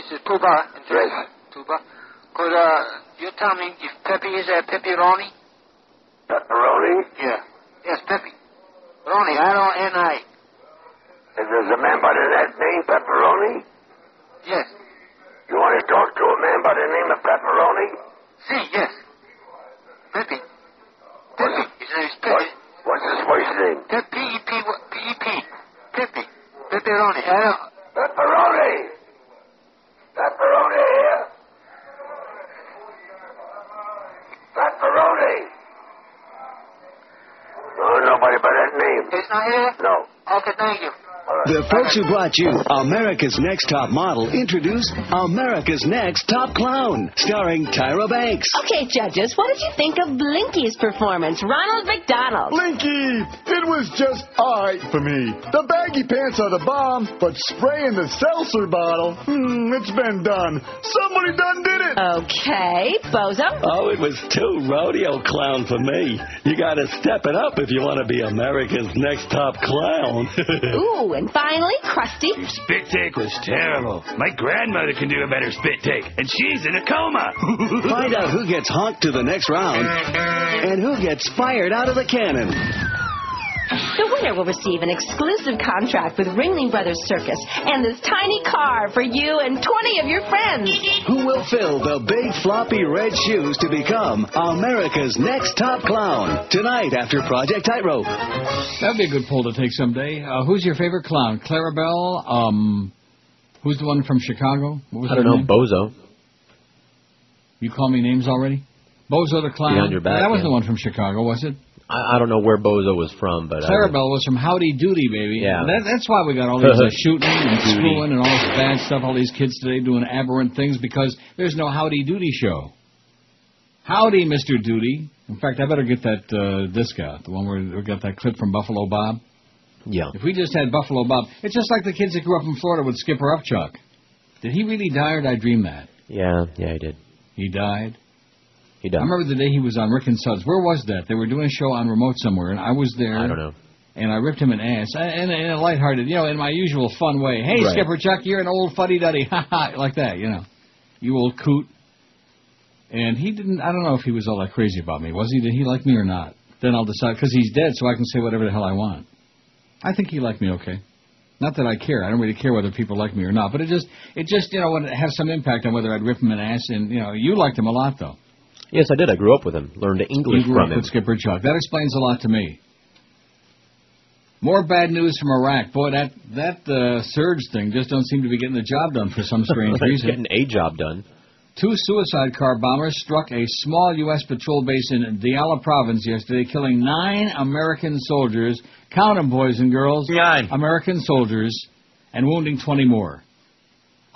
This is Tuba. Yes. Tuba. Could you tell me if Pepe is a pepperoni? Pepperoni? Yeah. Yes, Pepe. Ronnie, R-O-N-I. Is there a man by that name, Pepperoni? Yes. You want to talk to a man by the name of Pepperoni? Si, yes. Pepe. Pepe. His name is Pepe. What's his first name? P-E-P. Pepe. Pepperoni. Pepperoni! Pepperoni here! Pepperoni! No, nobody by that name. He's not here? No. Okay, thank you. The folks who brought you America's Next Top Model introduce America's Next Top Clown, starring Tyra Banks. Okay, judges, what did you think of Blinky's performance? Ronald McDonald. Blinky! It was just all right for me. The baggy pants are the bomb, but spraying the seltzer bottle, it's been done. Somebody done did it. Okay, Bozo? Oh, it was too rodeo clown for me. You got to step it up if you want to be America's Next Top Clown. Ooh, and finally, Krusty. Your spit take was terrible. My grandmother can do a better spit take, and she's in a coma. Find out who gets honked to the next round and who gets fired out of the cannon. The winner will receive an exclusive contract with Ringling Brothers Circus and this tiny car for you and 20 of your friends. Who will fill the big floppy red shoes to become America's Next Top Clown? Tonight after Project Tightrope. That'd be a good poll to take someday. Who's your favorite clown? Clarabelle? Who's the one from Chicago? What was I don't know. name? Bozo. You call me names already? Bozo the Clown? Behind your back, that was yeah. the one from Chicago, was it? I don't know where Bozo was from, but Clarabelle was from Howdy Doody, baby. Yeah. That's why we got all these shooting and screwing and all this bad stuff, all these kids today doing aberrant things, because there's no Howdy Doody show. Howdy, Mr. Doody. In fact, I better get that disc out, the one where we got that clip from Buffalo Bob. Yeah. If we just had Buffalo Bob, it's just like the kids that grew up in Florida with Skipper Upchuck. Did he really die, or did I dream that? Yeah, he did. He died? He died. I remember the day he was on Rick and Suds. Where was that? They were doing a show on remote somewhere, and I was there. I don't know. And I ripped him an ass, in a lighthearted, in my usual fun way. Hey, right. Skipper Chuck, you're an old fuddy-duddy, ha-ha, like that, You old coot. And he didn't, I don't know if he was all that crazy about me. Was he? Did he like me or not? Then I'll decide, because he's dead, so I can say whatever the hell I want. I think he liked me okay. Not that I care. I don't really care whether people like me or not. But it just would have some impact on whether I'd rip him an ass. And, you liked him a lot, though. Yes, I did. I grew up with him. Learned English you grew from up him. with Skipper Chuck. That explains a lot to me. More bad news from Iraq. Boy, that surge thing just don't seem to be getting the job done for some strange reason. Getting a job done. 2 suicide car bombers struck a small U.S. patrol base in Diyala province yesterday, killing 9 American soldiers. Count them, boys and girls. 9 American soldiers, and wounding 20 more.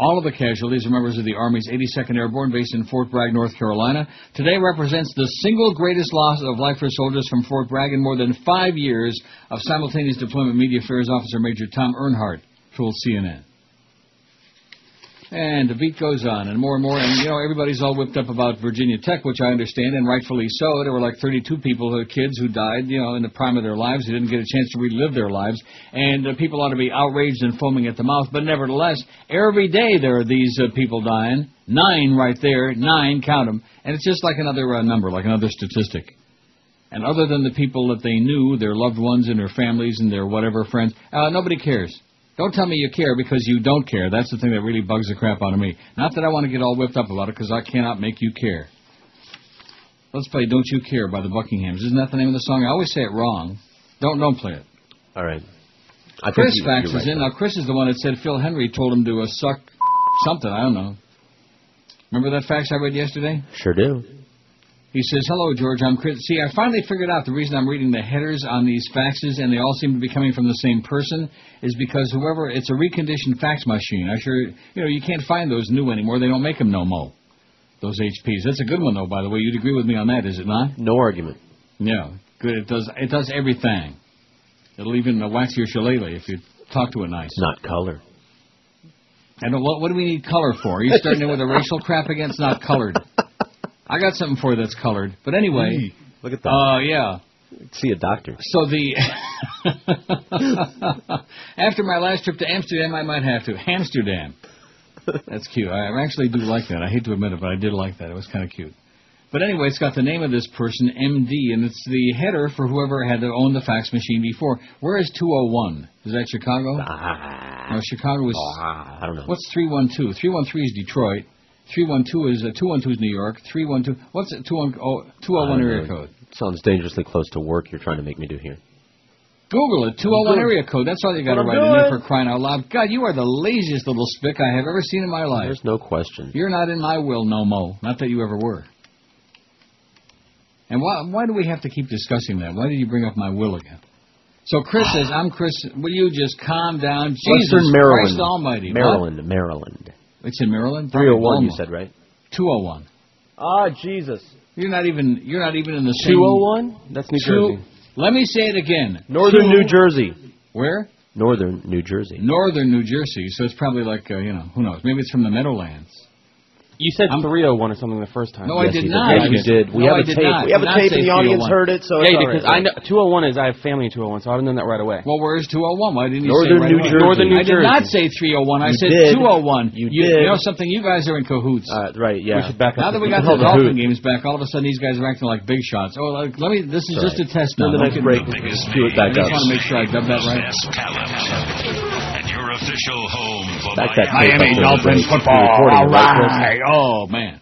All of the casualties are members of the Army's 82nd Airborne based in Fort Bragg, North Carolina. Today represents the single greatest loss of life for soldiers from Fort Bragg in more than 5 years of simultaneous deployment. Media Affairs Officer Major Tom Earnhardt told CNN. And the beat goes on, and more, and everybody's all whipped up about Virginia Tech, which I understand, and rightfully so. There were like 32 kids who died, in the prime of their lives, who didn't get a chance to relive their lives, and people ought to be outraged and foaming at the mouth, but nevertheless, every day there are these people dying. 9 right there, 9, count them, and it's just like another number, like another statistic. And other than the people that they knew, their loved ones and their families and their whatever friends, nobody cares. Don't tell me you care because you don't care. That's the thing that really bugs the crap out of me. Not that I want to get all whipped up about it, because I cannot make you care. Let's play Don't You Care by the Buckinghams. Isn't that the name of the song? I always say it wrong. Don't play it. All right. Chris faxes in. Now, Chris is the one that said Phil Henry told him to suck something. I don't know. Remember that fax I read yesterday? Sure do. He says, hello, George, I'm Chris. See, I finally figured out the reason I'm reading the headers on these faxes, and they all seem to be coming from the same person, is because it's a reconditioned fax machine. You can't find those new anymore. They don't make them no more, those HPs. That's a good one, though, by the way. You'd agree with me on that, is it not? No argument. Yeah, good. It does everything. It'll even wax your shillelagh if you talk to it nice. Not color. I don't. What do we need color for? Are you starting in with a racial crap again? It's not colored. I got something for you that's colored. But anyway. Look at that. Yeah. See a doctor. So after my last trip to Amsterdam, I might have to. Hamsterdam. That's cute. I actually do like that. I hate to admit it, but I did like that. It was kind of cute. But anyway, it's got the name of this person, MD, and it's the header for whoever had owned the fax machine before. Where is 201? Is that Chicago? No, Chicago was... I don't know. What's 312? 313 is Detroit. 312 is... 212 is New York. 312... What's it? 201 area code. Sounds dangerously close to work you're trying to make me do here. Google it. 201 area code. That's all you got to write in there for crying out loud. God, you are the laziest little spick I have ever seen in my life. There's no question. You're not in my will no mo. Not that you ever were. And why do we have to keep discussing that? Why did you bring up my will again? So Chris says, I'm Chris. Will you just calm down? Jesus Western Maryland. Christ almighty. Maryland. It's in Maryland? 301 you said, right? 201. Ah, Jesus. You're not even in the same... 201? That's New Jersey. Let me say it again. Northern New Jersey. Where? Northern New Jersey. Northern New Jersey. So it's probably like, who knows? Maybe it's from the Meadowlands. You said 301 or something the first time. No, I did not. Yes, you did. We have a tape. We have a tape, and the audience heard it. So yeah, because I know 201 is I have family in 201, so I would have known that right away. Well, where's 201? Why didn't you Northern say New Jersey? Northern New Jersey. I did not say 301. I said 201. You did. You know something? You guys are in cahoots. Right? Yeah. We should back up. Now that we got the Dolphin games back, all of a sudden these guys are acting like big shots. Oh, let me. This is just a test now. The next break, do it back I up. just want to make sure I dub that right. And your official home for Miami Dolphins football. All right. Oh man.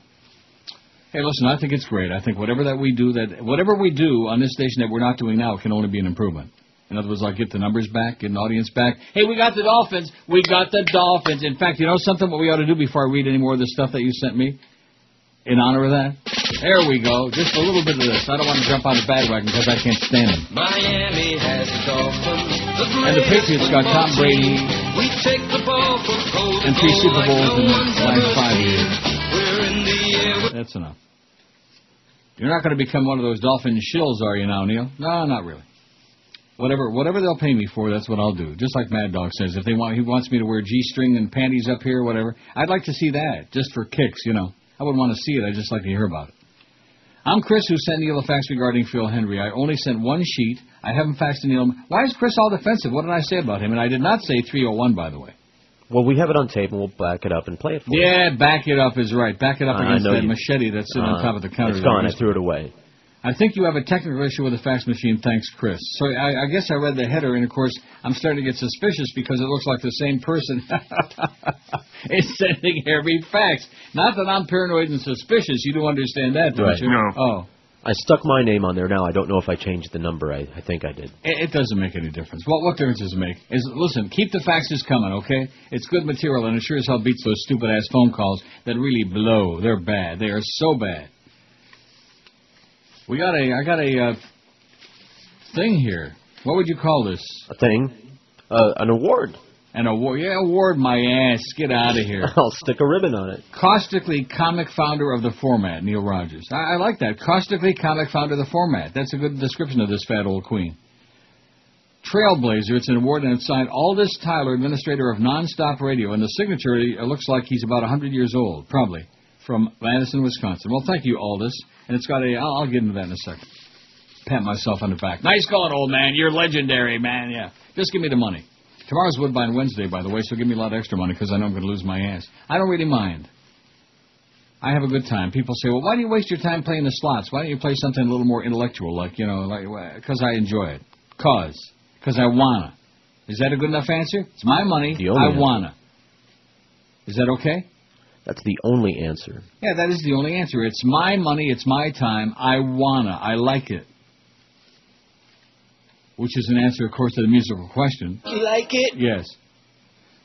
Hey, listen, I think it's great. I think whatever we do on this station that we're not doing now can only be an improvement. In other words, like get the numbers back, get an audience back. Hey, we got the Dolphins. We got the Dolphins. In fact, you know something? What we ought to do before I read any more of the stuff that you sent me? In honor of that? There we go. Just a little bit of this. I don't want to jump on the bandwagon because I can't stand them. Miami has the Dolphins. And the Patriots got Tom Brady We take the ball from and 3 Super Bowls in the last 5 years. That's enough. You're not going to become one of those Dolphin shills, are you now, Neil? No, not really. Whatever they'll pay me for, that's what I'll do. Just like Mad Dog says, if he wants me to wear G-string and panties up here, whatever, I'd like to see that, just for kicks, I wouldn't want to see it. I'd just like to hear about it. I'm Chris, who sent Neil a fax regarding Phil Henry. I only sent one sheet. I haven't faxed to Neil. Why is Chris all defensive? What did I say about him? And I did not say 301, by the way. Well, we have it on tape, and we'll back it up and play it for you. Yeah, back it up is right. Back it up against that machete that's sitting on top of the counter. It's gone. I threw it away. I think you have a technical issue with the fax machine. Thanks, Chris. So I guess I read the header, and, of course, I'm starting to get suspicious because it looks like the same person is sending every fax. Not that I'm paranoid and suspicious. You do understand that, don't you? No. Oh. I stuck my name on there now. I don't know if I changed the number. I think I did. It doesn't make any difference. What difference does it make? Listen, keep the faxes coming, okay? It's good material, and it sure as hell beats those stupid-ass phone calls that really blow. They're bad. They are so bad. I got a thing here. What would you call this? A thing? An award. An award? Yeah, award my ass. Get out of here. I'll stick a ribbon on it. Caustically comic founder of the format, Neil Rogers. I like that. Caustically comic founder of the format. That's a good description of this fat old queen. Trailblazer, it's an award, and it's signed Aldous Tyler, administrator of Nonstop Radio. And the signature looks like he's about 100 years old, probably, from Madison, Wisconsin. Well, thank you, Aldous. And it's got I'll get into that in a second. Pat myself on the back. Nice going, old man. You're legendary, man. Yeah. Just give me the money. Tomorrow's Woodbine Wednesday, by the way, so give me a lot of extra money because I know I'm going to lose my ass. I don't really mind. I have a good time. People say, well, why do you waste your time playing the slots? Why don't you play something a little more intellectual, because I enjoy it. Because I wanna. Is that a good enough answer? It's my money. I wanna. Is that okay? That's the only answer. Yeah, that is the only answer. It's my money. It's my time. I wanna. I like it. Which is an answer, of course, to the musical question. You like it? Yes.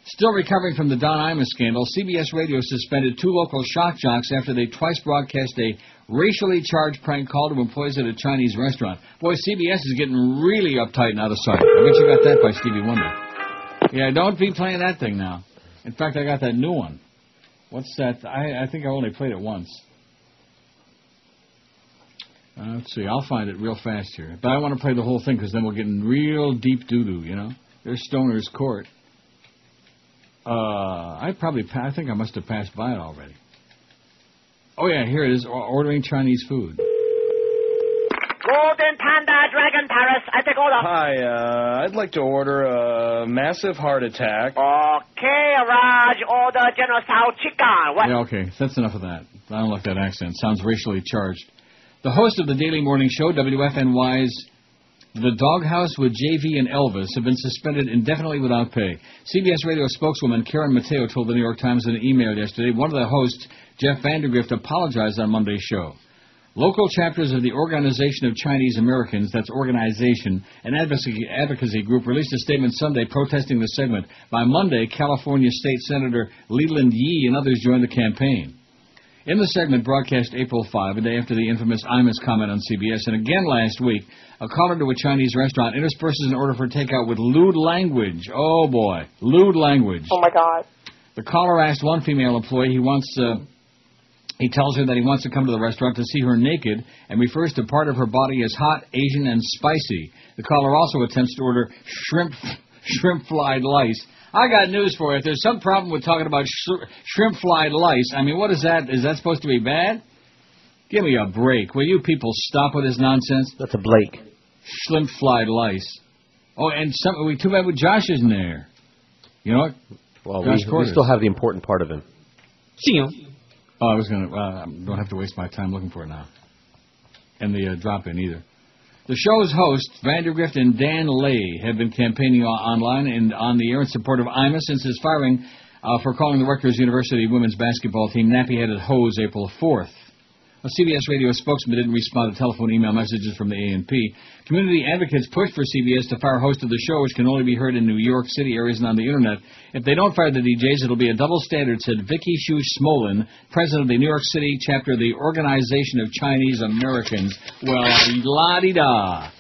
Still recovering from the Don Imus scandal, CBS Radio suspended 2 local shock jocks after they twice broadcast a racially charged prank call to employees at a Chinese restaurant. Boy, CBS is getting really uptight and out of sight. I bet you got that by Stevie Wonder. Yeah, don't be playing that thing now. In fact, I got that new one. What's that? I think I only played it once. Let's see. I'll find it real fast here. But I want to play the whole thing because then we'll get in real deep doo-doo, There's Stoner's Court. I think I must have passed by it already. Oh, yeah, here it is. Ordering Chinese food. Golden Panda Dragon Paris, I take order. Hi, I'd like to order a massive heart attack. Okay. Okay, Raj, order General Tso chicken. What? Yeah, okay, that's enough of that. I don't like that accent. Sounds racially charged. The host of the Daily Morning Show, WFNY's The Doghouse with JV and Elvis, have been suspended indefinitely without pay. CBS Radio spokeswoman Karen Mateo told the New York Times in an email yesterday one of the hosts, Jeff Vandergrift, apologized on Monday's show. Local chapters of the Organization of Chinese Americans, that's Organization, an advocacy group, released a statement Sunday protesting the segment. By Monday, California State Senator Leland Yee and others joined the campaign. In the segment broadcast April 5, a day after the infamous Imus comment on CBS, and again last week, a caller to a Chinese restaurant intersperses an order for takeout with lewd language. Oh, boy. Lewd language. Oh, my God. The caller asked one female employee he tells her that he wants to come to the restaurant to see her naked and refers to part of her body as hot, Asian, and spicy. The caller also attempts to order shrimp-fried lice. I got news for you. If there's some problem with talking about shrimp-fried lice, I mean, what is that? Is that supposed to be bad? Give me a break. Will you people stop with this nonsense? That's a Blake. Shrimp-fried lice. Oh, and too bad with Josh isn't there. You know what? Well, we still have the important part of him. See you. Oh, I was going to... don't have to waste my time looking for it now. And the drop-in either. The show's hosts, Vandergrift and Dan Lay, have been campaigning online and on the air in support of Imus since his firing for calling the Rutgers University women's basketball team nappy-headed hose April 4th. A CBS Radio spokesman didn't respond to telephone email messages from the A&P. Community advocates pushed for CBS to fire host of the show, which can only be heard in New York City areas and on the Internet. If they don't fire the DJs, it'll be a double standard, said Vicky Shu Smolin, president of the New York City chapter of the Organization of Chinese Americans. Well, la-di-da.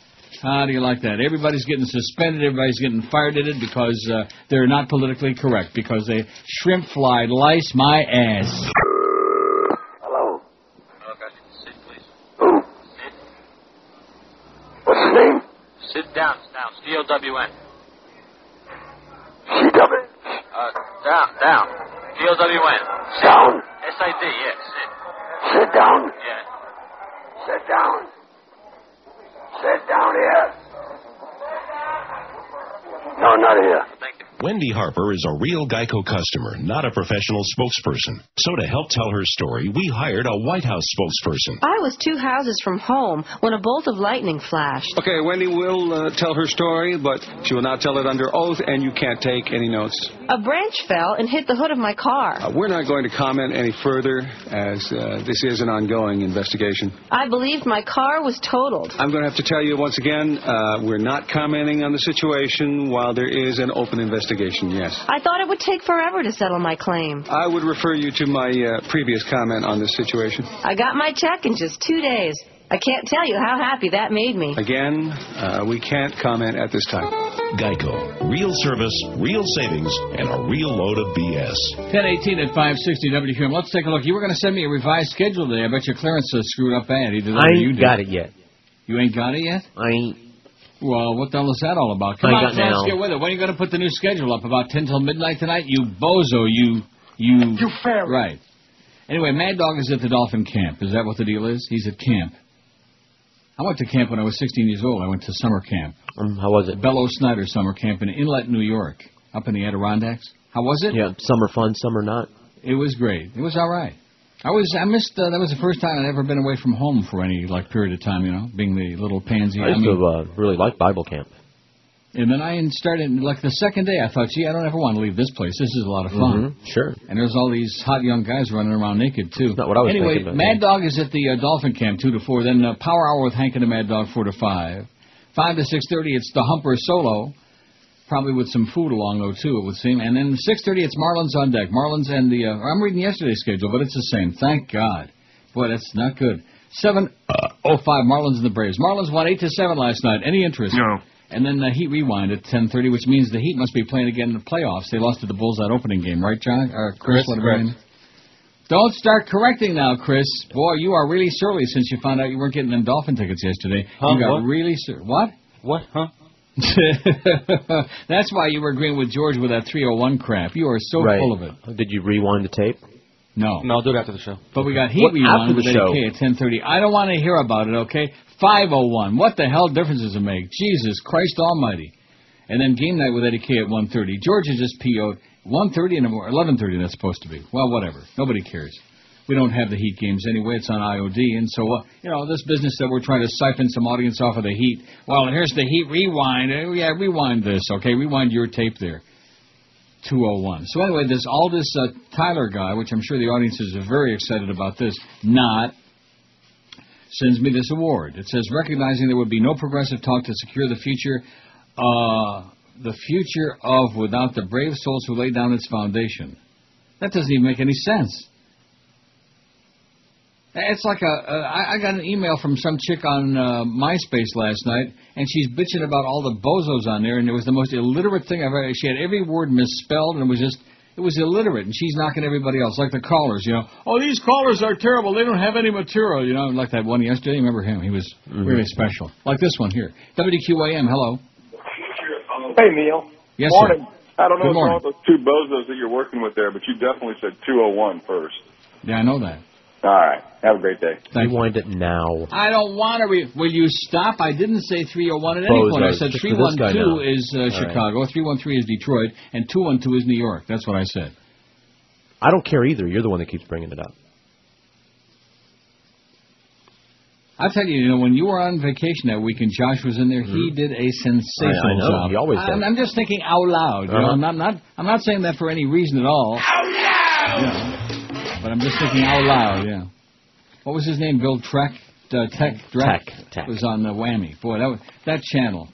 How do you like that? Everybody's getting suspended, everybody's getting fired at it because they're not politically correct, because they shrimp-fried lice my ass. Sit down, D-O-W-N. C-W? Down. D-O-W-N. Down? S-I-D, yes, sit. Sit down? Yeah. Sit down. Sit down here. No, not here. Thank you. Wendy Harper is a real Geico customer, not a professional spokesperson. So to help tell her story, we hired a White House spokesperson. I was 2 houses from home when a bolt of lightning flashed. Okay, Wendy will tell her story, but she will not tell it under oath, and you can't take any notes. A branch fell and hit the hood of my car. We're not going to comment any further, as this is an ongoing investigation. I believed my car was totaled. I'm going to have to tell you once again, we're not commenting on the situation while there is an open investigation, yes. I thought it would take forever to settle my claim. I would refer you to my previous comment on this situation. I got my check in just 2 days. I can't tell you how happy that made me. Again, we can't comment at this time. Geico. Real service, real savings, and a real load of BS. 10:18 at 560 WQAM. Let's take a look. You were going to send me a revised schedule today. I bet your Clarence screwed up bad. Either that or you did. I ain't got it yet. You ain't got it yet? I ain't. Well, what the hell is that all about? Come on, let's get with it. When are you going to put the new schedule up? About 10 till midnight tonight? You bozo, you fairy. Right. Anyway, Mad Dog is at the Dolphin camp. Is that what the deal is? He's at camp. I went to camp when I was 16 years old. I went to summer camp. How was it? Bellow Snyder summer camp in Inlet, New York, up in the Adirondacks. How was it? Yeah, summer fun, summer not. It was great. It was all right. I missed, that was the first time I'd ever been away from home for any, period of time, being the little pansy. I used to really like Bible camp. And then I started, the second day, I thought, gee, I don't ever want to leave this place. This is a lot of fun. Mm-hmm, sure. And there's all these hot young guys running around naked, too. That's not what I was thinking about. Mad Dog is at the Dolphin camp, 2 to 4. Then Power Hour with Hank and the Mad Dog, 4 to 5. 5 to 6:30, it's the Humper Solo. Probably with some food along, though, too, it would seem. And then 6:30, it's Marlins on deck. Marlins and I'm reading yesterday's schedule, but it's the same. Thank God. Boy, that's not good. 7:05, Marlins and the Braves. Marlins won 8-7 last night. Any interest? No. And then the Heat rewind at 10:30, which means the Heat must be playing again in the playoffs. They lost to the Bulls that opening game, right, John? Or Chris, whatever. Don't start correcting now, Chris. Boy, you are really surly since you found out you weren't getting them Dolphin tickets yesterday. Huh? You got What? really surly. What? What? Huh? That's why you were agreeing with George with that 301 crap. You are so full of it. Did you rewind the tape? No. No, I'll do it after the show. But we got Heat rewind with AK at 10:30. I don't want to hear about it, okay? 501. What the hell difference does it make? Jesus Christ almighty. And then game night with Eddie K at 1:30. Georgia just PO'd 1:30 and 11:30. That's supposed to be. Well, whatever. Nobody cares. We don't have the Heat games anyway. It's on IOD, and so this business that we're trying to siphon some audience off of the Heat. Well, here's the Heat rewind. Yeah, rewind this, okay? Rewind your tape there. 201. So anyway, this Aldous Tyler guy, which I'm sure the audiences are very excited about this, sends me this award. It says, recognizing there would be no progressive talk to secure the future of without the brave souls who laid down its foundation. That doesn't even make any sense. It's like I got an email from some chick on MySpace last night, and she's bitching about all the bozos on there, and it was the most illiterate thing I've ever. She had every word misspelled, and it was illiterate, and she's knocking everybody else, like the callers, Oh, these callers are terrible. They don't have any material, like that one yesterday. Remember him? He was really special. Like this one here. WQAM, hello. Hey, Neil. Yes, morning. Sir. I don't know Good morning. if all those two bozos that you're working with there, but you definitely said 201 first. Yeah, I know that. All right. Have a great day. Rewind it now. I don't want to. Will you stop? I didn't say 301 at any point. I said 312 is Chicago, 313 is Detroit, and 212 is New York. That's what I said. I don't care either. You're the one that keeps bringing it up. I'll tell you, when you were on vacation that week and Josh was in there, he did a sensational job. He always does. I'm just thinking out loud. I'm not saying that for any reason at all. Out loud! But I'm just thinking out loud, What was his name? Bill Tech was on the Whammy. Boy, that channel.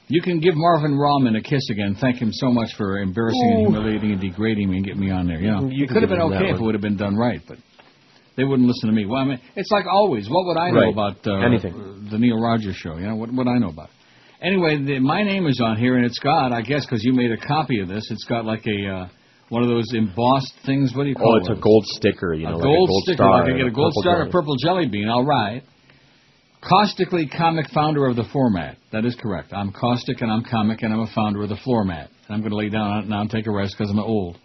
You can give Marvin Rahman a kiss again. Thank him so much for embarrassing and humiliating and degrading me and getting me on there. You could have been okay if it would have been done right, but they wouldn't listen to me. Well, I mean, it's like always. What would I know about anything? The Neil Rogers show? What would I know about it? Anyway, my name is on here, and it's got, I guess, because you made a copy of this, it's got like a... one of those embossed things. What do you call it? Oh, it's a gold sticker. A gold sticker. Star, like I get a gold star and a purple jelly bean. All right. Caustically comic founder of the format. That is correct. I'm caustic and I'm comic and I'm a founder of the format. And I'm going to lay down on it now and take a rest because I'm old.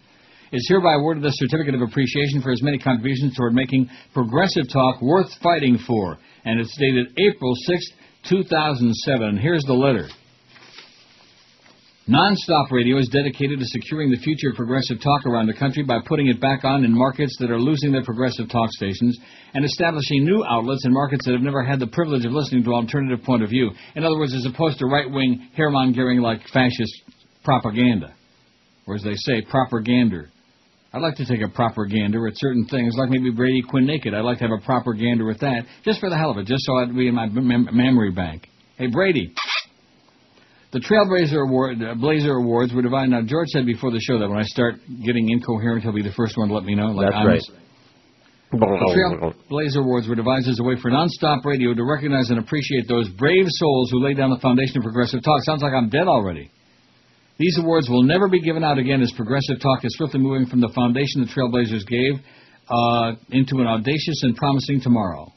Is hereby awarded the certificate of appreciation for his many contributions toward making progressive talk worth fighting for. And it's dated April 6th, 2007. Here's the letter. Non-stop radio is dedicated to securing the future of progressive talk around the country by putting it back on in markets that are losing their progressive talk stations and establishing new outlets in markets that have never had the privilege of listening to an alternative point of view. In other words, as opposed to right-wing, hair-mongering like fascist propaganda. Or as they say, propagander. I'd like to take a propagander at certain things, like maybe Brady Quinn Naked. I'd like to have a propagander with that, just for the hell of it, just so I'd be in my memory bank. Hey, Brady. The Trailblazer Awards were divided. Now, George said before the show that when I start getting incoherent, he'll be the first one to let me know. That's right. The Trailblazer Awards were devised as a way for non-stop radio to recognize and appreciate those brave souls who laid down the foundation of progressive talk. Sounds like I'm dead already. These awards will never be given out again as progressive talk is swiftly moving from the foundation the Trailblazers gave into an audacious and promising tomorrow.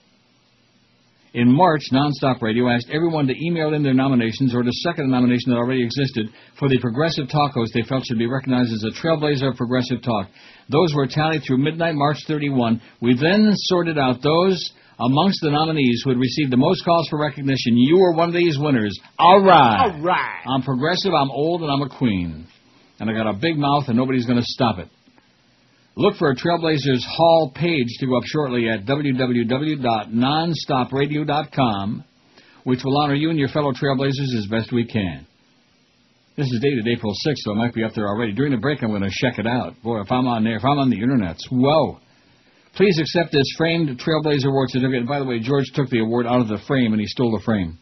In March, Nonstop Radio asked everyone to email in their nominations or to second a nomination that already existed for the progressive talk host they felt should be recognized as a trailblazer of progressive talk. Those were tallied through midnight, March 31. We then sorted out those amongst the nominees who had received the most calls for recognition. You were one of these winners. All right. All right. I'm progressive, I'm old, and I'm a queen. And I got a big mouth, and nobody's going to stop it. Look for a Trailblazers Hall page to go up shortly at www.nonstopradio.com, which will honor you and your fellow Trailblazers as best we can. This is dated April 6th, so it might be up there already. During the break, I'm going to check it out. Boy, if I'm on there, if I'm on the internet, whoa. Please accept this framed Trailblazer Award certificate. And by the way, George took the award out of the frame, and he stole the frame.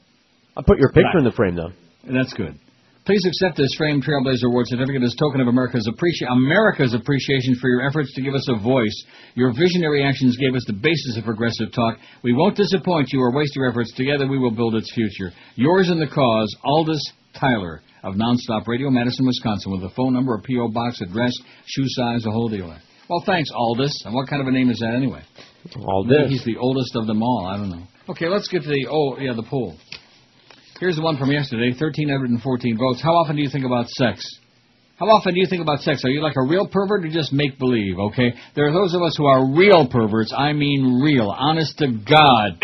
I'll put your picture in the frame, though. That's good. Please accept this framed Trailblazer Award certificate as a token of America's appreciation for your efforts to give us a voice. Your visionary actions gave us the basis of progressive talk. We won't disappoint you or waste your efforts. Together we will build its future. Yours in the cause, Aldous Tyler of Nonstop Radio, Madison, Wisconsin, with a phone number, a P.O. box, address, shoe size, the whole deal. Well, thanks, Aldous. And what kind of a name is that anyway? Aldous. He's the oldest of them all. I don't know. Okay, let's get to the poll. Here's the one from yesterday, 1,314 votes. How often do you think about sex? How often do you think about sex? Are you like a real pervert or just make-believe, okay? There are those of us who are real perverts. I mean real, honest-to-God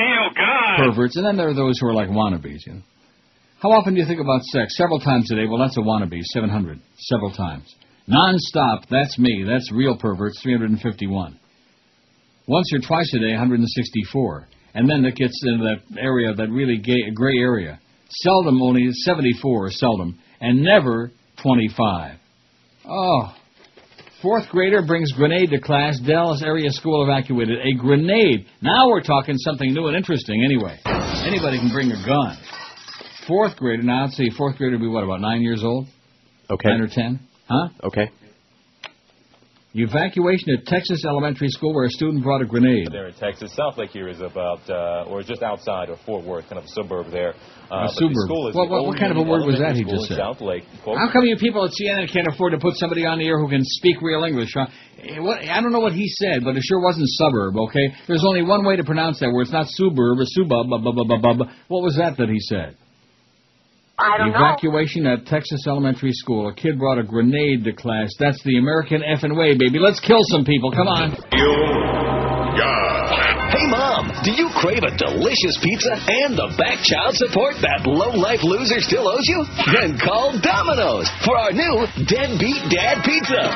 perverts. And then there are those who are like wannabes, you know. How often do you think about sex? Several times a day. Well, that's a wannabe, 700. Several times. Non-stop, that's me. That's real perverts, 351. Once or twice a day, 164. And then it gets into that area, that really gray area. Seldom, only 74, seldom. And never 25. Oh. Fourth grader brings grenade to class. Dallas area school evacuated. A grenade. Now we're talking something new and interesting anyway. Anybody can bring a gun. Fourth grader, now let's see, fourth grader would be what, about 9 years old? Okay. 9 or 10? Huh? Okay. Evacuation at Texas elementary school where a student brought a grenade. There in Texas. Southlake here is about, or just outside of Fort Worth, kind of a suburb there. A suburb. What kind of a word was that he just said? Southlake. How come you people at CNN can't afford to put somebody on the air who can speak real English? Huh? I don't know what he said, but it sure wasn't suburb, okay? There's only one way to pronounce that word. It's not suburb or subub. What was that he said? I don't know. Evacuation at Texas elementary school. A kid brought a grenade to class. That's the American effing way, baby. Let's kill some people. Come on. Hey, Mom, do you crave a delicious pizza and the back child support that low-life loser still owes you? Then call Domino's for our new Deadbeat Dad Pizza.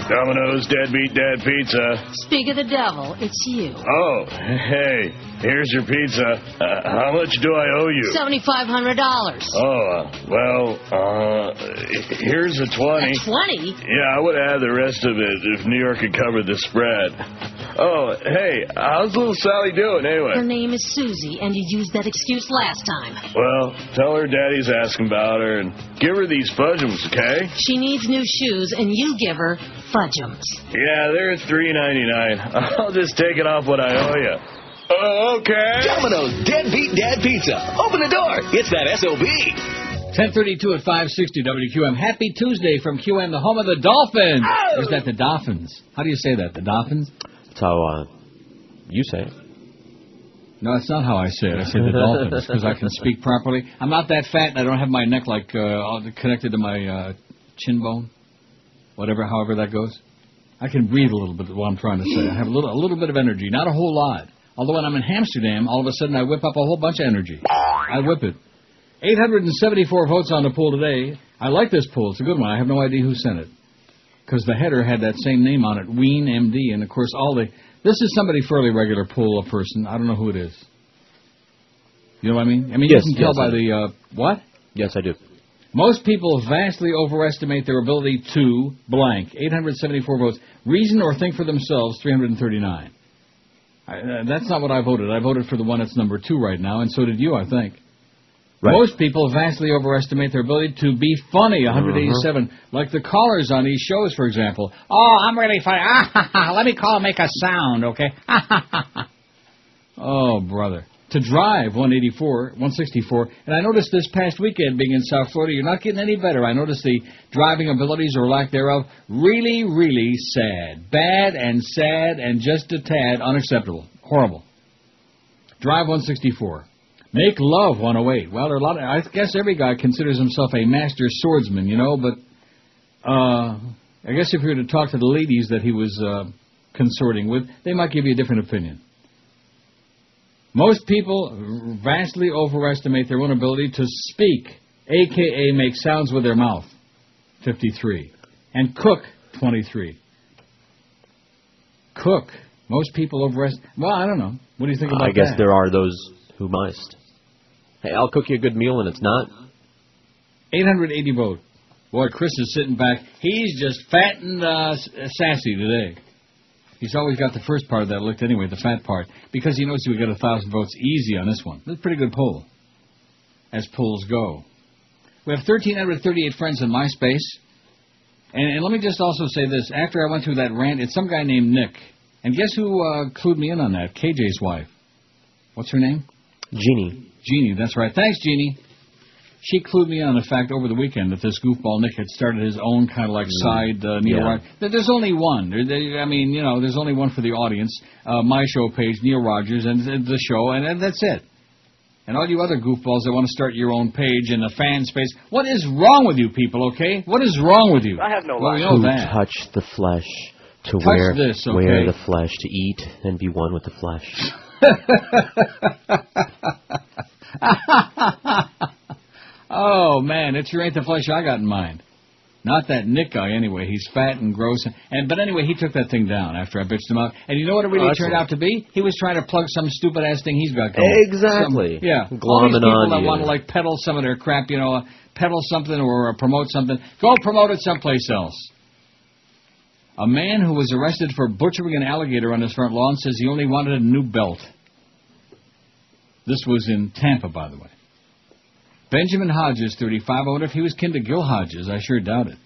Domino's Deadbeat Dad Pizza. Speak of the devil, it's you. Oh, hey, here's your pizza. How much do I owe you? $7,500. Oh, here's a 20. A 20? Yeah, I would add the rest of it if New York had covered the spread. Oh, hey, how's little Sally doing anyway? Her name is Susie, and you used that excuse last time. Well, tell her Daddy's asking about her and give her these fudgems, okay? She needs new shoes, and you give her fudgems. Yeah, they're $3.99. I'll just take it off what I owe you. Okay. Domino's Deadbeat Dad Pizza. Open the door. It's that SOB. 10:32 at 560 WQAM. Happy Tuesday from QM, the home of the Dolphins. Oh! Or is that the Dolphins? How do you say that? The Dolphins? That's how you say it. No, that's not how I say it. I say the Dolphins because I can speak properly. I'm not that fat and I don't have my neck like connected to my chin bone. However that goes. I can breathe a little bit, what I'm trying to say. I have a little bit of energy, not a whole lot. Although when I'm in Amsterdam, all of a sudden I whip up a whole bunch of energy. I whip it. 874 votes on the poll today. I like this poll. It's a good one. I have no idea who sent it. Because the header had that same name on it, Ween MD, and of course this is somebody fairly regular poll person. I don't know who it is. You know what I mean? Yes, you can tell by the, what? Yes, I do. Most people vastly overestimate their ability to blank. 874 votes. Reason or think for themselves, 339. That's not what I voted. I voted for the one that's number 2 right now, and so did you, I think. Right. Most people vastly overestimate their ability to be funny, 187. Like the callers on these shows, for example. Oh, I'm really funny. Let me call and make a sound, okay? Oh, brother. To drive, 164. And I noticed this past weekend, being in South Florida, you're not getting any better. I noticed the driving abilities or lack thereof really, really sad. Bad and sad and just a tad unacceptable. Horrible. Drive, 164. Make love, 108. Well, there are a lot of, I guess every guy considers himself a master swordsman, but I guess if you were to talk to the ladies that he was consorting with, they might give you a different opinion. Most people vastly overestimate their own ability to speak, a.k.a. make sounds with their mouth, 53. And cook, 23. Cook. Most people overestimate. Well, I don't know. What do you think about that? I guess there are those who must. Hey, I'll cook you a good meal, and it's not. 880 vote. Boy, Chris is sitting back. He's just fat and sassy today. He's always got the first part of that licked anyway, the fat part, because he knows he would get 1,000 votes easy on this one. That's a pretty good poll, as polls go. We have 1,338 friends in MySpace. And let me just also say this. After I went through that rant, it's some guy named Nick. And guess who clued me in on that? KJ's wife. What's her name? Jeannie. Jeannie, that's right. Thanks, Jeannie. She clued me in on the fact over the weekend that this goofball Nick had started his own kind of like side Neil Rogers. There's only one. There's only one for the audience. My show page, Neil Rogers, and the show, and that's it. And all you other goofballs that want to start your own page in the fan space, what is wrong with you people, okay? What is wrong with you? I have no life. To touch the flesh, to wear the flesh, to eat and be one with the flesh. Oh, man, it sure ain't the flesh I got in mind. Not that Nick guy, anyway. He's fat and gross. But anyway, he took that thing down after I bitched him out. And you know what it really turned out to be? He was trying to plug some stupid-ass thing he's got going. Exactly. Yeah. All these people that want to, like, peddle some of their crap, you know, peddle something or promote something. Go promote it someplace else. A man who was arrested for butchering an alligator on his front lawn says he only wanted a new belt. This was in Tampa, by the way. Benjamin Hodges, 35. I wonder if he was kin to Gil Hodges. I sure doubt it.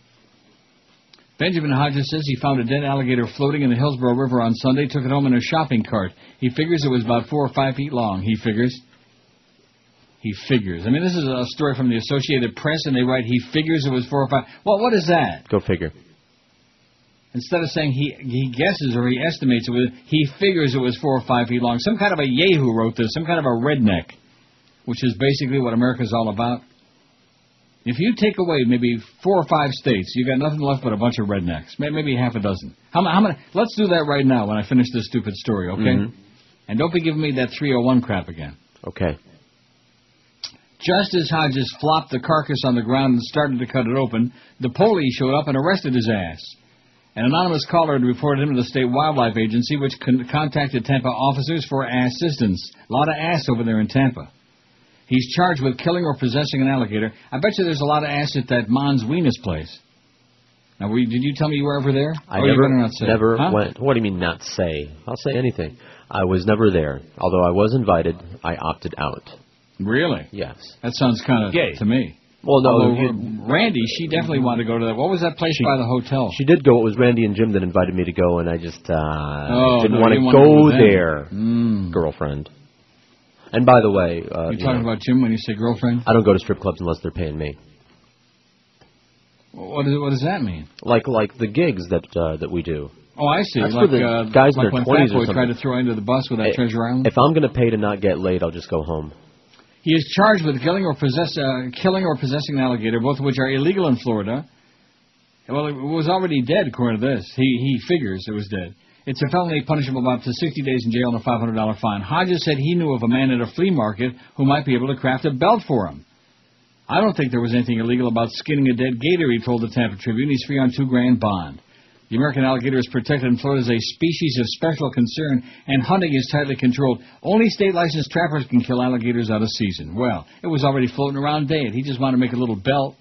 Benjamin Hodges says he found a dead alligator floating in the Hillsborough River on Sunday, took it home in a shopping cart. He figures it was about 4 or 5 feet long. He figures. I mean, this is a story from the Associated Press, and they write he figures it was 4 or 5. Well, what is that? Go figure. Instead of saying he guesses or he estimates it was, he figures it was 4 or 5 feet long. Some kind of a yahoo wrote this, some kind of a redneck, which is basically what America's all about. If you take away maybe 4 or 5 states, you got nothing left but a bunch of rednecks, maybe half a dozen. How many? Let's do that right now when I finish this stupid story, okay? Mm-hmm. And don't be giving me that 301 crap again. Okay. Just as Hodges flopped the carcass on the ground and started to cut it open, the police showed up and arrested his ass. An anonymous caller had reported him to the State Wildlife Agency, which contacted Tampa officers for assistance. A lot of ass over there in Tampa. He's charged with killing or possessing an alligator. I bet you there's a lot of ass at that Mons Wiener's place. Now, did you tell me you were ever there? I never went. What do you mean not say? I'll say anything. I was never there. Although I was invited, I opted out. Really? Yes. That sounds kind of gay to me. Well, no. Randy, she definitely wanted to go to that. What was that place by the hotel? She did go. It was Randy and Jim that invited me to go, and I just didn't want to go there, girlfriend. And by the way... You're talking about Jim when you say girlfriend? I don't go to strip clubs unless they're paying me. What does that mean? Like the gigs that we do. Oh, I see. That's like, for the guys in their 20s or something. Tried to throw into the bus with that Treasure Island? If I'm going to pay to not get laid, I'll just go home. He is charged with killing or possessing an alligator, both of which are illegal in Florida. Well, it was already dead, according to this. He figures it was dead. It's a felony punishable by up to 60 days in jail and a $500 fine. Hodges said he knew of a man at a flea market who might be able to craft a belt for him. I don't think there was anything illegal about skinning a dead gator, he told the Tampa Tribune. He's free on $2,000 bond. The American alligator is protected in Florida as a species of special concern, and hunting is tightly controlled. Only state-licensed trappers can kill alligators out of season. Well, it was already floating around dead. He just wanted to make a little belt.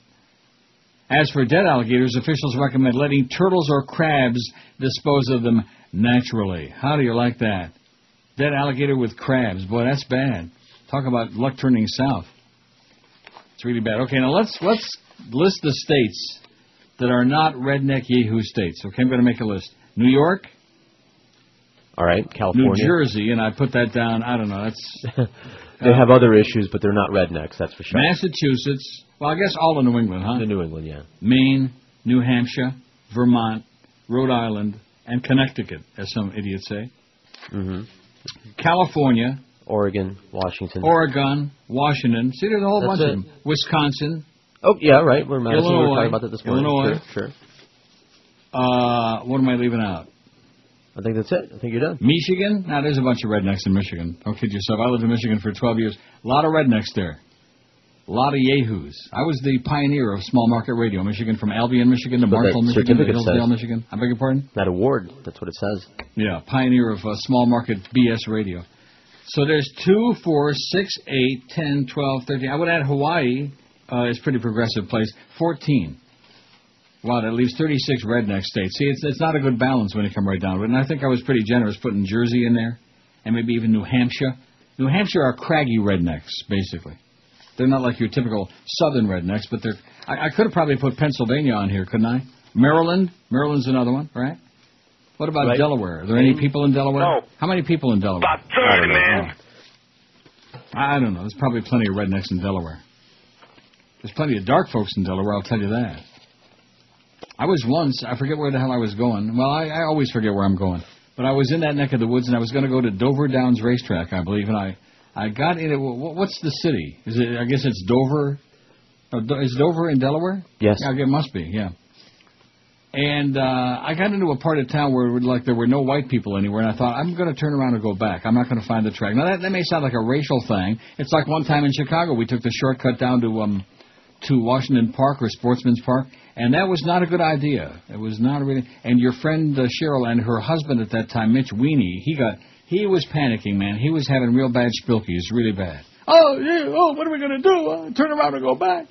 As for dead alligators, officials recommend letting turtles or crabs dispose of them naturally. How do you like that? Dead alligator with crabs. Boy, that's bad. Talk about luck turning south. It's really bad. Okay, now let's list the states that are not redneck yahoo states. Okay, I'm going to make a list. New York. All right, California. New Jersey, and I put that down. I don't know. That's they have other issues, but they're not rednecks, that's for sure. Massachusetts. Well, I guess all of New England, huh? The New England, yeah. Maine, New Hampshire, Vermont, Rhode Island, and Connecticut, as some idiots say. Mm-hmm. California. Oregon, Washington. Oregon, Washington. See, there's a whole bunch of them. Wisconsin. Oh, yeah, right. We're Madison. Illinois. We were talking about that this morning. Illinois. Sure. What am I leaving out? I think that's it. I think you're done. Michigan? Now, there's a bunch of rednecks in Michigan. Don't kid yourself. I lived in Michigan for 12 years. A lot of rednecks there. A lot of yahoos. I was the pioneer of small market radio. Michigan, from Albion, Michigan to Marshall, Michigan to Hillsdale, Michigan. I beg your pardon? That award. That's what it says. Yeah, pioneer of small market BS radio. So there's 2, 4, 6, 8, 10, 12, 13. I would add Hawaii. It's a pretty progressive place. 14. Wow, that leaves 36 redneck states. See, it's not a good balance when you come right down to it. And I think I was pretty generous putting Jersey in there, and maybe even New Hampshire. New Hampshire are craggy rednecks, basically. They're not like your typical southern rednecks, but they're... I could have probably put Pennsylvania on here, couldn't I? Maryland. Maryland's another one, right? What about Delaware? Are there any people in Delaware? No. How many people in Delaware? About 30, man. I don't know. There's probably plenty of rednecks in Delaware. There's plenty of dark folks in Delaware, I'll tell you that. I was once, I forget where the hell I was going. Well, I always forget where I'm going. But I was in that neck of the woods, and I was going to go to Dover Downs Racetrack, I believe, and I got in it. What's the city? Is it? I guess it's Dover. Is Dover in Delaware? Yes. Yeah, it must be, yeah. And I got into a part of town where there were no white people anywhere, and I thought, I'm going to turn around and go back. I'm not going to find the track. Now, that may sound like a racial thing. It's like one time in Chicago, we took the shortcut down to to Washington Park or Sportsman's Park, and that was not a good idea. It was not really. And your friend Cheryl and her husband at that time, Mitch Weenie, he was panicking, man. He was having real bad spilkies, really bad. Oh, yeah, what are we going to do? Turn around and go back.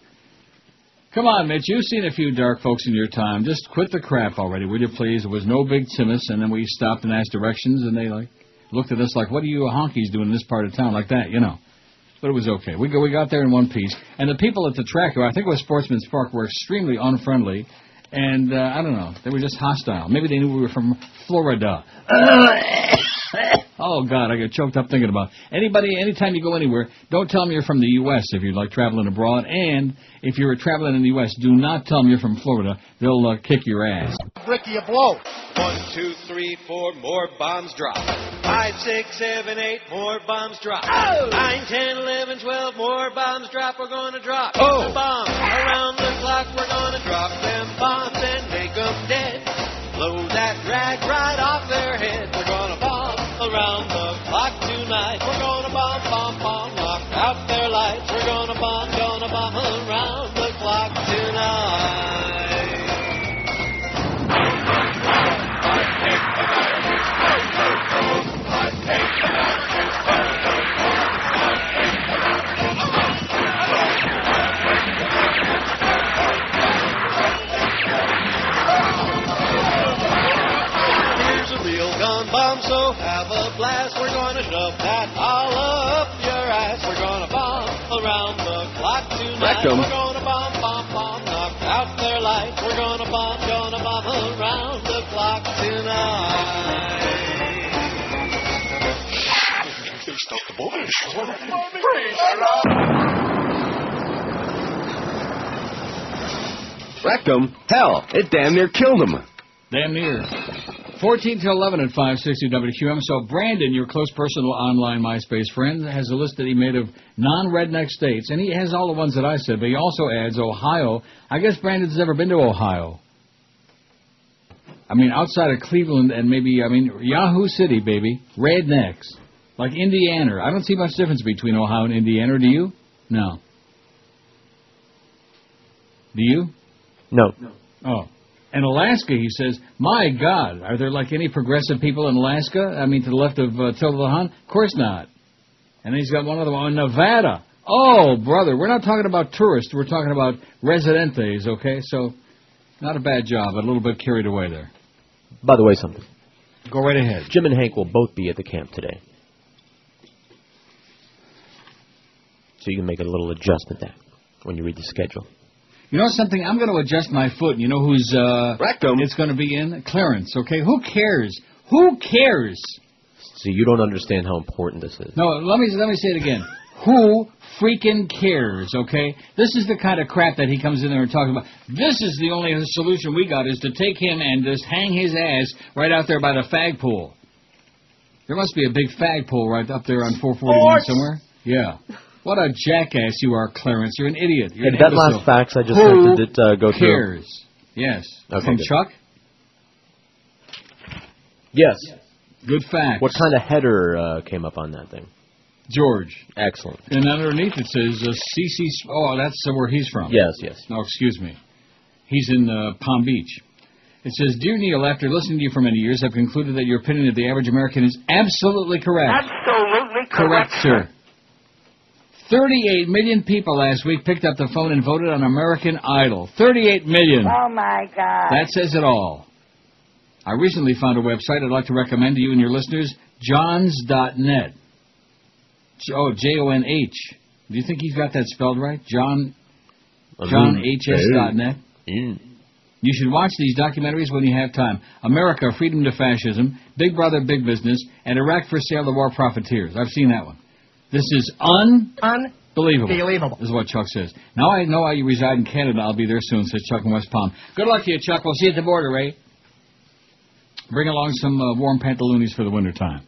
Come on, Mitch, you've seen a few dark folks in your time. Just quit the crap already, will you please? It was no big Timmus, and then we stopped and asked directions, and they looked at us like, what are you honkies doing in this part of town? Like that, But it was okay. We got there in one piece. And the people at the track, I think it was Sportsman's Park, were extremely unfriendly. And, I don't know, they were just hostile. Maybe they knew we were from Florida. Oh, God, I get choked up thinking about it. Anytime you go anywhere, don't tell them you're from the U.S. if you're, traveling abroad. And if you're traveling in the U.S., do not tell them you're from Florida. They'll kick your ass. Ricky, a blow. 1, 2, 3, 4, more bombs drop. 5, 6, 7, 8, more bombs drop. 9, 10, 11, 12, more bombs drop. We're going to drop the bombs. Around the clock, we're going to drop them bombs and make them dead. Blow that rag right off their head. We're going to bomb around the clock tonight. We're going to bomb, knock out their lights. We're going to bomb around the clock tonight. Bomb, so have a blast. We're going to shove that all up your ass. We're going to bomb around the clock tonight. We're going to bomb, knock out their lights. We're going to bomb around the clock tonight. Stop the boys. Wrecked him? Hell, it damn near killed him. Damn near. 14 to 11 at 560 WQAM. So Brandon, your close personal online MySpace friend, has a list that he made of non-redneck states, and he has all the ones that I said, but he also adds Ohio. I guess Brandon's never been to Ohio. I mean, outside of Cleveland and maybe, Yahoo City, baby. Rednecks. Like Indiana. I don't see much difference between Ohio and Indiana, do you? No. Do you? No. Oh. And Alaska, he says, my God, are there any progressive people in Alaska? To the left of Tilda the Hun? Of course not. And then he's got one other one, Nevada. Oh, brother, we're not talking about tourists. We're talking about residentes, okay? So, not a bad job, but a little bit carried away there. By the way, something. Go right ahead. Jim and Hank will both be at the camp today. So you can make a little adjustment there when you read the schedule. You know something? I'm going to adjust my foot. You know who's it's going to be in? Clarence, okay? Who cares? Who cares? See, you don't understand how important this is. No, let me say it again. Who freaking cares, okay? This is the kind of crap that he comes in there and talks about. This is the only solution we got is to take him and just hang his ass right out there by the fag pole. There must be a big fag pole right up there on 441 somewhere. Yeah. What a jackass you are, Clarence. You're an idiot. You're an that last fax I just sent, did it go through? Who cares? Yes. Okay, From good. Chuck? Yes. Good fax. What kind of header came up on that thing? George. Excellent. And underneath it says CC... Oh, that's where he's from. Yes. No, excuse me. He's in Palm Beach. It says, Dear Neil, after listening to you for many years, I've concluded that your opinion of the average American is absolutely correct. Absolutely correct, sir. 38 million people last week picked up the phone and voted on American Idol. 38 million. Oh, my God. That says it all. I recently found a website I'd like to recommend to you and your listeners, johns.net. Jonh. Do you think he's got that spelled right? johnhs.net. You should watch these documentaries when you have time. America, Freedom to Fascism, Big Brother, Big Business, and Iraq for Sale, The War Profiteers. I've seen that one. This is unbelievable. This is what Chuck says. Now I know you reside in Canada. I'll be there soon, says Chuck in West Palm. Good luck to you, Chuck. We'll see you at the border, Ray. Bring along some warm pantaloonies for the wintertime.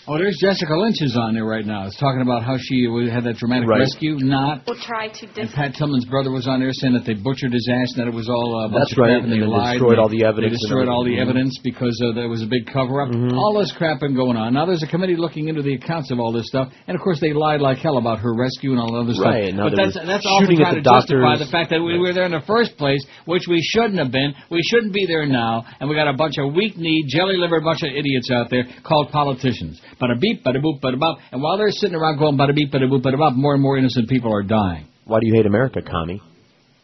Oh, there's Jessica Lynch is on there right now. It's talking about how she had that dramatic rescue. We'll try to And Pat Tillman's brother was on there saying that they butchered his ass and that it was all a bunch That's of crap right. and they lied. Destroyed all the evidence. They destroyed all the evidence because there was a big cover-up. All this crap been going on. Now there's a committee looking into the accounts of all this stuff. And, of course, they lied like hell about her rescue and all the other stuff. Right. Now but that's all to try to justify the fact that we were there in the first place, which we shouldn't have been. We shouldn't be there now. And we got a bunch of weak-kneed, jelly-livered bunch of idiots out there called politicians. Bada-beep, bada-boop, bada-bop. And while they're sitting around going bada-beep, bada-boop, bada-bop, more and more innocent people are dying. Why do you hate America, commie?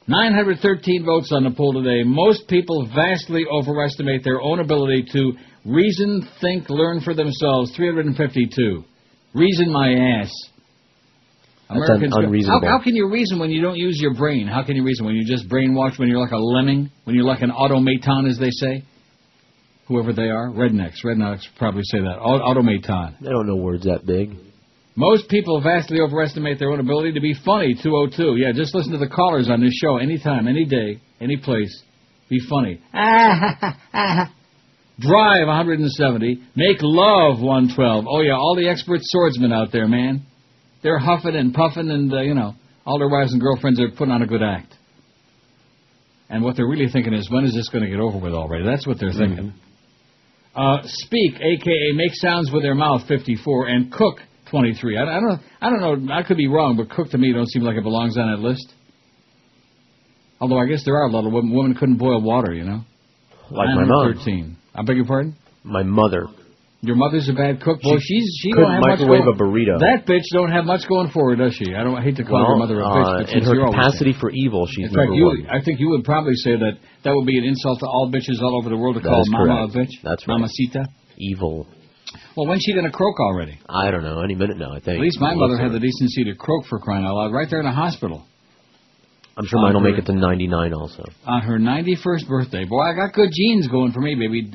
913 votes on the poll today. Most people vastly overestimate their own ability to reason, think, learn for themselves. 352. Reason my ass. That's unreasonable. How can you reason when you don't use your brain? How can you reason when you just brainwash, when you're like a lemming, when you're like an automaton, as they say? Whoever they are. Rednecks probably say that. Automaton. They don't know words that big. Most people vastly overestimate their own ability to be funny. 202. Yeah, just listen to the callers on this show anytime, any day, any place. Be funny. Drive 170. Make love 112. Oh, yeah, all the expert swordsmen out there, man. They're huffing and puffing and, all their wives and girlfriends are putting on a good act. And what they're really thinking is, when is this going to get over with already? That's what they're thinking. Speak, a.k.a. make sounds with their mouth, 54, and cook, 23. I don't know. I could be wrong, but cook to me don't seem like it belongs on that list. Although I guess there are a lot of women. Women couldn't boil water, Like my mom. 13. I beg your pardon? My mother. Your mother's a bad cook? Well, she couldn't don't have much microwave going. a burrito. That bitch don't have much going for her, does she? I hate to call your mother a bitch, but in her capacity for evil, she's in fact, number one. I think you would probably say that would be an insult to all bitches all over the world to call Mama correct. a bitch. That's right. Mamacita. Evil. Well, when's she going to croak already? I don't know. Any minute now, I think. At least my mother had the decency to croak, for crying out loud, right there in the hospital. I'm sure mine will make it to 99 also. On her 91st birthday. Boy, I got good genes going for me, baby.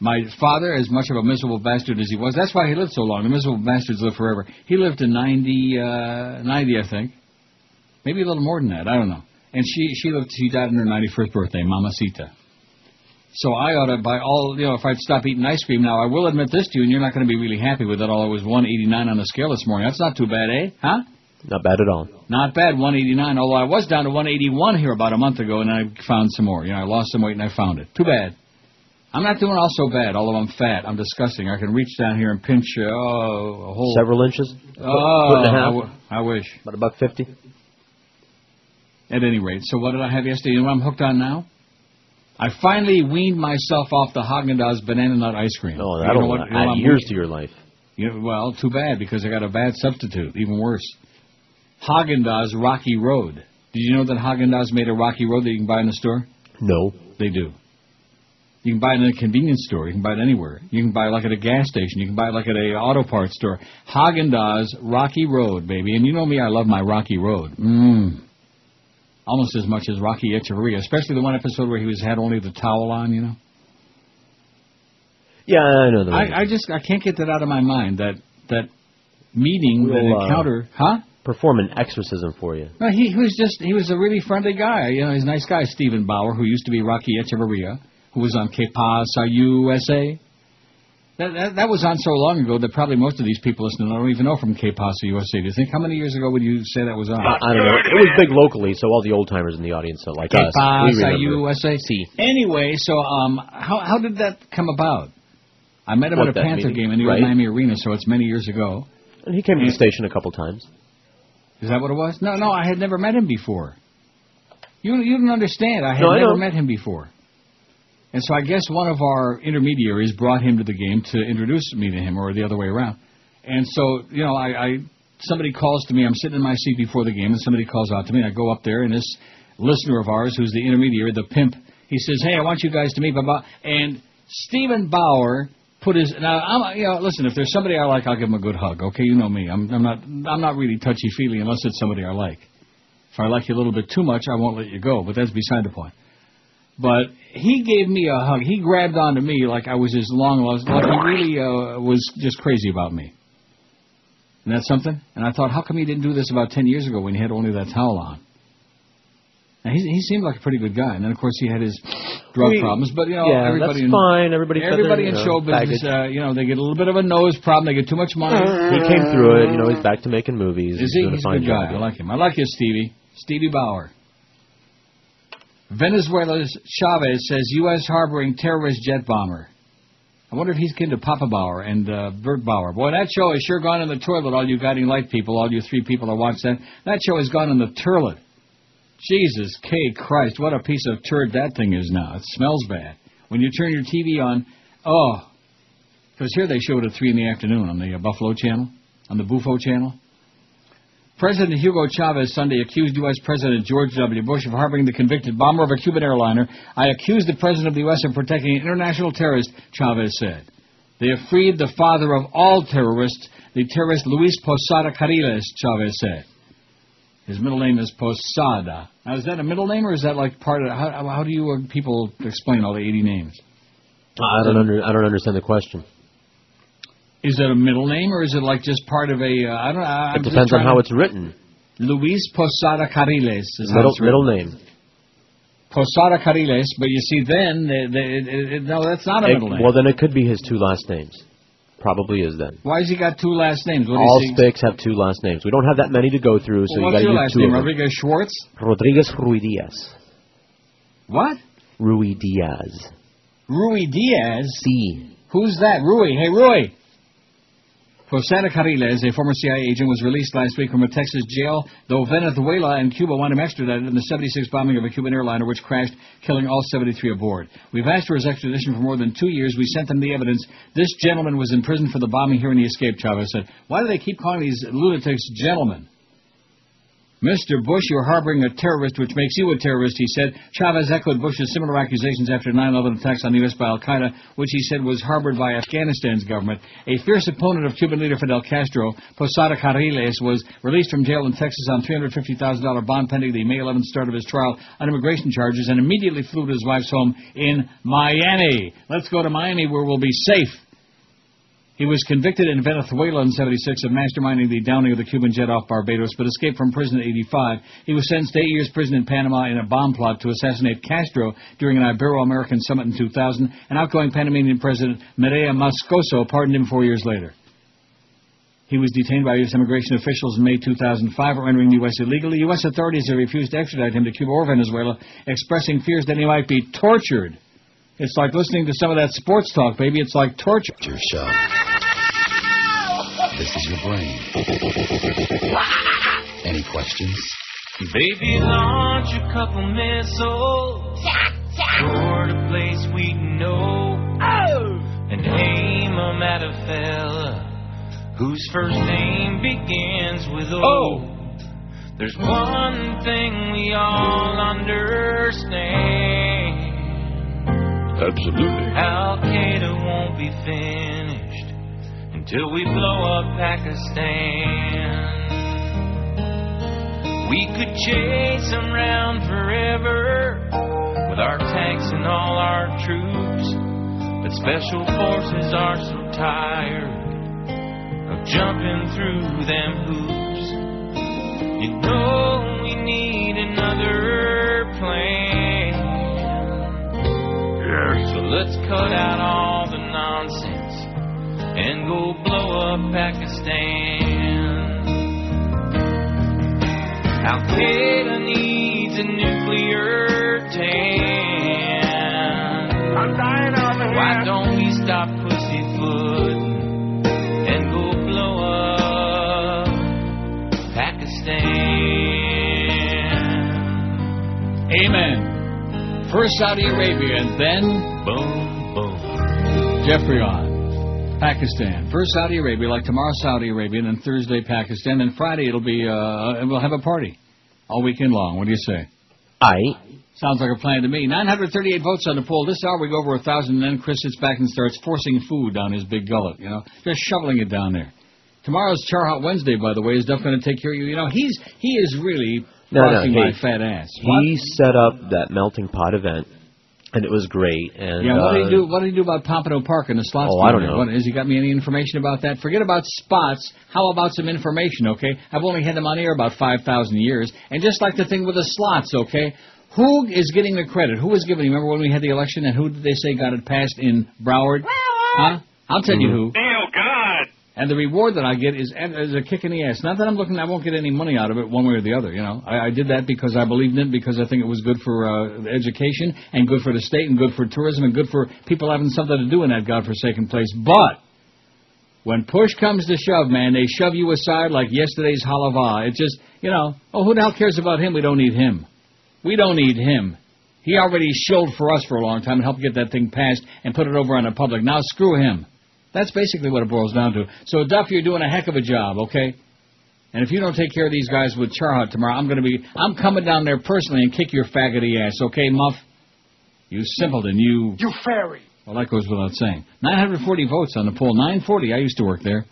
My father, as much of a miserable bastard as he was, that's why he lived so long. The miserable bastards live forever. He lived to 90, I think. Maybe a little more than that. I don't know. And she died on her 91st birthday, Mamacita. So I ought to, by all, if I'd stop eating ice cream now, I will admit this to you, and you're not going to be really happy with it. All it was 189 on the scale this morning. That's not too bad, eh? Huh? Not bad at all. Not bad, 189. Although I was down to 181 here about a month ago, and I found some more. I lost some weight and I found it. Too bad. I'm not doing all so bad, although I'm fat. I'm disgusting. I can reach down here and pinch a whole... Several inches? Oh, foot and a half? I wish. About $1.50? At any rate, so what did I have yesterday? You know what I'm hooked on now? I finally weaned myself off the Haagen-Dazs banana nut ice cream. Oh, that'll add years to your life. Well, too bad, because I got a bad substitute. Even worse. Haagen-Dazs Rocky Road. Did you know that Haagen-Dazs made a Rocky Road that you can buy in the store? No. They do. You can buy it in a convenience store. You can buy it anywhere. You can buy it like at a gas station. You can buy it like at a auto parts store. Haagen-Dazs Rocky Road, baby. And you know me, I love my Rocky Road. Almost as much as Rocky Echeverria, especially the one episode where he had only the towel on, Yeah, I know that. I can't get that out of my mind. That meeting, that encounter, perform an exorcism for you. No, he was a really friendly guy. He's a nice guy, Stephen Bauer, who used to be Rocky Echeverria, who was on Que Pasa USA. That was on so long ago that probably most of these people listening don't even know from Que Pasa USA. Do you think, how many years ago would you say that was on? I don't know. It was big locally, so all the old-timers in the audience, like us, we remember. USA. Anyway, so how did that come about? I met him at a Panther game in the old Miami Arena, so it's many years ago. And he came to the station a couple times. Is that what it was? No, I had never met him before. You didn't understand. I had never met him before. And so I guess one of our intermediaries brought him to the game to introduce me to him, or the other way around. And so, somebody calls to me. I'm sitting in my seat before the game, and somebody calls out to me. And I go up there, and this listener of ours, who's the intermediary, the pimp, he says, "Hey, I want you guys to meet." And Stephen Bauer put his. Now, listen. If there's somebody I like, I'll give him a good hug. Okay, you know me. I'm not really touchy feely unless it's somebody I like. If I like you a little bit too much, I won't let you go. But that's beside the point. But he gave me a hug. He grabbed onto me like I was his long lost. Like he really was just crazy about me. And that's something. And I thought, how come he didn't do this about 10 years ago when he had only that towel on? Now, he seemed like a pretty good guy, and then of course he had his drug problems. But everybody that's fine. Everybody in show business, they get a little bit of a nose problem. They get too much money. He came through it. He's back to making movies. Is he? He's a good guy. I like him. I like you, Stevie Bauer. Venezuela's Chavez says U.S. harboring terrorist jet bomber. I wonder if he's kin to Papa Bauer and Bert Bauer. Boy, that show has sure gone in the toilet, all you Guiding Light people, all you 3 people that watch that. That show has gone in the toilet. Jesus K. Christ, what a piece of turd that thing is now. It smells bad. When you turn your TV on, because here they show it at 3 in the afternoon on the Buffalo channel, on the Bufo channel. President Hugo Chavez Sunday accused U.S. President George W. Bush of harboring the convicted bomber of a Cuban airliner. I accuse the President of the U.S. of protecting an international terrorist, Chavez said. They have freed the father of all terrorists, the terrorist Luis Posada Carriles, Chavez said. His middle name is Posada. Now, is that a middle name, or is that like part of... How do you people explain all the 80 names? I don't understand the question. Is it a middle name, or is it like just part of a... it depends on how it's written. Luis Posada Carriles is middle name. Posada Carriles, but you see then... no, that's not a middle name. Well, then it could be his 2 last names. Probably is then. Why has he got 2 last names? All Spics have 2 last names. We don't have that many to go through, so you got to use 2 of them. What's your last name? Rodriguez Schwartz? Rodriguez Ruidiaz. What? Ruidiaz. Ruidiaz? Si. Who's that? Rui. Hey, Rui. Posada Carriles, a former CIA agent, was released last week from a Texas jail, though Venezuela and Cuba want him extradited in the 76 bombing of a Cuban airliner which crashed, killing all 73 aboard. We've asked for his extradition for more than 2 years. We sent them the evidence. This gentleman was in prison for the bombing here and he escaped, Chavez said. Why do they keep calling these lunatics gentlemen? Mr. Bush, you're harboring a terrorist, which makes you a terrorist, he said. Chavez echoed Bush's similar accusations after 9/11 attacks on the U.S. by al-Qaeda, which he said was harbored by Afghanistan's government. A fierce opponent of Cuban leader Fidel Castro, Posada Carriles was released from jail in Texas on $350,000 bond pending the May 11th start of his trial on immigration charges and immediately flew to his wife's home in Miami. Let's go to Miami where we'll be safe. He was convicted in Venezuela in 76 of masterminding the downing of the Cuban jet off Barbados, but escaped from prison in 85. He was sentenced to 8 years prison in Panama in a bomb plot to assassinate Castro during an Ibero-American summit in 2000. And outgoing Panamanian President Mireya Moscoso pardoned him 4 years later. He was detained by U.S. immigration officials in May 2005 for entering the U.S. illegally. U.S. authorities have refused to extradite him to Cuba or Venezuela, expressing fears that he might be tortured. It's like listening to some of that sports talk, baby. It's like torture. Your show. This is your brain. Any questions? Baby, launch a couple missiles toward a place we know, and aim 'em at a fella whose first name begins with O. There's one thing we all understand. Absolutely. Al-Qaeda won't be finished until we blow up Pakistan. We could chase them round forever with our tanks and all our troops, but special forces are so tired of jumping through them hoops. You know we need another plan. Yes. So let's cut out all the nonsense and go blow up Pakistan. Al-Qaeda needs a nuclear tan. I'm dying of it. Why don't we stop pussyfooting and go blow up Pakistan? Amen. First Saudi Arabia and then boom, boom. Jeffrey on. Pakistan. First Saudi Arabia, like tomorrow Saudi Arabia, and then Thursday Pakistan, then Friday it'll be, we'll have a party all weekend long. What do you say? Sounds like a plan to me. 938 votes on the poll. This hour we go over 1,000, and then Chris sits back and starts forcing food down his big gullet, just shoveling it down there. Tomorrow's Char Hot Wednesday, by the way. Is Duff going to take care of you? He is really crossing my fat ass. He set up that melting pot event. And it was great. And yeah, what did he do? What did he do about Pompano Park and the slots? Oh, I don't know. Has he got me any information about that? Forget about spots. How about some information? Okay, I've only had them on air about 5,000 years, and just like the thing with the slots. Okay, who is getting the credit? Who was giving? Remember when we had the election, and who did they say got it passed in Broward? Huh? I'll tell you who. Oh God! And the reward that I get is a kick in the ass. Not that I won't get any money out of it one way or the other, you know. I did that because I believed in it, because I think it was good for education and good for the state and good for tourism and good for people having something to do in that godforsaken place. But when push comes to shove, man, they shove you aside like yesterday's halava. It just, you know, oh, who the hell cares about him? We don't need him. We don't need him. He already showed for us for a long time and helped get that thing passed and put it over on the public. Now screw him. That's basically what it boils down to. So, Duff, you're doing a heck of a job, okay? And if you don't take care of these guys with Charhut tomorrow, I'm coming down there personally and kick your faggoty ass, okay, Muff? You simpleton, you fairy. Well, that goes without saying. 940 votes on the poll. 940. I used to work there.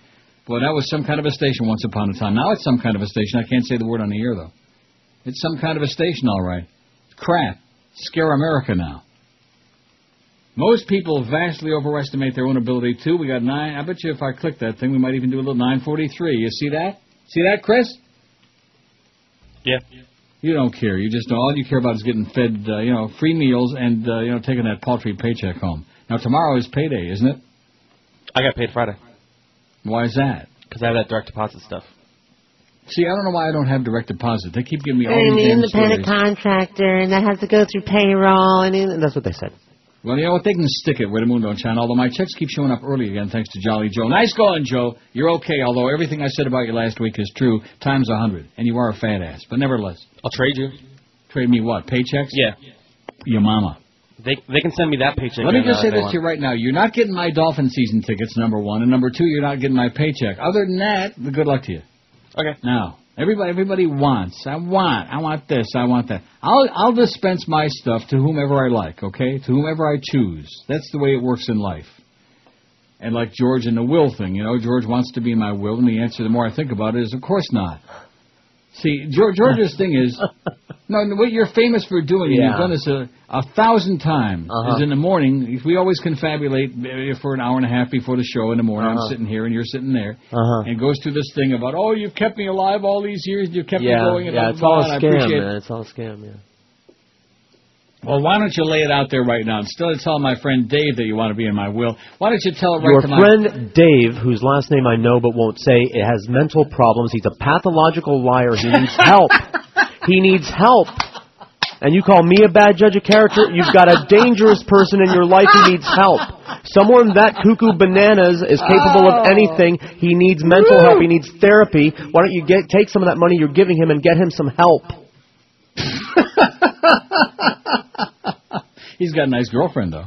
Boy, that was some kind of a station once upon a time. Now it's some kind of a station. I can't say the word on the air, though. It's some kind of a station, all right. Crap. Scare America now. Most people vastly overestimate their own ability, too. We got 9. I bet you if I click that thing, we might even do a little 943. You see that? See that, Chris? Yeah. You don't care. You just all you care about is getting fed, free meals and, taking that paltry paycheck home. Now, tomorrow is payday, isn't it? I got paid Friday. Why is that? Because I have that direct deposit stuff. See, I don't know why I don't have direct deposit. They keep giving me all these damn independent contractor, and that has to go through payroll, and that's what they said. Well, you know what? They can stick it where the moon don't shine, although my checks keep showing up early again, thanks to Jolly Joe. Nice going, Joe. You're okay, although everything I said about you last week is true, times 100, and you are a fat ass. But nevertheless. I'll trade you. Trade me what? Paychecks? Yeah. Your mama. They can send me that paycheck. Let me just say this to you right now. You're not getting my Dolphin season tickets, number one, and number two, you're not getting my paycheck. Other than that, good luck to you. Okay. Now. Everybody wants. I want this. I want that. I'll dispense my stuff to whomever I like, okay? To whomever I choose. That's the way it works in life. And like George and the will thing, George wants to be my will, and the answer, the more I think about it, is of course not. See, George's thing is, no, what you're famous for doing, and you've done this 1,000 times, is in the morning, we always confabulate for an hour and a half before the show in the morning. I'm sitting here and you're sitting there, and goes through this thing about, oh, you've kept me alive all these years, you've kept me going. And it's all a scam, man. It's all a scam, yeah. Well, why don't you lay it out there right now? Instead of telling my friend Dave that you want to be in my will, why don't you tell it right to my... Your friend Dave, whose last name I know but won't say, has mental problems. He's a pathological liar. He needs help. He needs help. And you call me a bad judge of character? You've got a dangerous person in your life who needs help. Someone that cuckoo bananas is capable of anything. He needs mental help. He needs therapy. Why don't you take some of that money you're giving him and get him some help? He's got a nice girlfriend, though.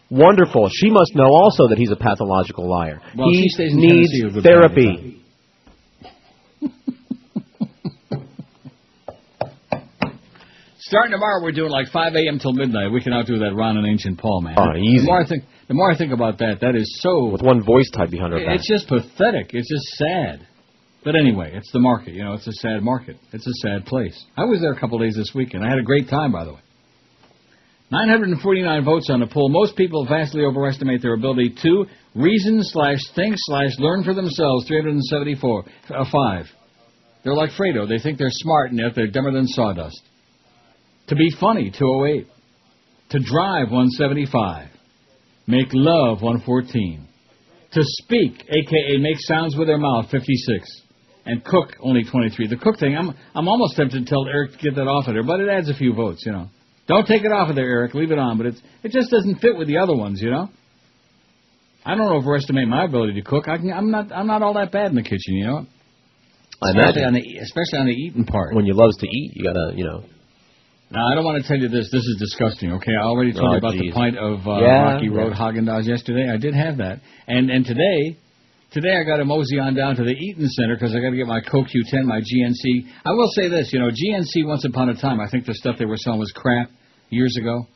Wonderful. She must know also that he's a pathological liar. Well, he she stays in needs therapy. Starting tomorrow, we're doing like 5 a.m. till midnight. We can outdo that Ron and Ancient Paul, man. Oh, easy. The more I think about that is so... With one voice tied behind her back. It's just pathetic. It's just sad. But anyway, it's the market. It's a sad market. It's a sad place. I was there a couple days this weekend. I had a great time, by the way. 949 votes on the poll. Most people vastly overestimate their ability to reason/think/learn for themselves. 374. They're like Fredo. They think they're smart, and yet they're dumber than sawdust. To be funny, 208. To drive, 175. Make love, 114. To speak, a.k.a. make sounds with their mouth, 56. And cook, only 23. The cook thing, I'm almost tempted to tell Eric to get that off of there, but it adds a few votes, Don't take it off of there, Eric. Leave it on, but it just doesn't fit with the other ones, I don't overestimate my ability to cook. I'm not all that bad in the kitchen, Especially on the eating part. When you loves to eat, you gotta, Now, I don't want to tell you this. This is disgusting, okay? I already told you about the pint of Rocky Road Haagen-Dazs yesterday. I did have that. And today I got to mosey on down to the Eaton Center because I got to get my CoQ10, my GNC. I will say this, GNC once upon a time, I think the stuff they were selling was crap years ago.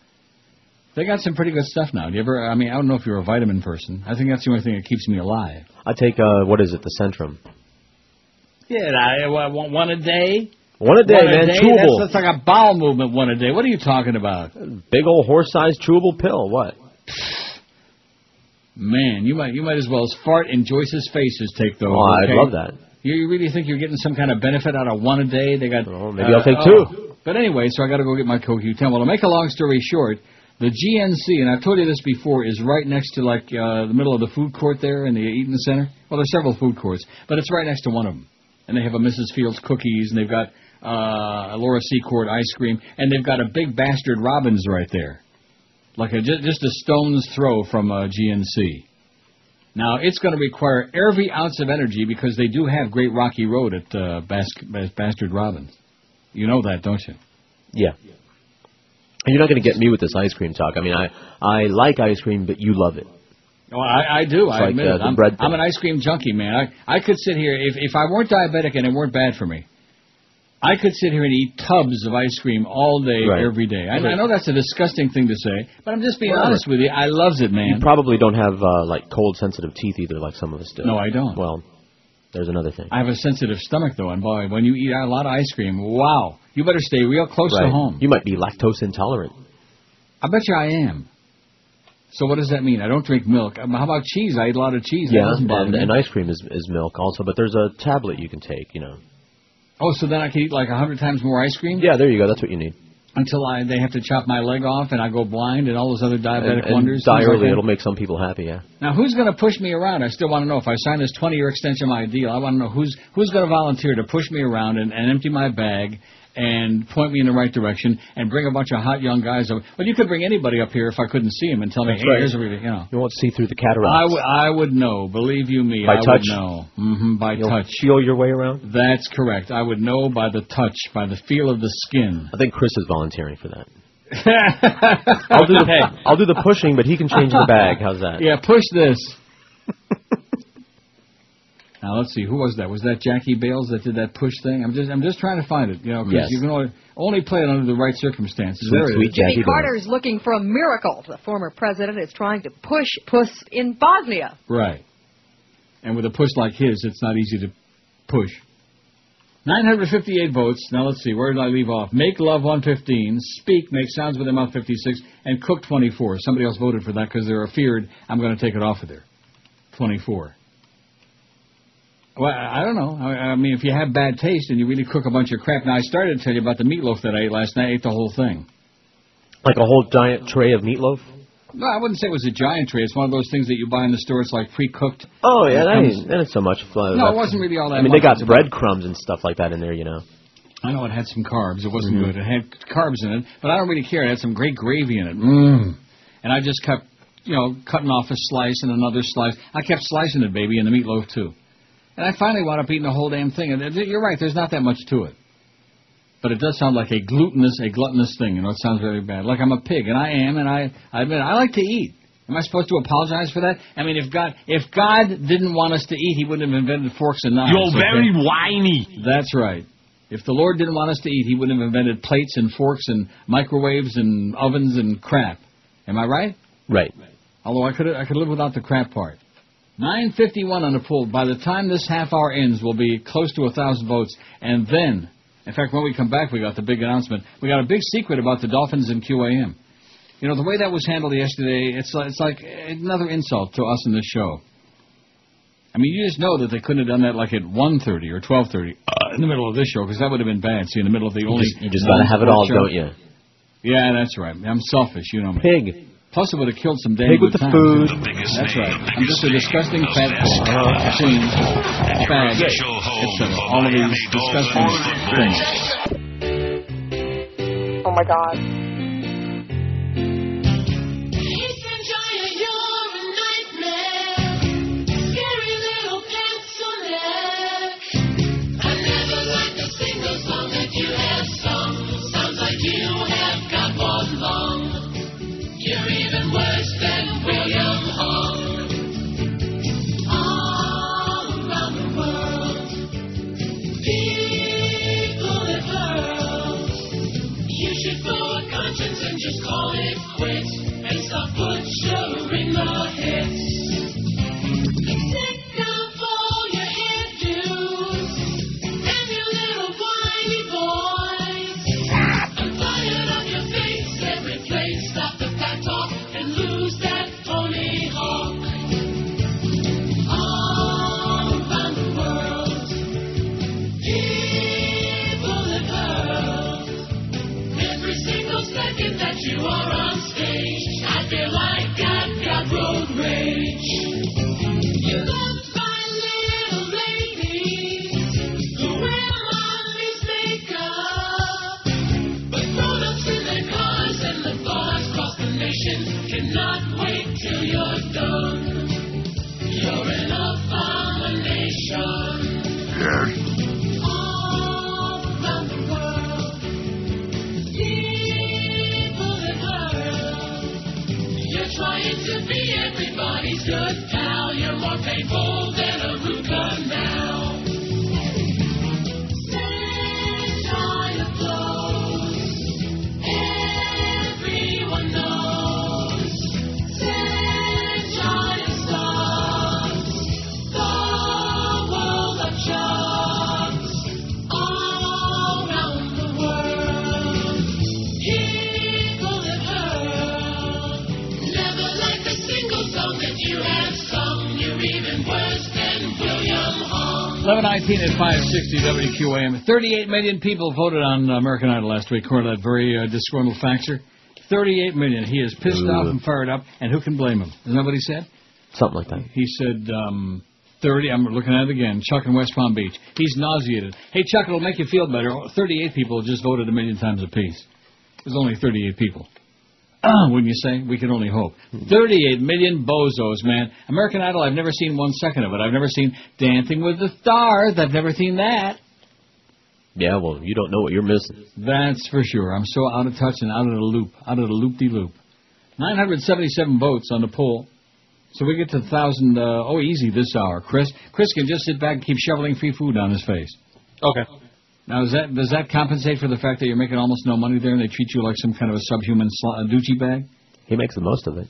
They got some pretty good stuff now. I don't know if you're a vitamin person. I think that's the only thing that keeps me alive. I take, the Centrum. Yeah, one a day. One a day, man. Chewable. That's like a bowel movement, one a day. What are you talking about? Big old horse-sized chewable pill. What? Man, you might as well as fart in Joyce's faces take those. Oh, okay? I'd love that. You really think you're getting some kind of benefit out of one a day? They got. Maybe I'll take two. But anyway, so I got to go get my CoQ10. Well, to make a long story short, the GNC, and I've told you this before, is right next to like the middle of the food court there in the Eaton Center. Well, there's several food courts, but it's right next to one of them. And they have a Mrs. Fields cookies, and they've got a Laura Secord ice cream, and they've got a big Bastard Robbins right there, like just a stone's throw from GNC. Now, it's going to require every ounce of energy because they do have Great Rocky Road at Bastard Robbins. You know that, don't you? Yeah. And you're not going to get me with this ice cream talk. I mean, I like ice cream, but you love it. Oh, I do. I admit it. I'm an ice cream junkie, man. I could sit here, if I weren't diabetic and it weren't bad for me, I could sit here and eat tubs of ice cream all day, every day. I know that's a disgusting thing to say, but I'm just being honest with you. I loves it, man. You probably don't have, like, cold-sensitive teeth either like some of us do. No, I don't. Well, there's another thing. I have a sensitive stomach, though, and boy, when you eat a lot of ice cream, wow, you better stay real close to home. You might be lactose intolerant. I bet you I am. So what does that mean? I don't drink milk. How about cheese? I eat a lot of cheese. Yeah, and ice cream is milk also, but there's a tablet you can take, you know. Oh, so then I can eat like 100 times more ice cream? Yeah, there you go. That's what you need. Until they have to chop my leg off and I go blind and all those other diabetic wonders. Die early, it'll make some people happy, yeah. Now, who's going to push me around? I still want to know. If I sign this 20-year extension of my deal, I want to know who's going to volunteer to push me around and empty my bag and point me in the right direction and bring a bunch of hot young guys up. Well, you could bring anybody up here if I couldn't see him and tell me, hey, here's everything, you know. You won't see through the cataracts. I would know. Believe you me, by touch? Would know. By You'll touch. Feel your way around? That's correct. I would know by the touch, by the feel of the skin. I think Chris is volunteering for that. I'll do the pushing, but he can change the bag. How's that? Yeah, push this. Now let's see, who was that? Was that Jackie Bales that did that push thing? I'm just trying to find it, you know, because you can only play it under the right circumstances. Sweet Jimmy Carter is looking for a miracle. The former president is trying to push puss in Bosnia. Right, and with a push like his, it's not easy to push. 958 votes. Now let's see, where did I leave off? Make love 115, speak, make sounds with their mouth 56, and cook 24. Somebody else voted for that because they're afeared I'm going to take it off of there. 24. Well, I don't know. I mean, if you have bad taste and you really cook a bunch of crap. Now, I started to tell you about the meatloaf that I ate last night. I ate the whole thing. Like a whole giant tray of meatloaf? No, I wouldn't say it was a giant tray. It's one of those things that you buy in the store. It's like pre-cooked. Oh, yeah, that ain't so much fun. No, it wasn't really all that much. I mean, they got breadcrumbs and stuff like that in there, you know. I know it had some carbs. It wasn't good. It had carbs in it, but I don't really care. It had some great gravy in it. And I just kept, cutting off a slice and another slice. I kept slicing it, baby, in the meatloaf, too. And I finally wound up eating the whole damn thing. And you're right, there's not that much to it. But it does sound like a gluttonous thing. It sounds very bad. Like I'm a pig, and I am, and I admit I like to eat. Am I supposed to apologize for that? I mean, if God didn't want us to eat, he wouldn't have invented forks and knives. You're very whiny. That's right. If the Lord didn't want us to eat, he wouldn't have invented plates and forks and microwaves and ovens and crap. Am I right? Right. Although I could live without the crap part. 9:51 on the poll. By the time this half hour ends, we'll be close to 1,000 votes. And then, in fact, when we come back, we got the big announcement. We got a big secret about the Dolphins and QAM. The way that was handled yesterday, it's like another insult to us in this show. I mean, you just know that they couldn't have done that like at 1:30 or 12:30 in the middle of this show, because that would have been bad. See, in the middle of the only... You just got to have it all, don't you? Yeah, that's right. I'm selfish, you know me. Pig. Plus, it would have killed some damn Pig with the food. That's right. I'm just a disgusting fat clean fag. Etc. All of these disgusting things. Oh, my God. You're even worse than William Hung. All around the world, people it hurls. You should blow a conscience and just call it quits and stop butchering the hits. Sick of all your hairdos and your little whiny boys. not wait till you're done. You're an abomination. Yes. All around the world, people in hurt. You're trying to be everybody's good pal. You're more painful than a root canal. Send China blows. Everyone knows. Send China stars. The world of jocks. All around the world. People have heard. Never like a single song that you have sung. You're even worse than William Hung. 11:19 at 560 WQAM. 38 million people voted on American Idol last week, according to that very disgruntled faxer. 38 million. He is pissed off and fired up, and who can blame him? Isn't that what he said? Something like that. He said 30. I'm looking at it again. Chuck in West Palm Beach. He's nauseated. Hey, Chuck, it'll make you feel better. 38 people just voted a million times apiece. There's only 38 people. Wouldn't you say? We can only hope. 38 million bozos, man. American Idol, I've never seen 1 second of it. I've never seen Dancing with the Stars. I've never seen that. Yeah, well, you don't know what you're missing. That's for sure. I'm so out of touch and out of the loop. Out of the loop-de-loop. 977 votes on the poll. So we get to 1,000, easy this hour. Chris can just sit back and keep shoveling free food down his face. Okay. Now, does that compensate for the fact that you're making almost no money there and they treat you like some kind of a subhuman Doochie bag? He makes the most of it.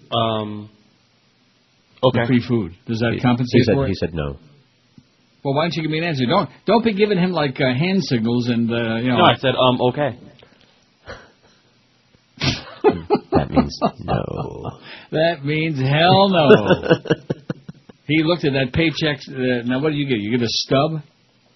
Okay. The free food. Does that compensate for it? He said no. Well, why don't you give me an answer? Don't be giving him like hand signals and No, I said okay. That means no. That means hell no. He looked at that paycheck. Now, what do you get? You get a stub?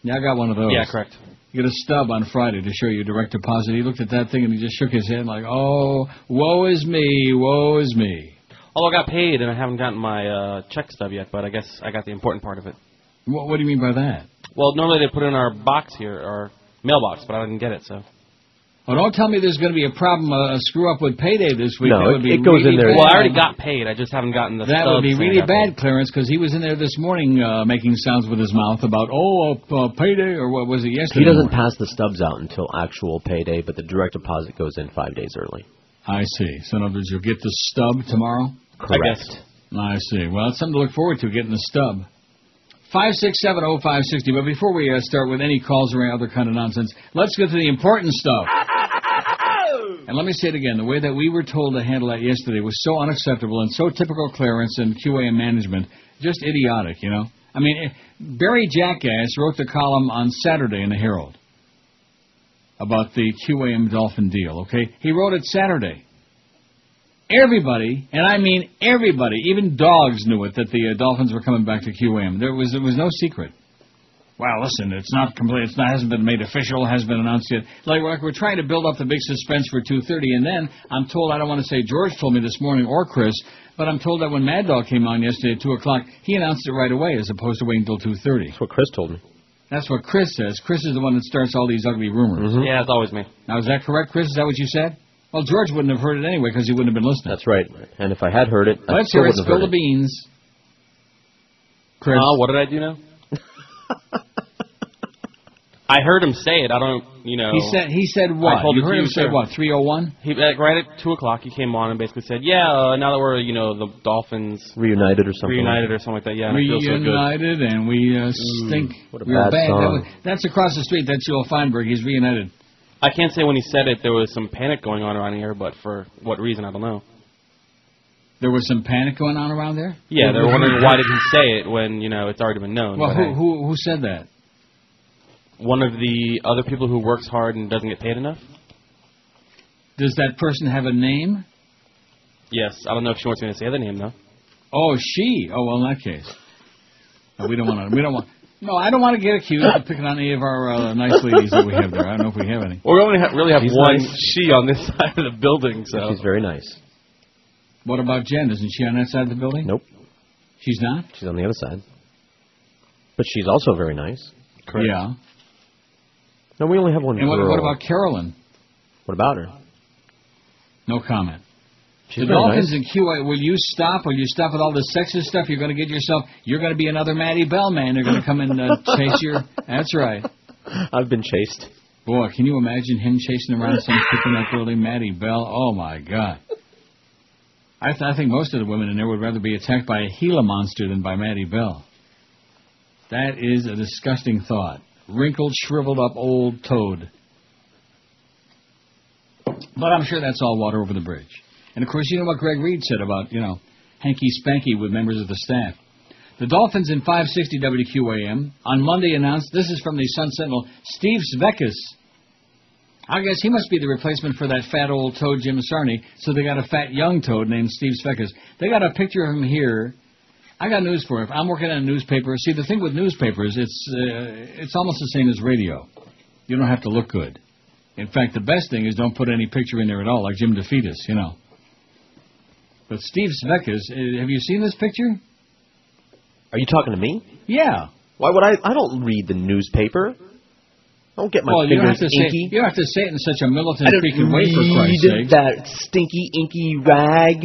Yeah, I got one of those. Yeah, correct. You get a stub on Friday to show you direct deposit. He looked at that thing and he just shook his head like, oh, woe is me, woe is me. Although I got paid and I haven't gotten my check stub yet, but I guess I got the important part of it. What do you mean by that? Well, normally they put it in our box here, our mailbox, but I didn't get it, so. Oh, don't tell me there's going to be a problem, a screw-up with payday this week. No, that would be it goes really in there. Bad. Well, I already got paid. I just haven't gotten the stub. That would be really bad, Clarence, because he was in there this morning making sounds with his mouth about, payday, or what was it yesterday? He doesn't pass the stubs out until actual payday, but the direct deposit goes in 5 days early. I see. So in other words, you'll get the stub tomorrow? Correct. I see. Well, it's something to look forward to, getting the stub. 5670560. But before we start with any calls or any other kind of nonsense, let's get to the important stuff. And let me say it again. The way that we were told to handle that yesterday was so unacceptable and so typical Clarence and QAM management. Just idiotic, you know. I mean, Barry Jackass wrote the column on Saturday in the Herald about the QAM Dolphin deal, okay? He wrote it Saturday. Everybody, and I mean everybody, even dogs knew it, that the Dolphins were coming back to QAM. There was no secret. Well, listen, it's not complete. Hasn't been made official. Hasn't been announced yet. Like we're trying to build up the big suspense for 2:30, and then I'm told, I don't want to say George told me this morning or Chris, but I'm told that when Mad Dog came on yesterday at 2 o'clock, he announced it right away as opposed to waiting until 2:30. That's what Chris told me. That's what Chris says. Chris is the one that starts all these ugly rumors. Mm-hmm. Yeah, it's always me. Now, is that correct, Chris? Is that what you said? Well, George wouldn't have heard it anyway because he wouldn't have been listening. That's right. And if I had heard it, Let's hear it. Spill the beans. Chris. What did I do now? I heard him say it. I don't, He said what? You heard him say what? 3:01. Right at 2 o'clock, he came on and basically said, "Yeah, now that we're, the Dolphins reunited or something, like that. Yeah, reunited, and we stink. What a bad bad song. That's across the street. That's Joel Feinberg. He's reunited. I can't say when he said it there was some panic going on around here, but for what reason I don't know. There was some panic going on around there? Yeah, they were wondering why did he say it when it's already been known. Well, who said that? One of the other people who works hard and doesn't get paid enough. Does that person have a name? Yes. I don't know if she wants me to say the name, though. Oh, she. Oh, well, in that case. No, we don't want. No, I don't want to get accused of picking on any of our nice ladies that we have there. I don't know if we have any. Well, we only really have one nice. she on this side of the building, so. She's very nice. What about Jen? Isn't she on that side of the building? Nope. She's not? She's on the other side. But she's also very nice. Correct. Yeah. No, we only have one and girl. What about Carolyn? What about her? No comment. The Dolphins and QA, will you stop? Will you stop with all the sexist stuff? You're going to get yourself, you're going to be another Maddie Bell man. They're going to come and chase your, that's right. I've been chased. Boy, can you imagine him chasing around some chick in that building, Maddie Bell? Oh, my God. I think most of the women in there would rather be attacked by a Gila monster than by Maddie Bell. That is a disgusting thought. Wrinkled, shriveled up old toad. But I'm sure that's all water over the bridge. And, of course, you know what Greg Reed said about, hanky-spanky with members of the staff. The Dolphins in 560 WQAM on Monday announced, this is from the Sun-Sentinel, Steve Svekis. I guess he must be the replacement for that fat old toad Jim Sarney, so they got a fat young toad named Steve Svekis. They got a picture of him here. I got news for you. I'm working on a newspaper. See, the thing with newspapers, it's almost the same as radio. You don't have to look good. In fact, the best thing is don't put any picture in there at all, like Jim DeFetus, But Steve Svekis, have you seen this picture? Are you talking to me? Yeah. Why would I don't read the newspaper. Don't get my fingers inky. You don't have to say it in such a militant freaking way, for Christ's sake. That stinky, inky rag.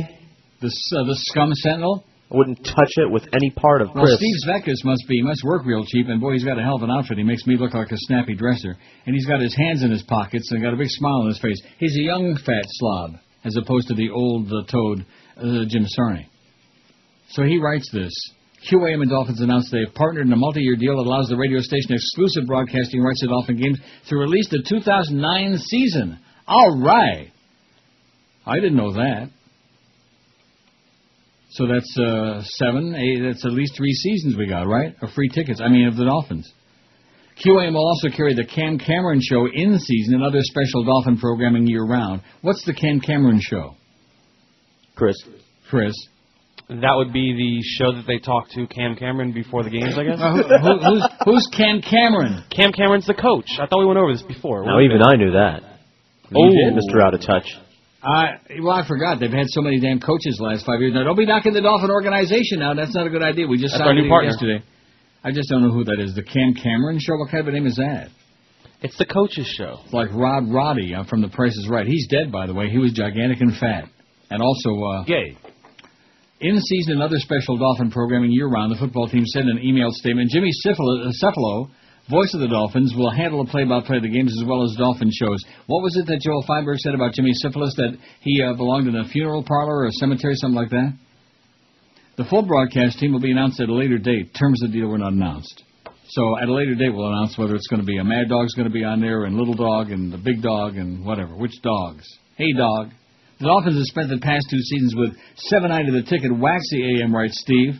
The Scum Sentinel? I wouldn't touch it with any part of Chris. Well, Steve Svekis must work real cheap, and boy, he's got a hell of an outfit. He makes me look like a snappy dresser. And he's got his hands in his pockets and got a big smile on his face. He's a young, fat slob, as opposed to the old toad, Jim Sarney. So he writes this. QAM and Dolphins announced they have partnered in a multi-year deal that allows the radio station exclusive broadcasting rights to Dolphin games through at least the 2009 season. All right. I didn't know that. So that's 7, 8, that's at least 3 seasons we got, right? Of free tickets, of the Dolphins. QAM will also carry the Cam Cameron Show in season and other special Dolphin programming year-round. What's the Cam Cameron Show? Chris. That would be the show that they talk to Cam Cameron before the games, I guess. Who's Cam Cameron? Cam Cameron's the coach. I thought we went over this before. No, even I knew that. Mr. Out of Touch. Well, I forgot. They've had so many damn coaches the last 5 years. Now, don't be knocking the Dolphin organization now. That's not a good idea. We just signed it yesterday. I just don't know who that is. The Cam Cameron Show? What kind of a name is that? It's the coach's show. It's like Rod Roddy from The Price is Right. He's dead, by the way. He was gigantic and fat. And also... gay. In season and other special Dolphin programming year-round, the football team said in an emailed statement, Jimmy Cephalo, voice of the Dolphins, will handle the play-by-play of the games as well as Dolphin shows. What was it that Joel Feinberg said about Jimmy Syphilis, that he belonged in a funeral parlor or a cemetery, something like that? The full broadcast team will be announced at a later date. Terms of the deal were not announced. So at a later date, we'll announce whether it's going to be a Mad Dog's going to be on there, and Little Dog, and the Big Dog, and whatever. Which dogs? Hey, dog. The Dolphins have spent the past 2 seasons with 7 night of the ticket, waxy AM, writes Steve.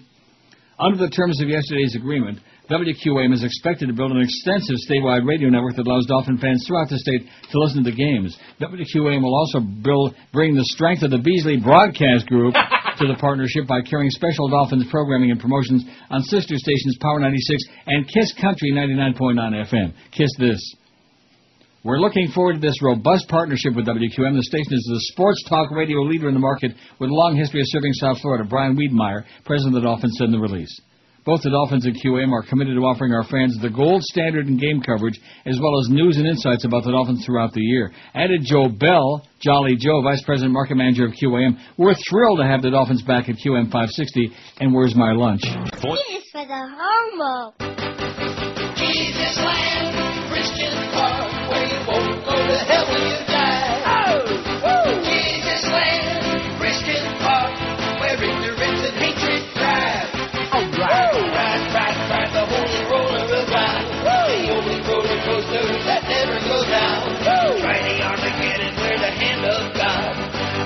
Under the terms of yesterday's agreement, WQAM is expected to build an extensive statewide radio network that allows Dolphin fans throughout the state to listen to the games. WQAM will also bring the strength of the Beasley Broadcast Group to the partnership by carrying special Dolphins programming and promotions on sister stations Power 96 and Kiss Country 99.9 FM. Kiss this. We're looking forward to this robust partnership with WQAM. The station is the sports talk radio leader in the market with a long history of serving South Florida. Brian Wiedemeyer, president of the Dolphins, said in the release. Both the Dolphins and QAM are committed to offering our fans the gold standard in game coverage, as well as news and insights about the Dolphins throughout the year. Added Joe Bell, Jolly Joe, vice president market manager of QAM. We're thrilled to have the Dolphins back at QM 560. And where's my lunch? This for the homo. Jesus land, Christian park, where you won't go to hell when you die. Oh, Jesus land, Christian park, where ignorance and hatred thrive. All right. Ride the holy roller will ride. The only roller coaster that never goes down. Try the Armageddon where the hand of God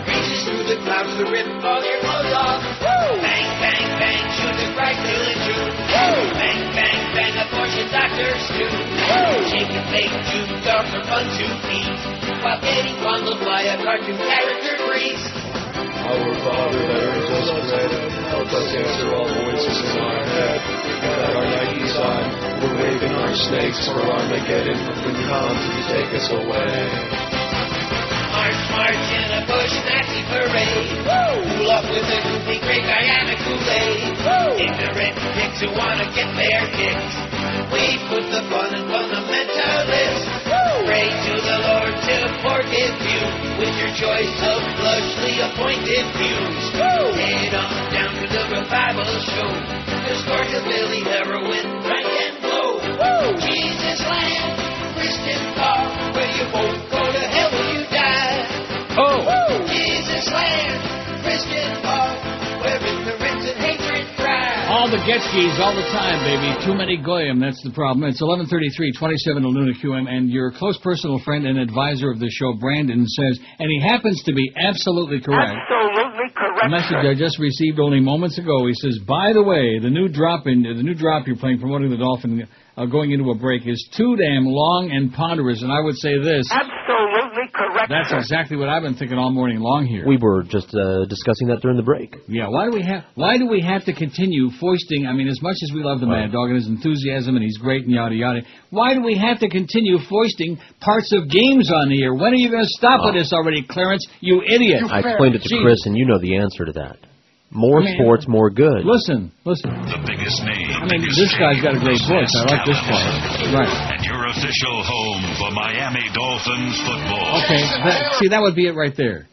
reaches through the clouds to rip all your clothes off. Bang, bang, bang, shoot the Christ till in June. Bang, bang, bang, abortion doctors do. Shake and bake, Jew dogs are fun to eat, while getting fondled by a cartoon character priest. Our Father that art us bread, help us answer all voices in our head. At our Nike sign, we're waving our snakes for Armageddon when you come to take us away. March, march in a bush Nazi parade. Cool up with a goofy great Guyana Kool-Aid. Ignorant dicks who wanna get their kicks. We put the fun in fundamentalists. Pray to the Lord to forgive you. with your choice of lushly appointed views. Head on down to the revival show. Discourse of Billy, heroin, drink and blow. Jesus land, Christian park, where you won't go to hell when you die. Jesus land, Christian park, where ignorance and hatred thrive. All the Getskis all the time, baby. Too many goyim, that's the problem. It's 11:33, 27 to Luna QM, and your close personal friend and advisor of the show, Brandon, says, and he happens to be absolutely correct. Absolutely correct. A message I just received only moments ago. He says, by the way, the new drop you're playing promoting the Dolphin going into a break is too damn long and ponderous, and I would say this. Absolutely correct. That's exactly what I've been thinking all morning long here. We were just discussing that during the break. Yeah, why do we have to continue foisting, I mean, as much as we love the Mad Dog and his enthusiasm and he's great and yada yada, why do we have to continue foisting parts of games on the air? When are you going to stop with this already, Clarence, you idiot? I explained it to Chris, and you know the answer to that. More sports, more good. Listen. The biggest name. I mean, this guy's got a great voice. I like this part. Right. And your official home for Miami Dolphins football. Okay, that would be it right there.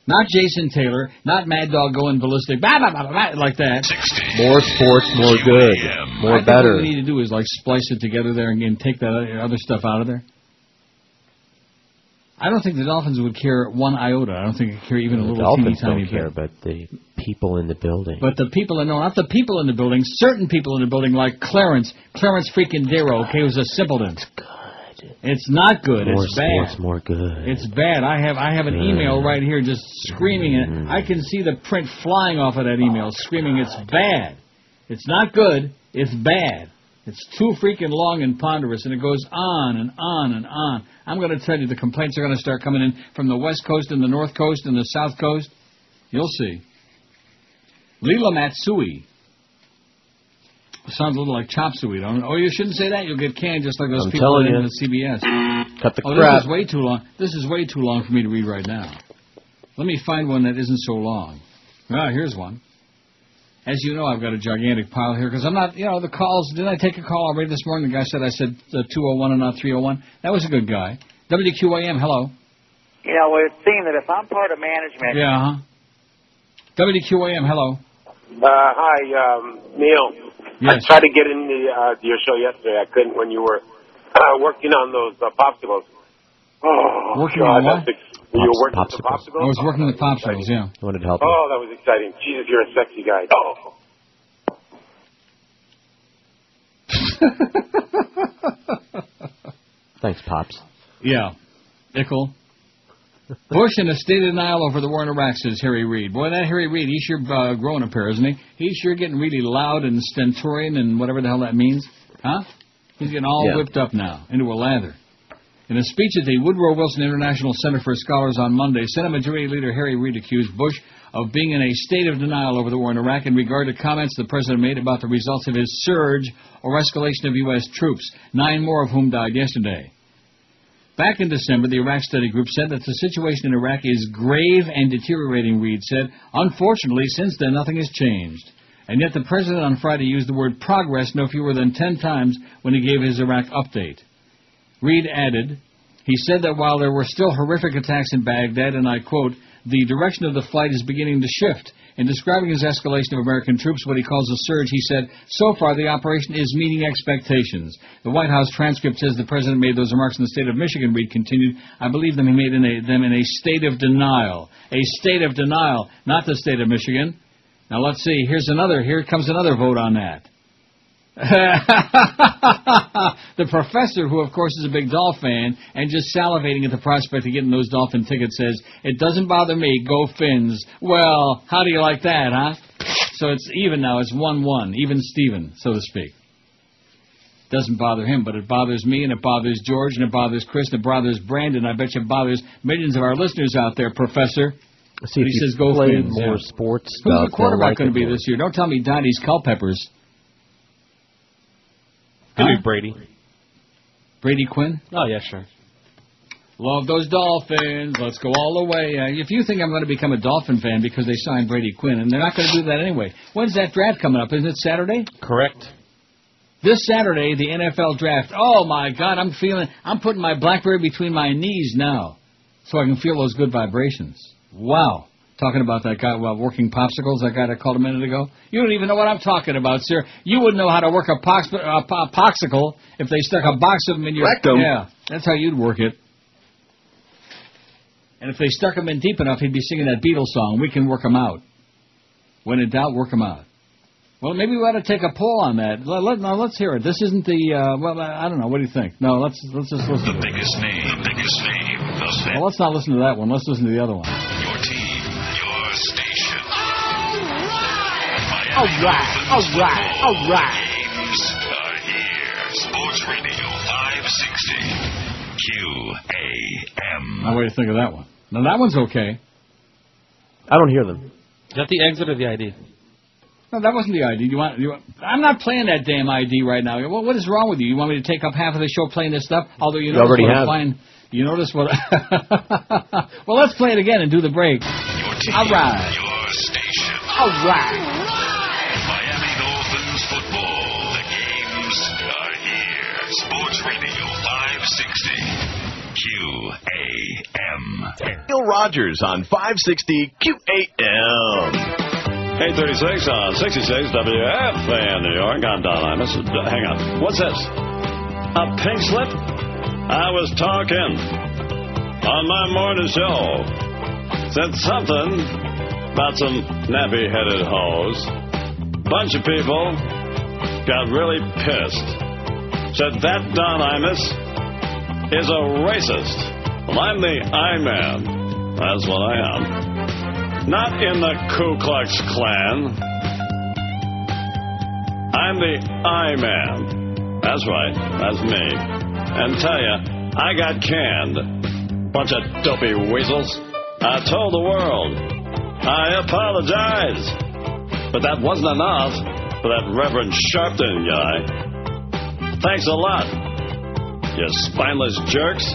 Not Jason Taylor, not Mad Dog going ballistic, bah, bah, bah, bah, bah, like that. More sports, more good, more better. What we need to do is like splice it together there and take that other stuff out of there. I don't think the Dolphins would care one iota. I don't think they'd care even a little teeny tiny bit. The Dolphins don't care, but the people in the building. But the people, not the people in the building, certain people in the building like Clarence freaking Darrow, okay, who's a simpleton. It's good. It's not good. It's bad. More sports, more good. It's bad. I have an email right here just screaming it. I can see the print flying off of that email screaming it's bad. It's not good. It's bad. It's too freaking long and ponderous, and it goes on and on and on. I'm going to tell you, the complaints are going to start coming in from the West Coast and the North Coast and the South Coast. You'll see. Lila Matsui. Sounds a little like chop suey, don't it? Oh, you shouldn't say that. You'll get canned just like those people in the CBS. Cut the crap. This is way too long. This is way too long for me to read right now. Let me find one that isn't so long. Ah, here's one. As you know, I've got a gigantic pile here because I'm not, the calls. Didn't I take a call already this morning? The guy said I said 201 and not 301. That was a good guy. WQAM, hello. It seems that if I'm part of management... Yeah, WQAM, hello. Hi, Neil. Yes. I tried to get into your show yesterday. I couldn't when you were working on those popsicles. Oh, working on what? You were working with the popsicles? I was working with popsicles, yeah. I wanted to help you. Oh, that was exciting. Jesus, you're a sexy guy. Oh. Thanks, Pops. Yeah. Ickle. Bush in a state of denial over the war in Iraq, says Harry Reid. Boy, that Harry Reid, he's sure growing a pair, isn't he? He's sure getting really loud and stentorian and whatever the hell that means. Huh? He's getting all whipped up now, into a lather. In a speech at the Woodrow Wilson International Center for Scholars on Monday, Senate Majority Leader Harry Reid accused Bush of being in a state of denial over the war in Iraq in regard to comments the president made about the results of his surge or escalation of U.S. troops, 9 more of whom died yesterday. Back in December, the Iraq Study Group said that the situation in Iraq is grave and deteriorating, Reid said. Unfortunately, since then, nothing has changed. And yet the president on Friday used the word progress no fewer than 10 times when he gave his Iraq update. Reid added, he said that while there were still horrific attacks in Baghdad, and I quote, the direction of the fight is beginning to shift. In describing his escalation of American troops, what he calls a surge, he said, so far the operation is meeting expectations. The White House transcript says the president made those remarks in the state of Michigan, Reid continued. I believe them he made them in a state of denial. A state of denial, not the state of Michigan. Now let's see, here comes another vote on that. The professor, who of course is a big Dolphin fan and just salivating at the prospect of getting those Dolphin tickets, says, it doesn't bother me, go Fins. Well, how do you like that, huh? So it's even now, it's 1-1, even Steven, so to speak. Doesn't bother him, but it bothers me, and it bothers George, and it bothers Chris, and it bothers Brandon. I bet you it bothers millions of our listeners out there, Professor. See, he says go Fins. More sports Who's stuff, the quarterback going to be this year? Don't tell me Donnie's Culpeppers. Could be Brady. Brady Quinn? Oh, yeah, sure. Love those Dolphins. Let's go all the way. If you think I'm going to become a Dolphin fan because they signed Brady Quinn, and they're not going to do that anyway. When's that draft coming up? Isn't it Saturday? Correct. This Saturday, the NFL draft. Oh, my God, I'm putting my BlackBerry between my knees now. so I can feel those good vibrations. Wow. Talking about that guy about working popsicles, that guy that called a minute ago. You don't even know what I'm talking about, sir. You wouldn't know how to work a popsicle if they stuck a box of them in your... Rectum. Yeah, that's how you'd work it. And if they stuck him in deep enough, he'd be singing that Beatles song, We Can Work 'Em Out. When in doubt, work 'em out. Well, maybe we ought to take a poll on that. No, let's hear it. This isn't the, well, I don't know. What do you think? No, let's just listen to it. The biggest name. Well, let's not listen to that one. Let's listen to the other one. Your team, your station. All right. Games are here. Sports Radio 560. QAM. Now, what do you think of that one? Now, that one's okay. I don't hear them. Is that the exit or the ID? No, that wasn't the ID. You want? I'm not playing that damn ID right now. What is wrong with you? You want me to take up half of the show playing this stuff? Although you already have. You notice what? Well, let's play it again and do the break. Your team, all right. your station. All right. Miami Dolphins football. The games are here. Sports Radio 560. QAM. Bill Rogers on 560 QAM. 8:36 on 66 WFAN New York. I'm Don Imus. Hang on. What's this? A pink slip? I was talking on my morning show. Said something about some nappy-headed hoes. Bunch of people got really pissed. Said that Don Imus is a racist. Well, I'm the I-Man. That's what I am. Not in the Ku Klux Klan. I'm the I-Man. That's right. That's me. And tell ya, I got canned. Bunch of dopey weasels. I told the world. I apologize. But that wasn't enough for that Reverend Sharpton guy. Thanks a lot, you spineless jerks.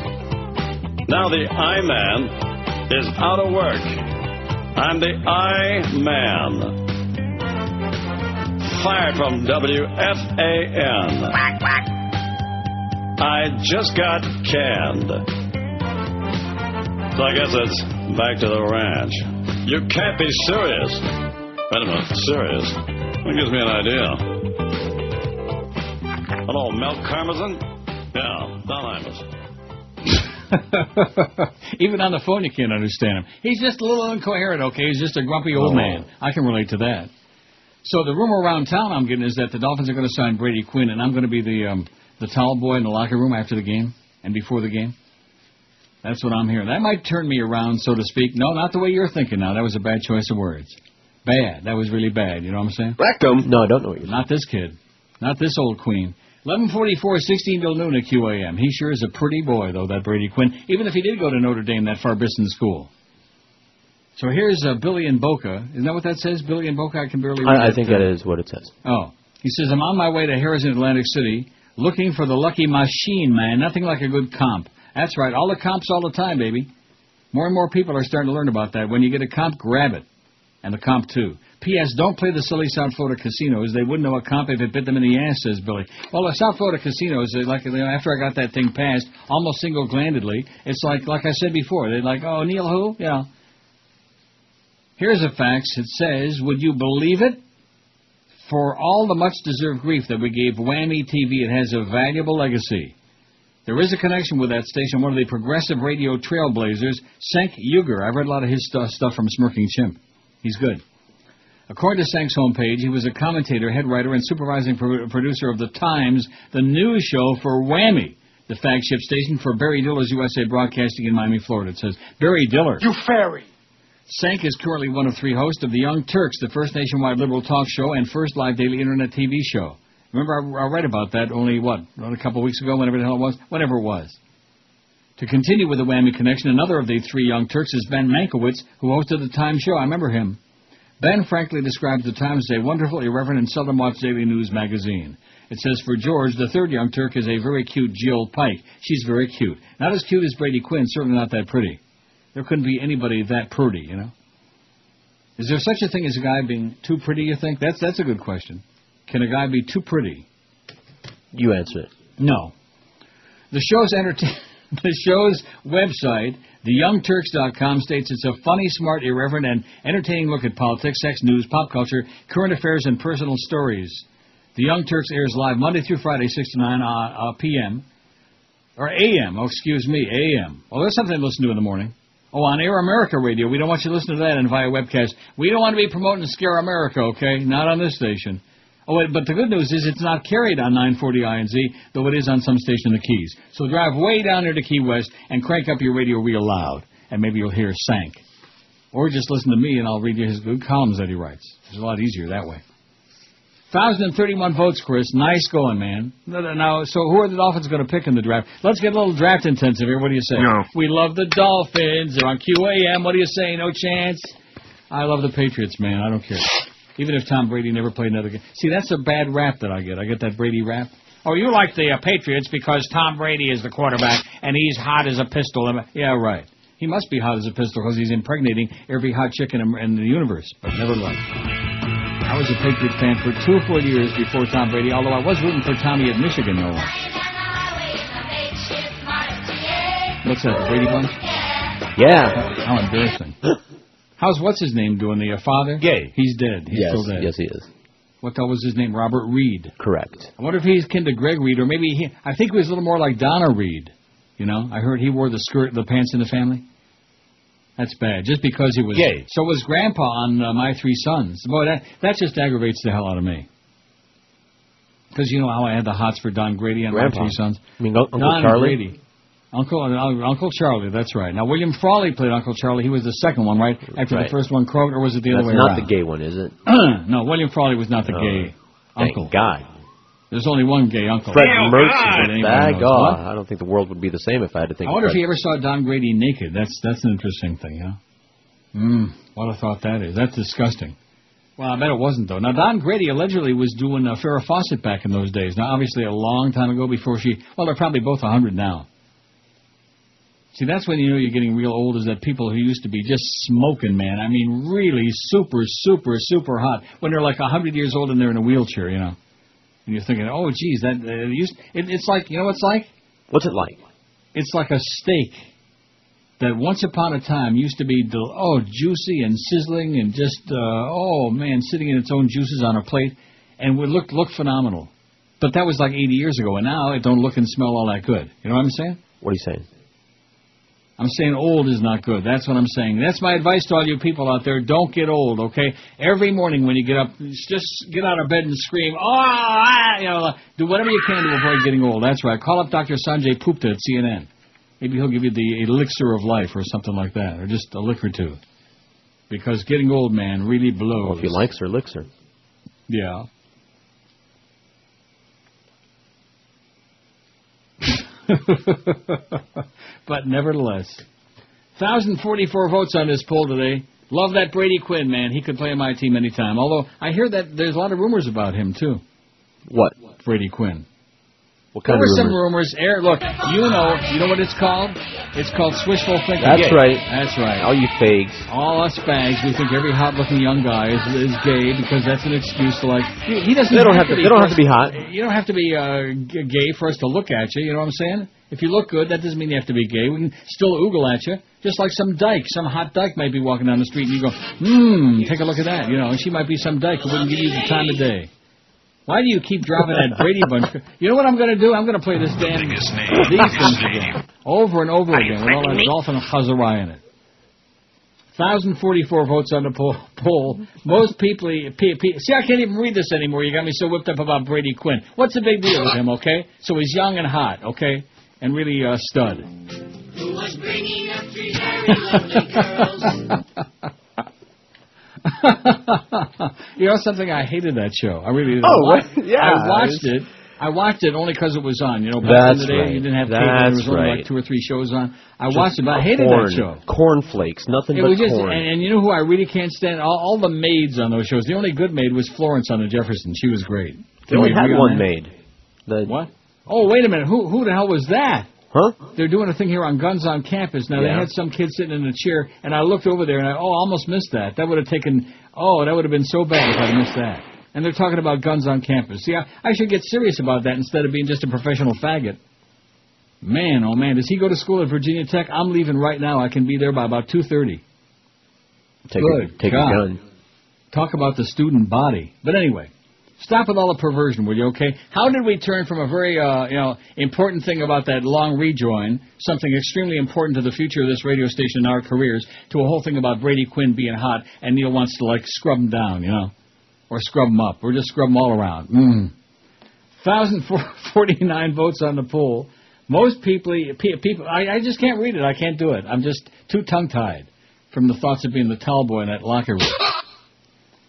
Now the I-Man is out of work. I'm the I-Man. Fired from WFAN. I just got canned. So I guess it's back to the ranch. You can't be serious. Wait a minute, serious? That gives me an idea. Hello, milk Karmazin? Yeah, Don Imus. Even on the phone, you can't understand him. He's just a little incoherent, okay? He's just a grumpy old man. I can relate to that. So the rumor around town I'm getting is that the Dolphins are going to sign Brady Quinn, and I'm going to be the towel boy in the locker room after the game and before the game. That's what I'm hearing. That might turn me around, so to speak. No, not the way you're thinking now. That was a bad choice of words. Bad. That was really bad. You know what I'm saying? Rectum. No, I don't know what you're saying. Not this kid. Not this old queen. 11:44, 16 till noon at QAM. He sure is a pretty boy, though, that Brady Quinn, even if he did go to Notre Dame, that Farbisson school. So here's Billy in Boca. Isn't that what that says? Billy in Boca? I can barely read it. I think that is what it says. Oh. He says, I'm on my way to Harrison, Atlantic City, looking for the lucky machine, man. Nothing like a good comp. That's right. All the comps all the time, baby. More and more people are starting to learn about that. When you get a comp, grab it. And the comp, too. P.S. Don't play the silly South Florida casinos. They wouldn't know a comp if it bit them in the ass, says Billy. Well, the South Florida casinos, like after I got that thing passed, almost single-glandedly, it's like I said before. They're like, oh, Neil who? Yeah. Here's a fax. It says, would you believe it? For all the much-deserved grief that we gave Whammy TV, it has a valuable legacy. There is a connection with that station, one of the progressive radio trailblazers, Cenk Uygur. I've read a lot of his stuff from Smirking Chimp. He's good. According to Cenk's homepage, he was a commentator, head writer, and supervising producer of The Times, the news show for Whammy, the flagship station for Barry Diller's USA Broadcasting in Miami, Florida. It says, Barry Diller. You fairy. Cenk is currently one of 3 hosts of The Young Turks, the first nationwide liberal talk show and first live daily internet TV show. Remember, I read about that only, a couple of weeks ago, whenever the hell it was? Whenever it was. To continue with the Whammy connection, another of the 3 Young Turks is Ben Mankiewicz, who hosted the Times show. I remember him. Ben frankly describes the Times as a wonderful, irreverent, and seldom-watched daily news magazine. It says, for George, the 3rd Young Turk is a very cute Jill Pike. She's very cute. Not as cute as Brady Quinn, certainly not that pretty. There couldn't be anybody that pretty, you know? Is there such a thing as a guy being too pretty, you think? That's a good question. Can a guy be too pretty? You answer it. No. The show's entertainment... The show's website, theyoungturks.com, states it's a funny, smart, irreverent, and entertaining look at politics, sex, news, pop culture, current affairs, and personal stories. The Young Turks airs live Monday through Friday, 6 to 9 p.m. Or a.m. Oh, excuse me, a.m. Well, there's something to listen to in the morning. Oh, on Air America Radio. We don't want you to listen to that and via webcast. We don't want to be promoting Scare America, okay? Not on this station. Oh, but the good news is it's not carried on 940 INZ, though it is on some station in the Keys. So drive way down there to Key West and crank up your radio real loud, and maybe you'll hear Sank. Or just listen to me, and I'll read you his good columns that he writes. It's a lot easier that way. 1,031 votes, Chris. Nice going, man. Now, so who are the Dolphins going to pick in the draft? Let's get a little draft intensive here. What do you say? No. We love the Dolphins. They're on QAM. What do you say? No chance? I love the Patriots, man. I don't care. Even if Tom Brady never played another game. See, that's a bad rap that I get. I get that Brady rap. Oh, you like the Patriots because Tom Brady is the quarterback and he's hot as a pistol. Yeah, right. He must be hot as a pistol because he's impregnating every hot chick in the universe. But nevertheless. I was a Patriots fan for 2 full years before Tom Brady, although I was rooting for Tommy at Michigan, no less. What's that, the Brady Bunch? Yeah. How embarrassing. How's what's-his-name doing, the father? Gay. He's dead. He's still dead. Yes, he is. What the hell was his name? Robert Reed. Correct. I wonder if he's kin to Greg Reed, or maybe I think he was a little more like Donna Reed. You know, I heard he wore the pants in the family. That's bad, just because he was gay. So was Grandpa on My Three Sons. Boy, that just aggravates the hell out of me. Because you know how I had the hots for Don Grady on Grandpa. My Three Sons? I mean, Uncle Don Charlie? Grady. Uncle Charlie, that's right. Now, William Frawley played Uncle Charlie. He was the second one, right? After the first one croaked, or was it the other way around? That's not the gay one, is it? No, William Frawley was not the gay uncle. Thank God. There's only one gay uncle. Fred Mertz is a bad God. God. I don't think the world would be the same if I had to think I wonder of if he ever saw Don Grady naked. That's an interesting thing, you know? What a thought that is. That's disgusting. Well, I bet it wasn't, though. Now, Don Grady allegedly was doing Farrah Fawcett back in those days. Now, obviously, a long time ago before well, they're probably both 100 now. See, that's when you know you're getting real old, is that people who used to be just smoking, man. I mean, really super, super, super hot. When they're like 100 years old and they're in a wheelchair, you know. And you're thinking, oh, geez, it's like, you know what it's like? What's it like? It's like a steak that once upon a time used to be, juicy and sizzling and just, sitting in its own juices on a plate and would look phenomenal. But that was like 80 years ago, and now it don't look and smell all that good. You know what I'm saying? What are you saying? I'm saying old is not good. That's what I'm saying. That's my advice to all you people out there. Don't get old, okay? Every morning when you get up, just get out of bed and scream, do whatever you can to avoid getting old. That's right. Call up Dr. Sanjay Gupta at CNN. Maybe he'll give you the elixir of life or something like that, or just a lick or two. Because getting old, man, really blows. Well, if he likes her elixir. Yeah. But nevertheless, 1,044 votes on this poll today. Love that Brady Quinn, man. He could play on my team anytime. Although I hear that there's a lot of rumors about him, too. What? Brady Quinn. What kind there of were rumors? some rumors. Look, you know what it's called? It's called swishful thinking. That's right. That's right. All you fags. All us fags, we think every hot-looking young guy is gay because that's an excuse to like. He doesn't. They don't have to be hot. You don't have to be gay for us to look at you. You know what I'm saying? If you look good, that doesn't mean you have to be gay. We can still oogle at you, just like some dyke. Some hot dyke might be walking down the street, and you go, take a look at that. You know, and she might be some dyke who wouldn't give you the time of day. Why do you keep dropping that Brady Bunch? You know what I'm going to do? I'm going to play this these things again, over and over again, with all that dolphin chazarai in it. 1,044 votes on the poll. Most people... See, I can't even read this anymore. You got me so whipped up about Brady Quinn. What's the big deal with him, okay? So he's young and hot, okay? And really a stud. Who was bringing up 3 very lovely girls? You know something? I hated that show. I really did. Yeah. I watched it only because it was on. You know, back in the day, right. You didn't have cable. There was only like 2 or 3 shows on. I watched it, but I hated that show. Cornflakes, nothing but corn. And you know who I really can't stand? All the maids on those shows. The only good maid was Florence on the Jefferson. She was great. They only had one maid. What? Oh, wait a minute. Who the hell was that? Huh? They're doing a thing here on Guns on Campus. Now, they had some kid sitting in a chair, and I looked over there, and I almost missed that. That would have been so bad if I'd missed that. And they're talking about guns on campus. See, I should get serious about that instead of being just a professional faggot. Man, oh man, does he go to school at Virginia Tech? I'm leaving right now. I can be there by about 2:30. Take a gun. Talk about the student body. But anyway, stop with all the perversion, will you, okay? How did we turn from a very, important thing about that long rejoin, something extremely important to the future of this radio station and our careers, to a whole thing about Brady Quinn being hot and Neil wants to, scrub him down, or scrub him up, or just scrub him all around. 1,049 votes on the poll. Most people, I just can't read it. I can't do it. I'm just too tongue-tied from the thoughts of being the towel boy in that locker room.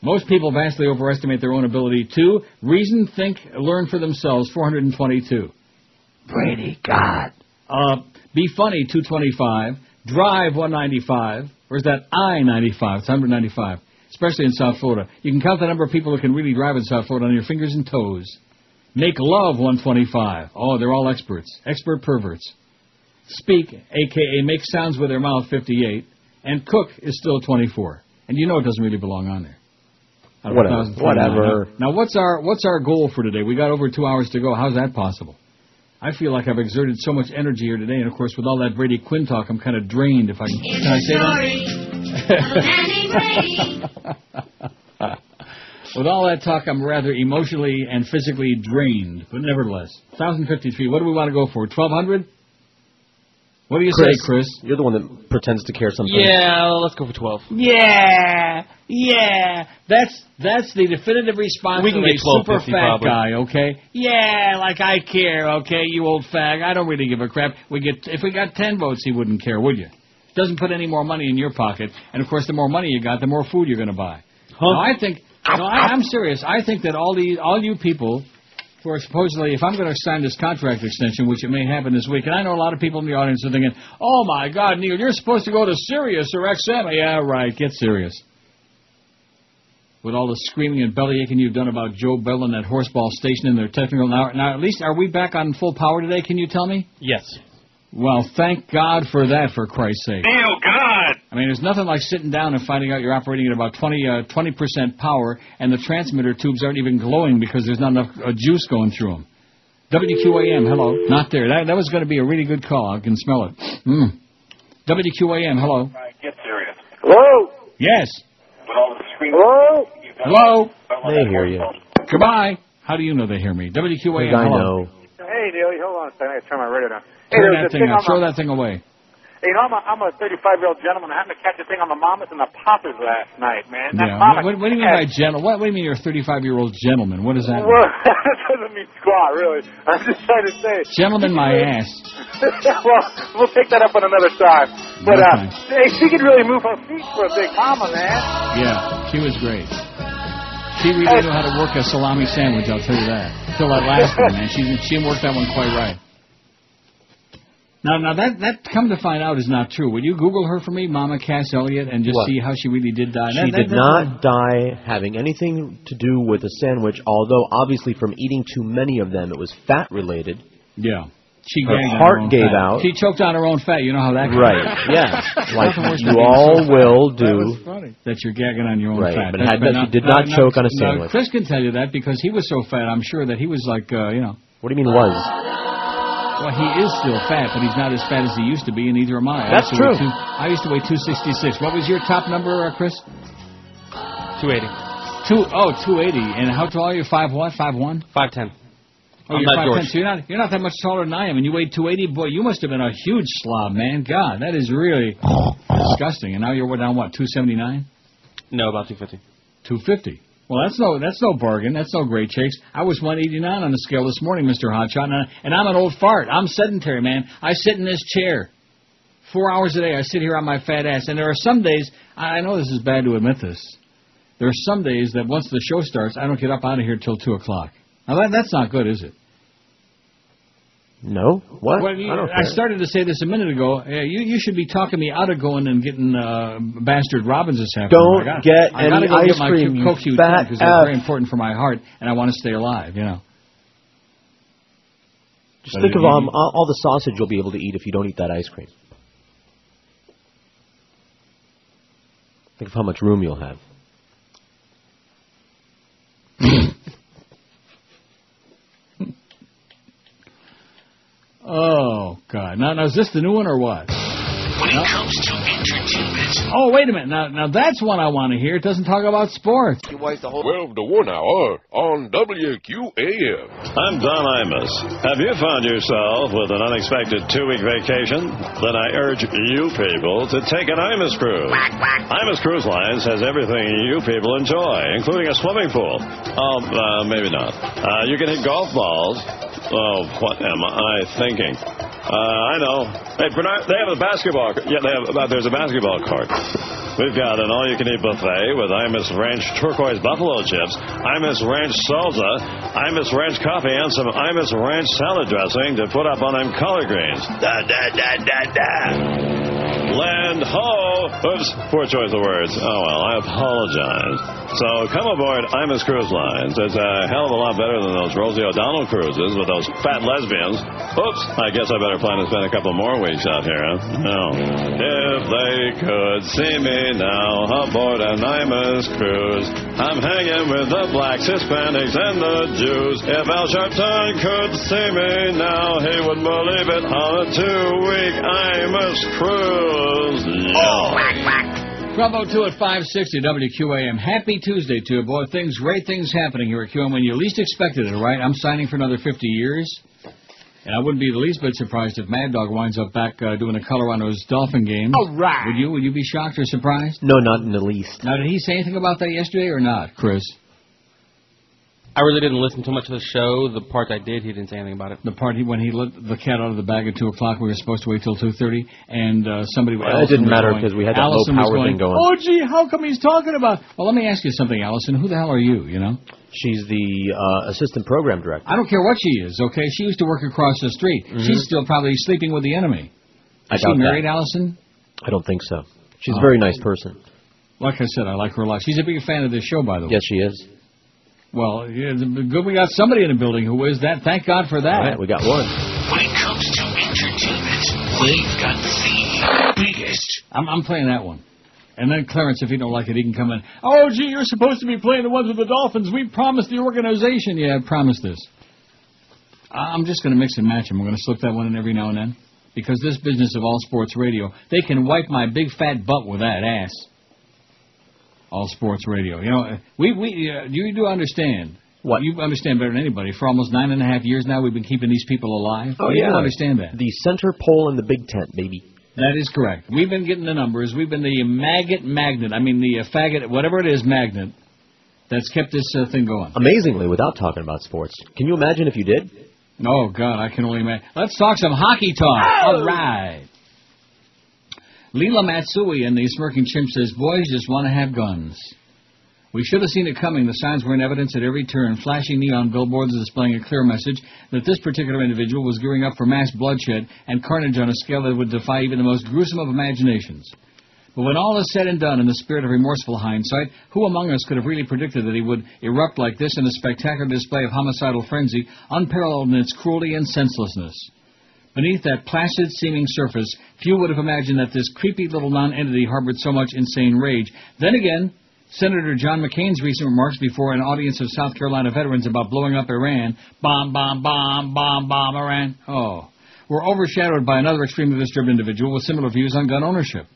Most people vastly overestimate their own ability to reason, think, learn for themselves, 422. Brady, God. Be funny, 225. Drive, 195. Or is that I-95? It's 195, especially in South Florida. You can count the number of people who can really drive in South Florida on your fingers and toes. Make love, 125. Oh, they're all experts. Expert perverts. Speak, a.k.a. make sounds with their mouth, 58. And cook is still 24. And you know it doesn't really belong on there. Whatever. Now, what's our goal for today? We got over 2 hours to go. How's that possible? I feel like I've exerted so much energy here today, and of course, with all that Brady Quinn talk, I'm kind of drained. Can I say that? With all that talk, I'm rather emotionally and physically drained, but nevertheless, 1,053. What do we want to go for? 1,200? What do you say, Chris? You're the one that pretends to care sometimes. Yeah, let's go for 12. Yeah. That's the definitive response We can of a get super 12.50 fat probably. guy, okay? Yeah, like I care, okay, you old fag. I don't really give a crap. If we got 10 votes, he wouldn't care, would you? Doesn't put any more money in your pocket, and of course, the more money you got, the more food you're going to buy. Huh? Now, I'm serious. I think that all you people who are supposedly, if I'm going to sign this contract extension, which it may happen this week, and I know a lot of people in the audience are thinking, oh, my God, Neil, you're supposed to go to Sirius or XM. Yeah, right, get serious. With all the screaming and bellyaching you've done about Joe Bell and that horseball station and their technical... Now, at least, are we back on full power today, can you tell me? Yes. Well, thank God for that, for Christ's sake. Neil, God! I mean, there's nothing like sitting down and finding out you're operating at about 20% power, and the transmitter tubes aren't even glowing because there's not enough juice going through them. WQAM, hello. Not there. That was going to be a really good call. I can smell it. WQAM, hello. Right, get serious. Hello? Yes. With all the screaming... Hello? Hello? They hear you. Goodbye. How do you know they hear me? WQAM, hello. I know. Hey, Neil, hold on a second. I gotta turn my radio down. Throw that thing away. Hey, I'm a 35-year-old gentleman. I happened to catch a thing on the Mamas and the Poppers last night, man. Yeah. What do you mean by gentleman? What do you mean you're a 35-year-old gentleman? What does that mean? Well, that doesn't mean squat, really. I'm just trying to say. Gentleman, my ass. Well, we'll take that up on another time. But hey, she could really move her feet for a big mama, man. Yeah, she was great. She really knew how to work a salami sandwich, I'll tell you that. Till that last one, man. She worked that one quite right. Now that come to find out is not true. Would you Google her for me, Mama Cass Elliott, and just see how she really did die? She did not die having anything to do with a sandwich, although obviously from eating too many of them, it was fat related. Yeah. Her heart gave out. She choked on her own fat. You know how that goes. Right, yeah. Like you all will do. That you're gagging on your own fat. But she did not choke on a sandwich. Chris can tell you that because he was so fat, I'm sure that he was like, What do you mean was? Well, he is still fat, but he's not as fat as he used to be, and neither am I. That's true. I used to weigh 266. What was your top number, Chris? 280. 280. And how tall are you? 5'what"? 5'1"? 5'10". Oh, you're 5'10", so you're not that much taller than I am, and you weighed 280. Boy, you must have been a huge slob, man. God, that is really disgusting. And now you're down, what, 279? No, about 250. 250. Well, that's no bargain. That's no great shakes. I was 189 on the scale this morning, Mr. Hotshot, and I'm an old fart. I'm sedentary, man. I sit in this chair 4 hours a day. I sit here on my fat ass, and there are some days, I know this is bad to admit this, there are some days that once the show starts, I don't get up out of here till 2 o'clock. Now, that's not good, is it? No? What? Well, I started to say this a minute ago. You should be talking me out of going and getting Bastard Robbins this afternoon. Don't get any ice cream, you fat because it's very important for my heart, and I want to stay alive, Just think of all the sausage you'll be able to eat if you don't eat that ice cream. Think of how much room you'll have. Oh, right. Now, is this the new one or what? When it comes to entertainment. Oh, wait a minute. Now that's one I want to hear. It doesn't talk about sports. 12 to 1 hour on WQAM. I'm Don Imus. Have you found yourself with an unexpected 2-week vacation? Then I urge you people to take an Imus cruise. Imus Cruise Lines has everything you people enjoy, including a swimming pool. Oh, maybe not. You can hit golf balls. Oh, what am I thinking? I know. Hey, Bernard, they have a basketball. Yeah, there's a basketball court. We've got an all-you-can-eat buffet with Imus Ranch turquoise buffalo chips, Imus Ranch salsa, Imus Ranch coffee, and some Imus Ranch salad dressing to put up on them collard greens. Land ho! Oops, poor choice of words. Oh, well, I apologize. So come aboard Imus Cruise Lines. It's a hell of a lot better than those Rosie O'Donnell cruises with those fat lesbians. Oops, I guess I better plan to spend a couple more weeks out here, huh? No. If they could see me now aboard an Imus cruise, I'm hanging with the blacks, Hispanics, and the Jews. If Al Sharpton could see me now, he would believe it on a 2-week Imus cruise. Yeah. 12:02 at 560 WQAM. Happy Tuesday to you, boy. Great things happening here at QAM when you least expected it, right? I'm signing for another 50 years. And I wouldn't be the least bit surprised if Mad Dog winds up back doing a color on those Dolphin games. All right. Would you be shocked or surprised? No, not in the least. Now, did he say anything about that yesterday or not, Chris? I really didn't listen too much of the show. The part I did, he didn't say anything about it. The part when he let the cat out of the bag at 2 o'clock, we were supposed to wait till 2:30, and somebody... It didn't matter because we had that low-power thing going. Oh, gee, how come he's talking about... Well, let me ask you something, Allison. Who the hell are you, you know? She's the assistant program director. I don't care what she is, okay? She used to work across the street. Mm-hmm. She's still probably sleeping with the enemy. I Is doubt she married, that. Allison? I don't think so. She's a very nice person. Like I said, I like her a lot. She's a big fan of this show, by the way. Yes, she is. Well, yeah, good we got somebody in the building who is that. Thank God for that. All right, we got one. When it comes to entertainment, we've got the biggest. I'm playing that one. And then Clarence, if he don't like it, he can come in. Oh, gee, you're supposed to be playing the ones with the Dolphins. We promised the organization. Yeah, I promised this. I'm just going to mix and match them. We're going to slip that one in every now and then. Because this business of all sports radio, they can wipe my big fat butt with that ass. All sports radio. You know, you do understand. What? You understand better than anybody. For almost 9.5 years now, we've been keeping these people alive. Oh, you yeah. do understand that. The center pole in the big tent, baby. That is correct. We've been getting the numbers. We've been the faggot, whatever it is, magnet, that's kept this thing going. Amazingly, without talking about sports. Can you imagine if you did? Oh, God, I can only imagine. Let's talk some hockey talk. Oh! All right. Leela Matsui and the Smirking Chimp says, boys just want to have guns. We should have seen it coming. The signs were in evidence at every turn. Flashing neon billboards displaying a clear message that this particular individual was gearing up for mass bloodshed and carnage on a scale that would defy even the most gruesome of imaginations. But when all is said and done in the spirit of remorseful hindsight, who among us could have really predicted that he would erupt like this in a spectacular display of homicidal frenzy, unparalleled in its cruelty and senselessness? Beneath that placid-seeming surface, few would have imagined that this creepy little non-entity harbored so much insane rage. Then again, Senator John McCain's recent remarks before an audience of South Carolina veterans about blowing up Iran, bomb, bomb, bomb, bomb, bomb, Iran, were overshadowed by another extremely disturbed individual with similar views on gun ownership.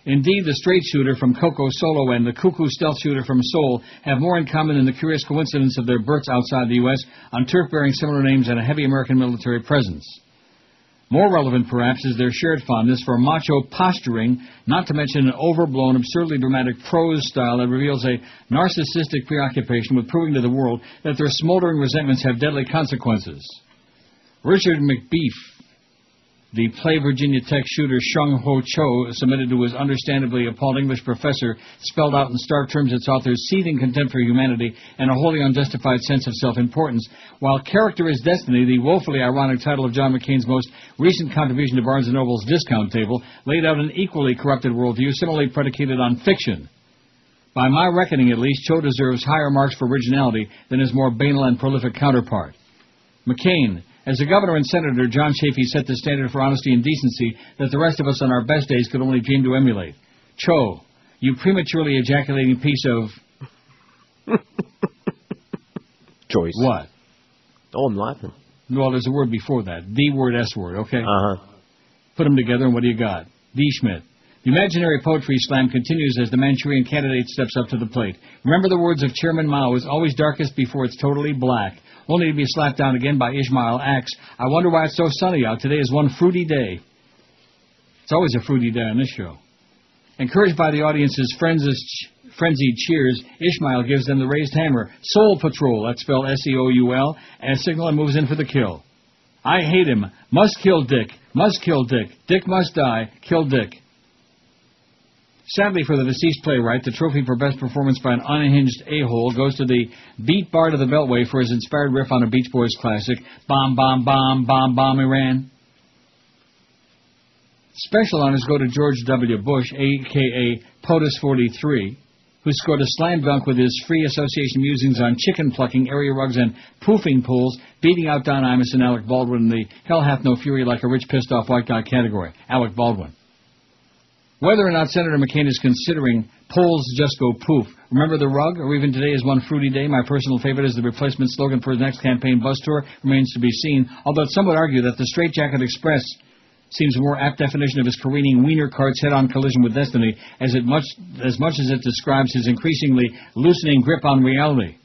Indeed, the straight shooter from Coco Solo and the cuckoo stealth shooter from Seoul have more in common than the curious coincidence of their births outside the U.S. on turf bearing similar names and a heavy American military presence. More relevant, perhaps, is their shared fondness for macho posturing, not to mention an overblown, absurdly dramatic prose style that reveals a narcissistic preoccupation with proving to the world that their smoldering resentments have deadly consequences. Richard McBeef, the Play Virginia Tech shooter Shung Ho Cho, submitted to his understandably appalled English professor, spelled out in stark terms its author's seething contempt for humanity and a wholly unjustified sense of self-importance, while Character is Destiny, the woefully ironic title of John McCain's most recent contribution to Barnes & Noble's discount table, laid out an equally corrupted worldview, similarly predicated on fiction. By my reckoning, at least, Cho deserves higher marks for originality than his more banal and prolific counterpart. McCain, as a governor and senator, John Chafee set the standard for honesty and decency that the rest of us on our best days could only dream to emulate. Cho, you prematurely ejaculating piece of... Choice. What? Oh, I'm laughing. Well, there's a word before that. The word, S word, okay? Uh-huh. Put them together, and what do you got? D. Schmidt. The imaginary poetry slam continues as the Manchurian candidate steps up to the plate. Remember the words of Chairman Mao, it's always darkest before it's totally black. Only to be slapped down again by Ishmael Axe. I wonder why it's so sunny out. Today is one fruity day. It's always a fruity day on this show. Encouraged by the audience's frenzied cheers, Ishmael gives them the raised hammer. Soul Patrol, that's spelled S-E-O-U-L, as signal and moves in for the kill. I hate him. Must kill Dick. Must kill Dick. Dick must die. Kill Dick. Sadly for the deceased playwright, the trophy for best performance by an unhinged a-hole goes to the Beat Bard of the Beltway for his inspired riff on a Beach Boys classic, Bomb, Bomb, Bomb, Bomb, Bomb, Iran. Special honors go to George W. Bush, a.k.a. POTUS 43, who scored a slam dunk with his free association musings on chicken plucking, area rugs, and poofing pools, beating out Don Imus and Alec Baldwin in the Hell Hath No Fury Like a Rich Pissed Off White Guy category. Alec Baldwin. Whether or not Senator McCain is considering polls just go poof. Remember the rug? Or even today is one fruity day. My personal favorite is the replacement slogan for his next campaign bus tour. Remains to be seen. Although some would argue that the Straitjacket Express seems a more apt definition of his careening wiener cart's head-on collision with destiny as much as it describes his increasingly loosening grip on reality.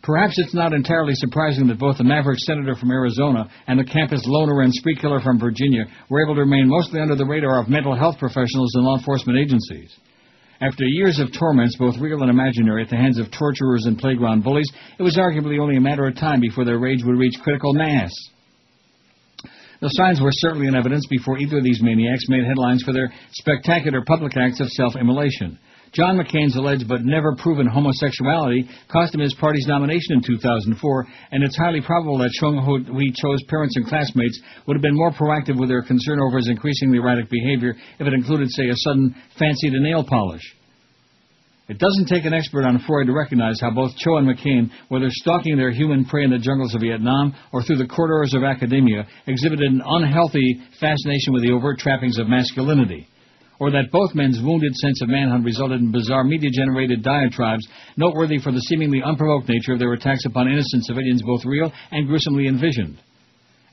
Perhaps it's not entirely surprising that both the maverick senator from Arizona and the campus loner and spree killer from Virginia were able to remain mostly under the radar of mental health professionals and law enforcement agencies. After years of torments, both real and imaginary, at the hands of torturers and playground bullies, it was arguably only a matter of time before their rage would reach critical mass. The signs were certainly in evidence before either of these maniacs made headlines for their spectacular public acts of self-immolation. John McCain's alleged but never proven homosexuality cost him his party's nomination in 2004, and it's highly probable that Chung Hui Cho's parents and classmates would have been more proactive with their concern over his increasingly erratic behavior if it included, say, a sudden fancy to nail polish. It doesn't take an expert on Freud to recognize how both Cho and McCain, whether stalking their human prey in the jungles of Vietnam or through the corridors of academia, exhibited an unhealthy fascination with the overt trappings of masculinity. Or that both men's wounded sense of manhood resulted in bizarre media-generated diatribes, noteworthy for the seemingly unprovoked nature of their attacks upon innocent civilians, both real and gruesomely envisioned.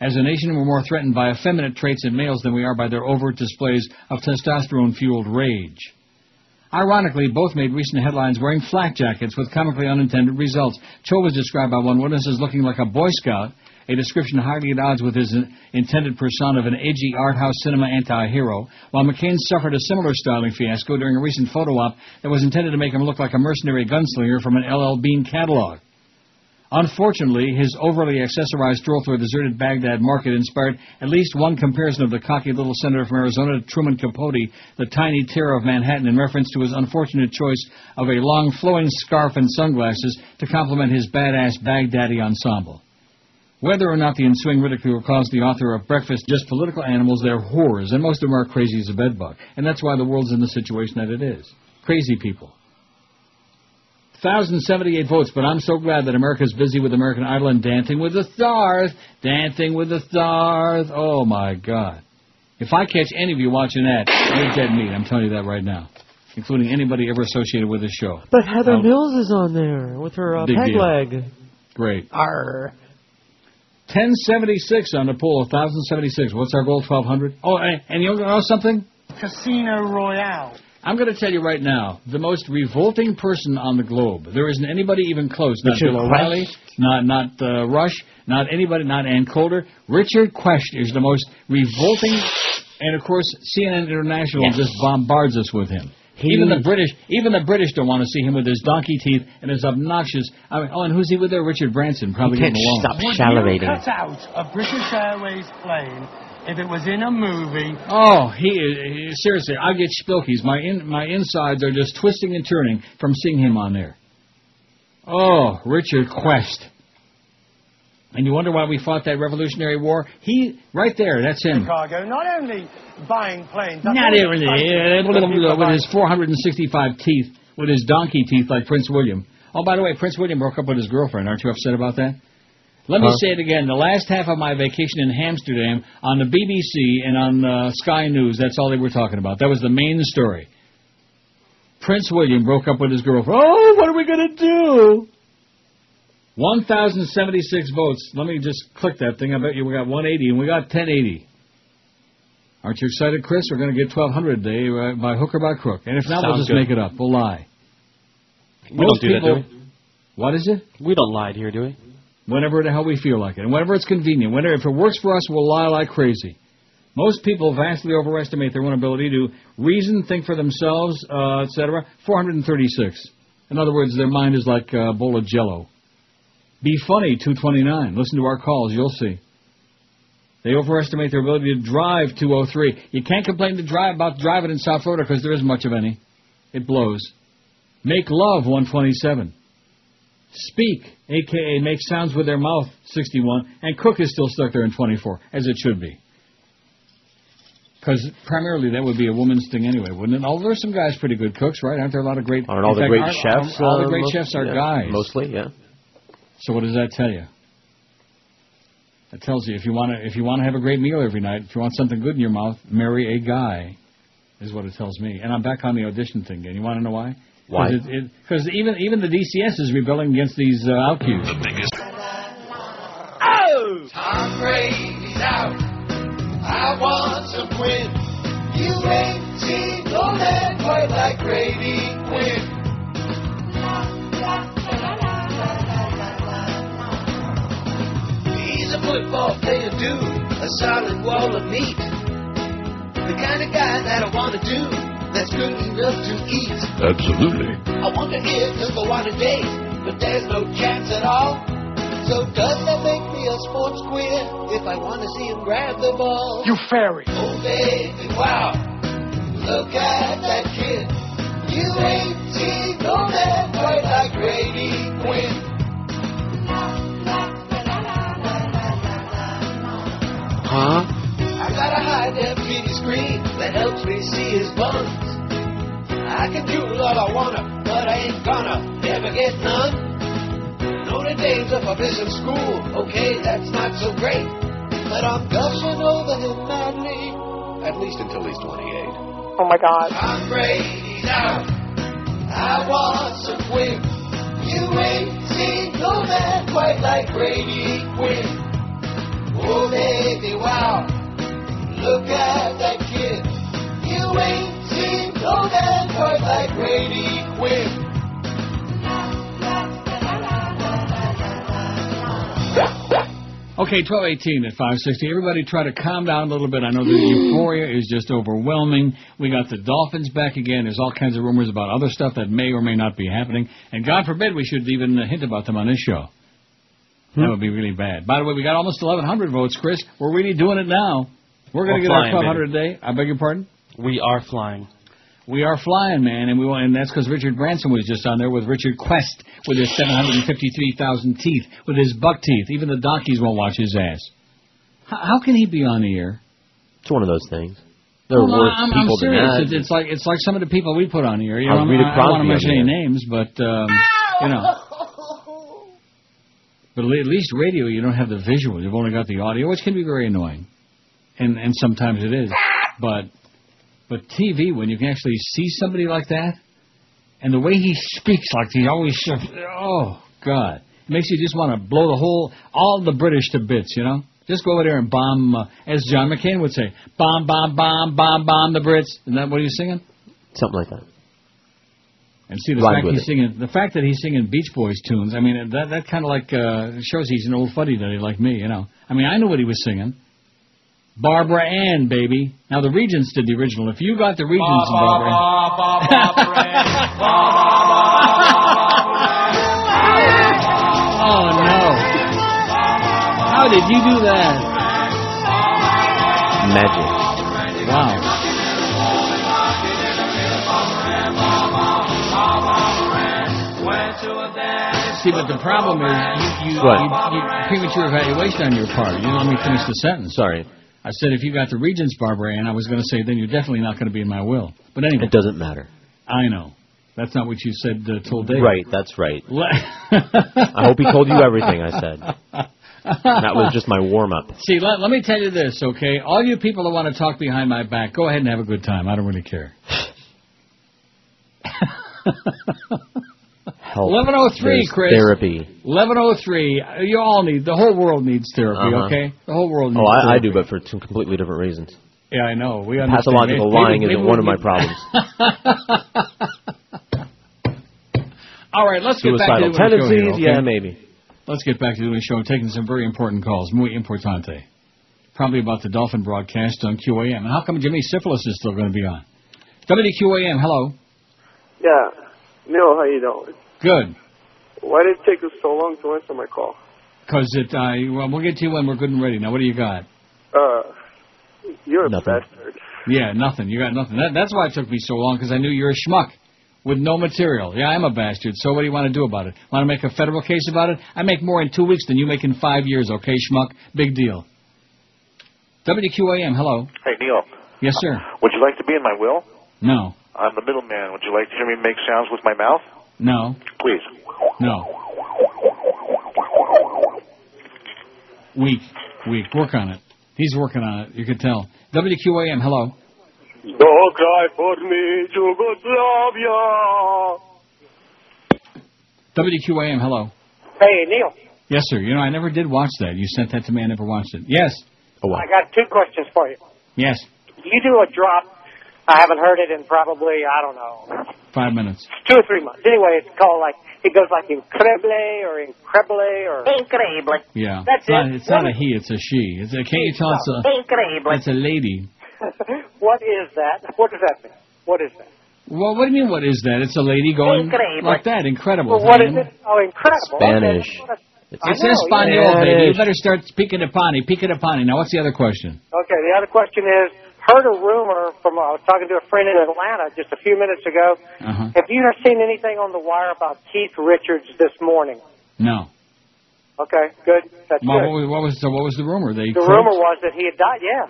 As a nation, we're more threatened by effeminate traits in males than we are by their overt displays of testosterone-fueled rage. Ironically, both made recent headlines wearing flak jackets with comically unintended results. Cho was described by one witness as looking like a Boy Scout, a description highly at odds with his intended persona of an edgy art house cinema anti-hero, while McCain suffered a similar styling fiasco during a recent photo op that was intended to make him look like a mercenary gunslinger from an L.L. Bean catalog. Unfortunately, his overly accessorized stroll through a deserted Baghdad market inspired at least one comparison of the cocky little senator from Arizona to Truman Capote, the tiny terror of Manhattan, in reference to his unfortunate choice of a long flowing scarf and sunglasses to complement his badass Baghdadi ensemble. Whether or not the ensuing ridicule caused the author of Breakfast just political animals, they're whores, and most of them are crazy as a bedbug. And that's why the world's in the situation that it is. Crazy people. 1,078 votes, but I'm so glad that America's busy with American Idol and Dancing with the Stars. Dancing with the Stars. Oh, my God. If I catch any of you watching that, you're dead meat. I'm telling you that right now. Including anybody ever associated with this show. But Heather Mills is on there with her peg deal. leg. Great. Arr. 1076 on the poll, 1,076. What's our goal, 1,200? Oh, and you know something? Casino Royale. I'm going to tell you right now, the most revolting person on the globe. There isn't anybody even close. Not Bill O'Reilly, not Rush, not anybody, not Ann Coulter. Richard Quest is the most revolting, and of course, CNN International just bombards us with him. Even the British don't want to see him with his donkey teeth and his obnoxious. And who's he with there? Richard Branson. Probably can't getting along. Stop salivating. Would you cut out a British Airways plane if it was in a movie? Oh, seriously, I get spilkies. My insides are just twisting and turning from seeing him on there. Oh, Richard Quest. And you wonder why we fought that Revolutionary War? Right there, that's him. Chicago, not only buying planes. Not only, with his 465 teeth, with his donkey teeth like Prince William. Oh, by the way, Prince William broke up with his girlfriend. Aren't you upset about that? Let me say it again. The last half of my vacation in Amsterdam on the BBC and on Sky News, that's all they were talking about. That was the main story. Prince William broke up with his girlfriend. Oh, what are we going to do? 1,076 votes. Let me just click that thing. I bet you we got 180, and we got 1080. Aren't you excited, Chris? We're going to get $1,200 a day by hook or by crook. And if not, we'll just make it up. We'll lie. We don't do that, do we? What is it? We don't lie here, do we? Whenever the hell we feel like it. And whenever it's convenient. If it works for us, we'll lie like crazy. Most people vastly overestimate their own ability to reason, think for themselves, etc. 436. In other words, their mind is like a bowl of Jell-O. Be funny, 229. Listen to our calls, you'll see. They overestimate their ability to drive, 203. You can't complain about driving in South Florida because there isn't much of any. It blows. Make love, 127. Speak, a.k.a. make sounds with their mouth, 61. And cook is still stuck there in 24, as it should be. Because primarily that would be a woman's thing anyway, wouldn't it? Although there's some guys pretty good cooks, right? Aren't there a lot of great... Aren't all the great chefs? All the great chefs are guys. Mostly, yeah. So what does that tell you? It tells you if you want to have a great meal every night, if you want something good in your mouth, marry a guy, is what it tells me. And I'm back on the audition thing again. You want to know why? Why? Because even the DCS is rebelling against these outcues. The biggest. Oh! Tom Brady's out. I want some win. You ain't seen no man quite like Brady Quinn. He's a football player, dude, a solid wall of meat. The kind of guy that I want to do, that's good enough to eat. Absolutely. I wonder if he'll go on a date, but there's no chance at all. So does that make me a sports queer if I want to see him grab the ball? You fairy. Oh, baby, wow. Look at that kid. You ain't seen no man quite like Brady Quinn. Huh? I got a high-def TV screen that helps me see his buns. I can do what I wanna, but I ain't gonna never get none. Notre Dame's up a business school, okay, that's not so great. But I'm gushing over him madly, at least until he's 28. Oh my God. Tom Brady's out. I want some win. You ain't seen no man quite like Brady Quinn. Oh, baby, wow. Look at that kid. You ain't seen no man quite like Brady Quinn. Okay, 12:18 at 560. Everybody try to calm down a little bit. I know the euphoria is just overwhelming. We got the Dolphins back again. There's all kinds of rumors about other stuff that may or may not be happening. And God forbid we should even hint about them on this show. That would be really bad. By the way, we got almost 1,100 votes, Chris. We're really doing it now. We're going to get our 1,200 a day. I beg your pardon? We are flying. We are flying, man, and that's because Richard Branson was just on there with Richard Quest with his 753,000 teeth, with his buck teeth. Even the donkeys won't watch his ass. How can he be on the air? It's one of those things. There are worse people than that. It's like some of the people we put on the air. You know, I don't want to mention any names, but you know. But at least radio, you don't have the visual. You've only got the audio, which can be very annoying, and sometimes it is. But TV, when you can actually see somebody like that, and the way he speaks, like he always says, oh, God. It makes you just want to blow all the British to bits, you know? Just go over there and bomb, as John McCain would say, bomb, bomb, bomb, bomb, bomb the Brits. Isn't that what he's singing? Something like that. And see, the fact that he's singing Beach Boys tunes, I mean, that kind of like shows he's an old fuddy-duddy like me, you know? I mean, I knew what he was singing. Barbara Ann, baby. Now, the Regents did the original. If you got the Regents and Barbara Ann. Oh, no. How did you do that? Magic. Wow. See, but the problem is you premature evaluation on your part. You didn't let me finish the sentence. Sorry. I said if you got the Regents, Barbara Ann, I was going to say then you're definitely not going to be in my will. But anyway. It doesn't matter. I know. That's not what you said told Dave. Right, that's right. I hope he told you everything I said. That was just my warm-up. See, let me tell you this, okay? All you people that want to talk behind my back, go ahead and have a good time. I don't really care. 11:03, Chris. Therapy. 11:03. You all need. The whole world needs therapy. Okay. The whole world needs. I do, but for two completely different reasons. Yeah, I know. We understand. Pathological lying isn't one of my problems. All right, let's get back to Suicidal the show tendencies, here, okay? yeah, maybe. Let's get back to doing the show. I'm taking some very important calls. Muy importante. Probably about the Dolphin broadcast on QAM. And how come Jimmy Syphilis is still going to be on? WQAM, hello. Yeah. Neil, how you doing? Good. Why did it take us so long to answer my call? Because we'll get to you when we're good and ready. Now, what do you got? You're nothing. a bastard. Yeah, nothing. You got nothing. That's why it took me so long, because I knew you're a schmuck with no material. Yeah, I'm a bastard. So what do you want to do about it? Want to make a federal case about it? I make more in 2 weeks than you make in 5 years, okay, schmuck? Big deal. WQAM, hello. Hey, Neil. Yes, sir. Would you like to be in my will? No. I'm the middleman. Would you like to hear me make sounds with my mouth? No. Please. No. Weak. Work on it. He's working on it. You could tell. WQAM, hello. Don't cry for me, Yugoslavia. WQAM, hello. Hey, Neil. Yes, sir. You know, I never did watch that. You sent that to me. I never watched it. Yes. Oh, wow. I got 2 questions for you. Yes. You do a drop. I haven't heard it in probably, I don't know, 5 minutes. 2 or 3 months. Anyway, it's called it goes like increble or increble or... Increble. Yeah. That's it's not a he, it's a she. Can't you tell it's a lady? What is that? What does that mean? What is that? Well, what do you mean, what is that? It's a lady going like that. Incredible. Well, what is it? Oh, incredible. Spanish. It's Espanol, baby. You better start speaking to Pani. Now, what's the other question? Okay, the other question is, heard a rumor from, I was talking to a friend in Atlanta just a few minutes ago. Have you seen anything on the wire about Keith Richards this morning? No. Okay, good. That's Well, good. what was the rumor? The rumor was that he had died, yeah.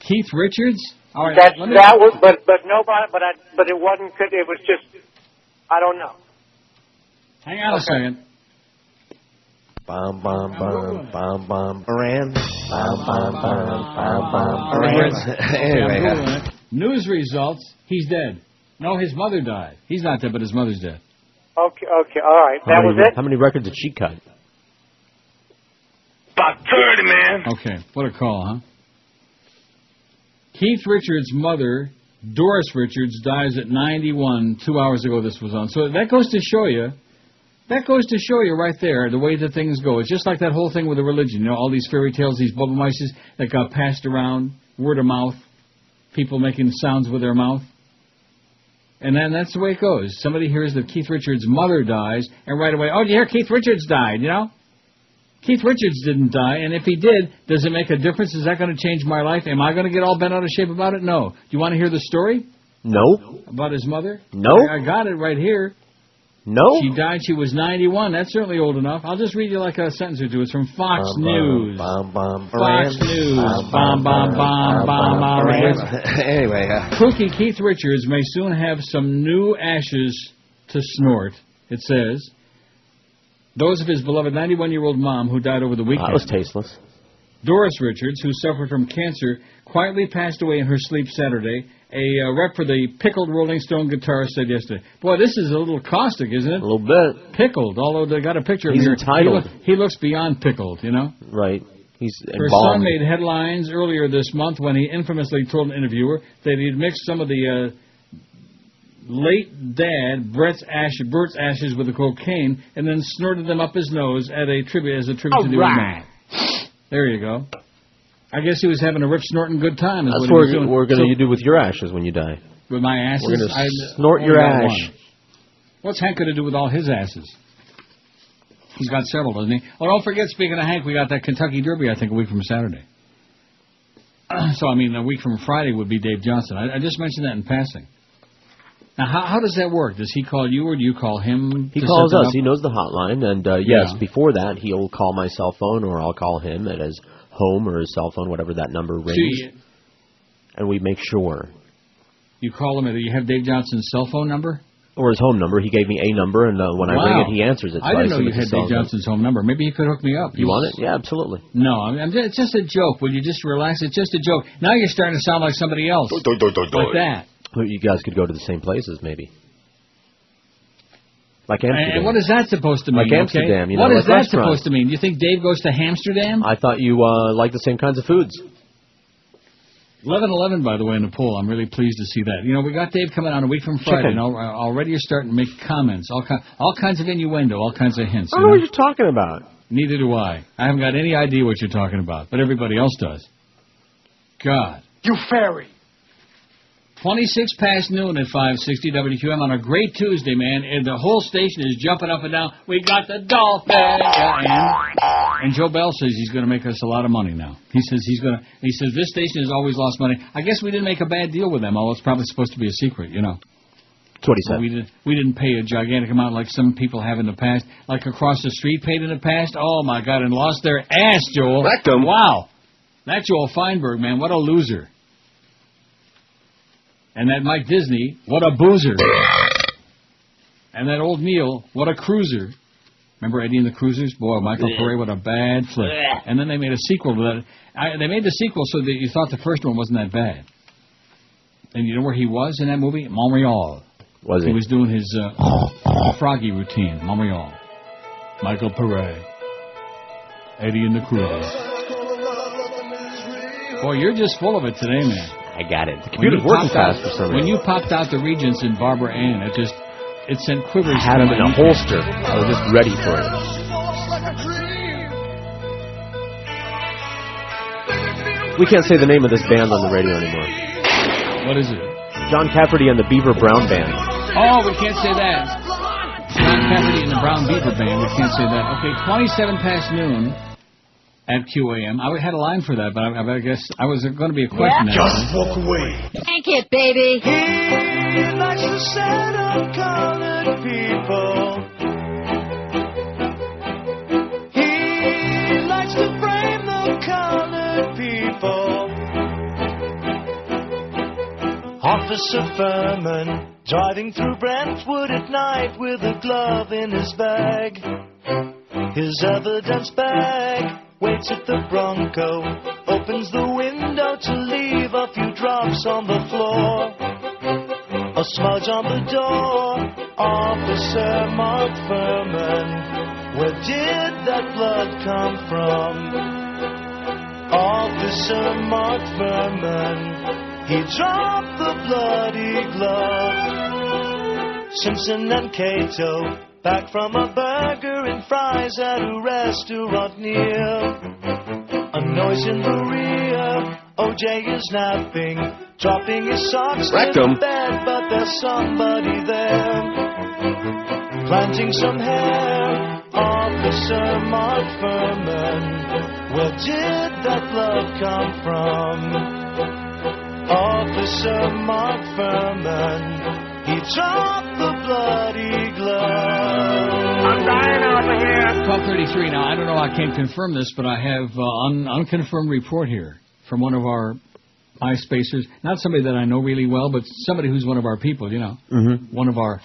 Keith Richards? All right, That was, but nobody, but it wasn't, it was just, I don't know. Hang on a second. Bum, bum, bum, bum, bum, Baran. Bum, bum, bum, bum, Baran. Anyway, News results, he's dead. No, his mother died. He's not dead, but his mother's dead. Okay, all right. That was it? How many records did she cut? About 30, man. Okay, what a call, huh? Keith Richards' mother, Doris Richards, dies at 91. 2 hours ago this was on. So that goes to show you right there the way that things go. It's just like that whole thing with the religion. You know, all these fairy tales, these bubble mices that got passed around, word of mouth, people making sounds with their mouth. And then that's the way it goes. Somebody hears that Keith Richards' mother dies, and right away, oh, did you hear Keith Richards died, you know? Keith Richards didn't die, and if he did, does it make a difference? Is that going to change my life? Am I going to get all bent out of shape about it? No. Do you want to hear the story? No. About his mother? No. I got it right here. No. She died, she was 91. That's certainly old enough. I'll just read you like a sentence or two. It's from Fox News. Fox News. Anyway. Kooky Keith Richards may soon have some new ashes to snort, it says. Those of his beloved 91-year-old mom who died over the weekend. That was tasteless. Doris Richards, who suffered from cancer, quietly passed away in her sleep Saturday. A rep for the Pickled Rolling Stone guitarist said yesterday. Boy, this is a little caustic, isn't it? A little bit. Pickled, although they got a picture of him here. He's entitled. He looks beyond pickled, you know? Right. He's Her embalmed. son made headlines earlier this month when he infamously told an interviewer that he'd mixed some of the late dad Bert's ashes with the cocaine and then snorted them up his nose as a tribute to the old man. There you go. I guess he was having a rip snorting good time. That's what we're going to do with your ashes when you die. With my ashes? We're going to snort your ash. What's Hank going to do with all his asses? He's got several, doesn't he? Oh, don't forget, speaking of Hank, we got that Kentucky Derby, I think, a week from Saturday. So, I mean, a week from Friday would be Dave Johnson. I just mentioned that in passing. Now, how does that work? Does he call you or do you call him? He calls us. He knows the hotline. And, yes, before that, he'll call my cell phone or I'll call him at his home or his cell phone, whatever that number rings. And we make sure. You call him, you have Dave Johnson's cell phone number? Or his home number. He gave me a number, and when I ring it, he answers it. So I didn't know you had Dave Johnson's home number. Maybe you could hook me up. You want it? Yeah, absolutely. No, it's just a joke. Will you just relax? It's just a joke. Now you're starting to sound like somebody else. Like that. Well, you guys could go to the same places, maybe. Like Amsterdam. And what is that supposed to mean? Like Amsterdam, you know, what is like that supposed to mean? Do you think Dave goes to Amsterdam? I thought you like the same kinds of foods. 11-11, by the way, in the poll. I'm really pleased to see that. You know, we got Dave coming on a week from Friday, and already you're starting to make comments. All kinds of innuendo, all kinds of hints. I don't know what you're talking about. Neither do I. I haven't got any idea what you're talking about, but everybody else does. God. You fairy. 26 past noon at 560 WQAM on a great Tuesday, man. And the whole station is jumping up and down. We got the Dolphins. And Joe Bell says he's going to make us a lot of money now. He says this station has always lost money. I guess we didn't make a bad deal with them, although it's probably supposed to be a secret, you know. That's what he said. We didn't pay a gigantic amount like some people have in the past. Like across the street paid in the past. Oh, my God, and lost their ass, Joel. Wow. That Joel Feinberg, man, what a loser. And that Mike Disney, what a boozer. And that old Neil, what a cruiser. Remember Eddie and the Cruisers? Boy, Michael Paré, what a bad flick. And then they made a sequel to that. They made the sequel so that you thought the first one wasn't that bad. And you know where he was in that movie? Montreal. Was he? He was doing his froggy routine. Montreal. Michael Paré. Eddie and the Cruisers. Boy, you're just full of it today, man. I got it. The computer's working fast for some reason. When you popped out the Regents in Barbara Ann, it sent quivers. I had them in a holster. I was just ready for it. We can't say the name of this band on the radio anymore. What is it? John Cafferty and the Beaver Brown Band. Oh, we can't say that. John Cafferty and the Brown Beaver Band. We can't say that. Okay, 27 past noon. At QAM. I had a line for that, but I guess I was going to be a question. Yeah. Just walk away. Thank you, baby. He likes to set up colored people. He likes to frame the colored people. Officer Furman driving through Brentwood at night with a glove in his bag. His evidence bag. Waits at the Bronco, opens the window to leave a few drops on the floor. A smudge on the door, Officer Mark Furman. Where did that blood come from? Officer Mark Furman, he dropped the bloody glove. Simpson and Cato, back from a burger and fries at a restaurant near. A noise in the rear, OJ is napping, dropping his socks in the bed, but there's somebody there. Planting some hair, Officer Mark Furman. Where did that blood come from? Officer Mark Furman. He dropped the bloody glove. I'm dying over here. 12:33 now. I don't know. I can't confirm this, but I have unconfirmed report here from one of our MySpacers. Not somebody that I know really well, but somebody who's one of our people, you know. Mm-hmm. One of our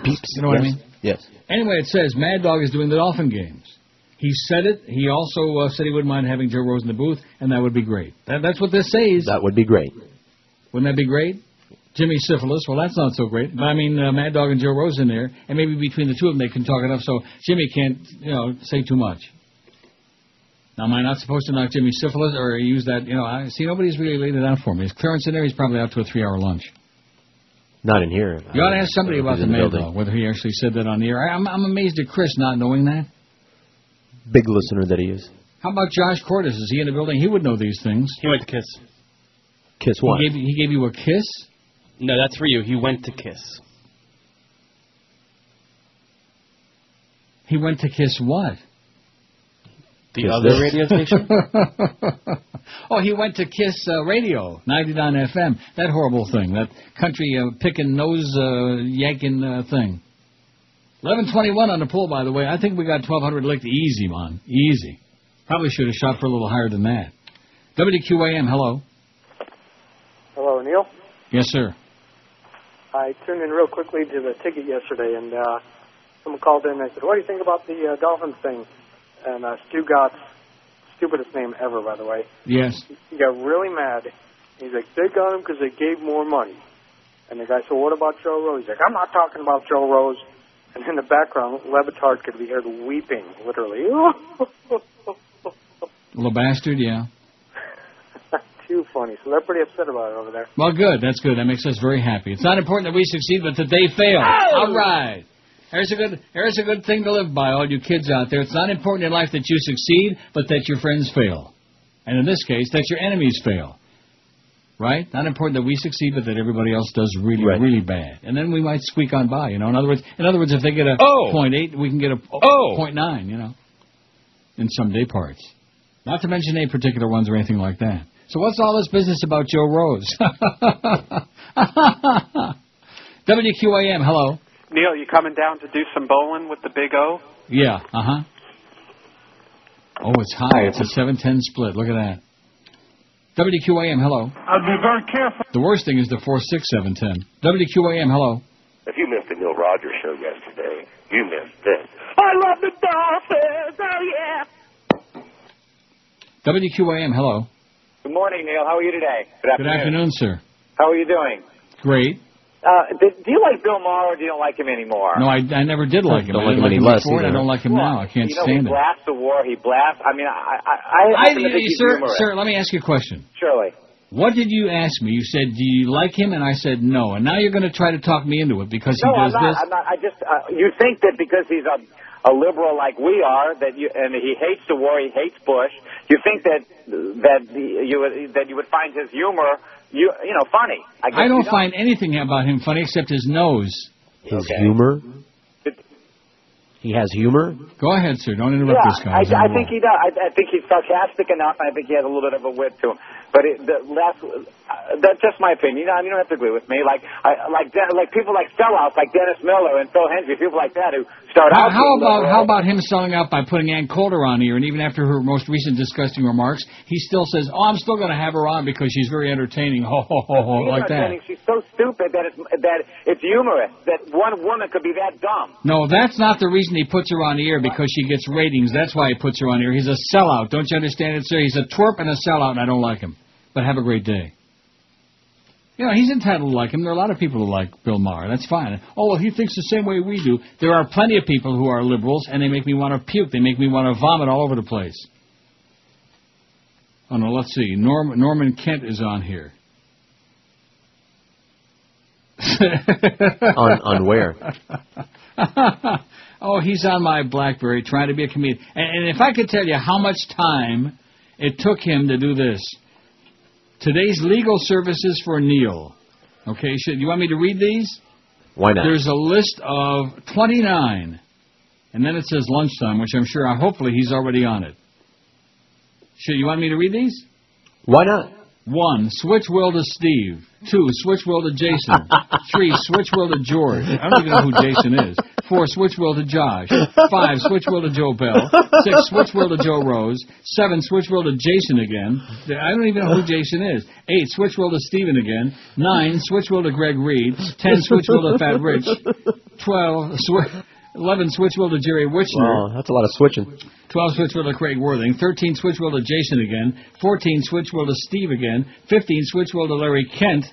peeps. You know what I mean? Yes. Anyway, it says Mad Dog is doing the Dolphin games. He said it. He also said he wouldn't mind having Joe Rose in the booth, and that would be great. That's what this says. That would be great. Wouldn't that be great? Jimmy Syphilis, well, that's not so great. But I mean, Mad Dog and Joe Rose in there, and maybe between the two of them they can talk enough so Jimmy can't, say too much. Now, am I not supposed to knock Jimmy Syphilis or use that, see, nobody's really laid it out for me. Is Clarence in there? He's probably out to a 3-hour lunch. Not in here. You ought to ask somebody about the Mad Dog, whether he actually said that on the air. I'm amazed at Chris not knowing that. Big listener that he is. How about Josh Cordes? Is he in the building? He would know these things. He went to Kiss. Kiss what? He gave you a kiss? No, that's for you. He went to Kiss. He went to Kiss what? The other radio station? Oh, he went to Kiss Radio, 99 FM. That horrible thing. That country picking, nose yanking thing. 11:21 on the poll, by the way. I think we got 1,200 licked easy, man. Easy. Probably should have shot for a little higher than that. WQAM, hello. Hello, Neil. Yes, sir. I tuned in real quickly to the ticket yesterday, and someone called in and I said, what do you think about the Dolphins thing? And Stu Gott's, stupidest name ever, by the way. Yes. He got really mad. He's like, they got him because they gave more money. And the guy said, what about Joe Rose? He's like, I'm not talking about Joe Rose. And in the background, Levitard could be heard weeping, literally. Little bastard, yeah. Too funny, so they're pretty upset about it over there. Well, good. That's good. That makes us very happy. It's not important that we succeed, but that they fail. Oh! All right. There's a good thing to live by, all you kids out there. It's not important in life that you succeed, but that your friends fail. And in this case, that your enemies fail. Right? Not important that we succeed, but that everybody else does really, really bad. And then we might squeak on by, you know. In other words, if they get a 0.8, we can get a 0.9, you know, in some day parts. Not to mention any particular ones or anything like that. So what's all this business about Joe Rose? WQAM, hello. Neil, you coming down to do some bowling with the Big O? Yeah, Oh, it's high. It's a 7-10 split. Look at that. WQAM, hello. I'll be very careful. The worst thing is the 4-6-7-10. WQAM, hello. If you missed the Neil Rogers show yesterday, you missed this. I love the Dolphins. Oh, yeah. WQAM, hello. Good morning, Neil. How are you today? Good afternoon, sir. How are you doing? Great. Do you like Bill Maher or do you don't like him anymore? No, I never did like him. Don't I like didn't him any like him less before, and I either. don't like him now. I can't stand he him. blasts the war. He blasts. I mean, I happen to think he's humorous. Sir, let me ask you a question. Surely. What did you ask me? You said, do you like him? And I said, no. And now you're going to try to talk me into it because he does this? I'm not. I just, you think that because he's a liberal like we are, and he hates the war, he hates Bush, you think that you would find his humor, you know, funny. I don't find anything about him funny except his nose. His humor? He has humor? Go ahead, sir. Don't interrupt this guy. I think he does. I think he's sarcastic enough, and I think he has a little bit of a wit to him. But that's just my opinion. You don't have to agree with me. Like people like sellouts, like Dennis Miller and Phil Hendry, people like that who start out. How about him selling out by putting Ann Coulter on here, and even after her most recent disgusting remarks, he still says, "Oh, I'm still going to have her on because she's very entertaining." Ho ho ho ho, like that. She's so stupid that it's humorous. That one woman could be that dumb. No, that's not the reason he puts her on the air, because she gets ratings. That's why he puts her on the air. He's a sellout. Don't you understand it, sir? He's a twerp and a sellout, and I don't like him. But have a great day. You know, he's entitled to like him. There are a lot of people who like Bill Maher. That's fine. Oh, well, he thinks the same way we do. There are plenty of people who are liberals, and they make me want to puke. They make me want to vomit all over the place. Oh, no, let's see. Norman Kent is on here. on where? Oh, he's on my BlackBerry trying to be a comedian. And if I could tell you how much time it took him to do this. Today's legal services for Neil. Okay, you want me to read these? Why not? There's a list of 29. And then it says lunchtime, which I'm sure, hopefully, he's already on it. You want me to read these? Why not? 1, switch will to Steve. 2, switch will to Jason. 3, switch will to George. I don't even know who Jason is. 4, switch will to Josh. 5, switch will to Joe Bell. 6, switch will to Joe Rose. 7, switch will to Jason again. I don't even know who Jason is. 8, switch will to Steven again. 9, switch will to Greg Reed. 10, switch will to Fat Rich. 11, switch will to Jerry Wichner. Wow, that's a lot of switching. 12, switch will to Craig Worthing. 13, switch will to Jason again. 14, switch will to Steve again. 15, switch will to Larry Kent.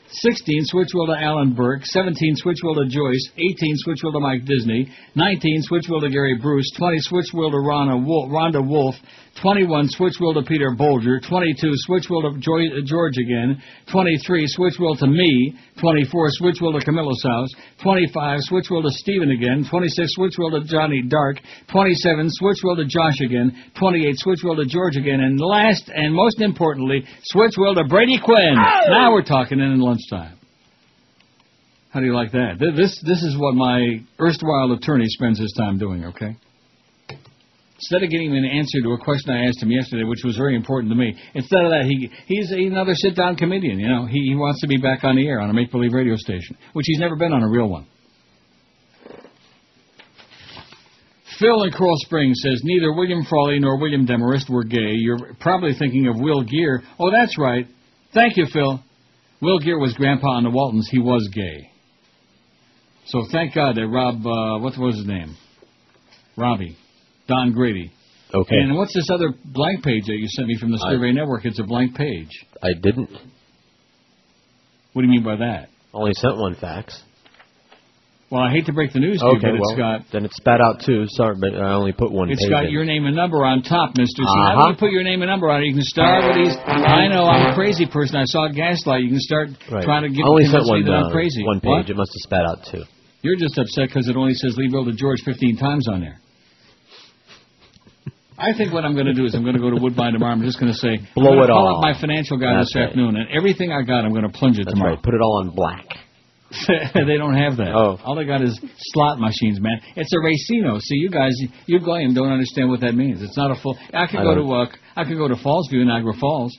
16, switch will to Alan Burke. 17, switch will to Joyce. 18, switch will to Mike Disney. 19, switch will to Gary Bruce. 20, switch will to Rhonda Wolf. 21, switch will to Peter Bolger. 22, switch will to George again. 23, switch will to me. 24, switch will to Camilla Souse. 25, switch will to Stephen again. 26, switch will to Johnny Dark. 27, switch will to Josh again. 28, switch will to George again. And last and most importantly, switch will to Brady Quinn. Oh! Now we're talking in lunchtime. How do you like that? This is what my erstwhile attorney spends his time doing, okay? Instead of getting an answer to a question I asked him yesterday, which was very important to me, instead of that, he's another sit-down comedian. You know, he wants to be back on the air on a make-believe radio station, which he's never been on a real one. Phil in Coral Springs says, neither William Frawley nor William Demarest were gay. You're probably thinking of Will Geer. Oh, that's right. Thank you, Phil. Will Geer was Grandpa on the Waltons. He was gay. So thank God that Rob, what was his name? Robbie. Don Grady. Okay. And what's this other blank page that you sent me from the Survey Network? It's a blank page. I didn't. What do you mean by that? Only sent one fax. Well, I hate to break the news to you, but it's got... Then it's spat out, too. Sorry, but I only put one page It's got in. your name and number on top, mister. See, how do you put your name and number on it? You can start with these... I know, I'm a crazy person. I saw Gaslight. You can start trying to I only sent convince me that I'm crazy. one page. What? It must have spat out, too. You're just upset because it only says leave Bill to George 15 times on there. I think what I'm going to do is I'm going to go to Woodbine tomorrow. I'm just going to say... Blow it call all. up my financial guy this afternoon, and everything I got, I'm going to plunge it tomorrow. Right. Put it all on black. They don't have that. Oh. All they got is slot machines, man. It's a racino. See, you guys, you Goyim don't understand what that means. It's not a full... I could go to Fallsview, Niagara Falls.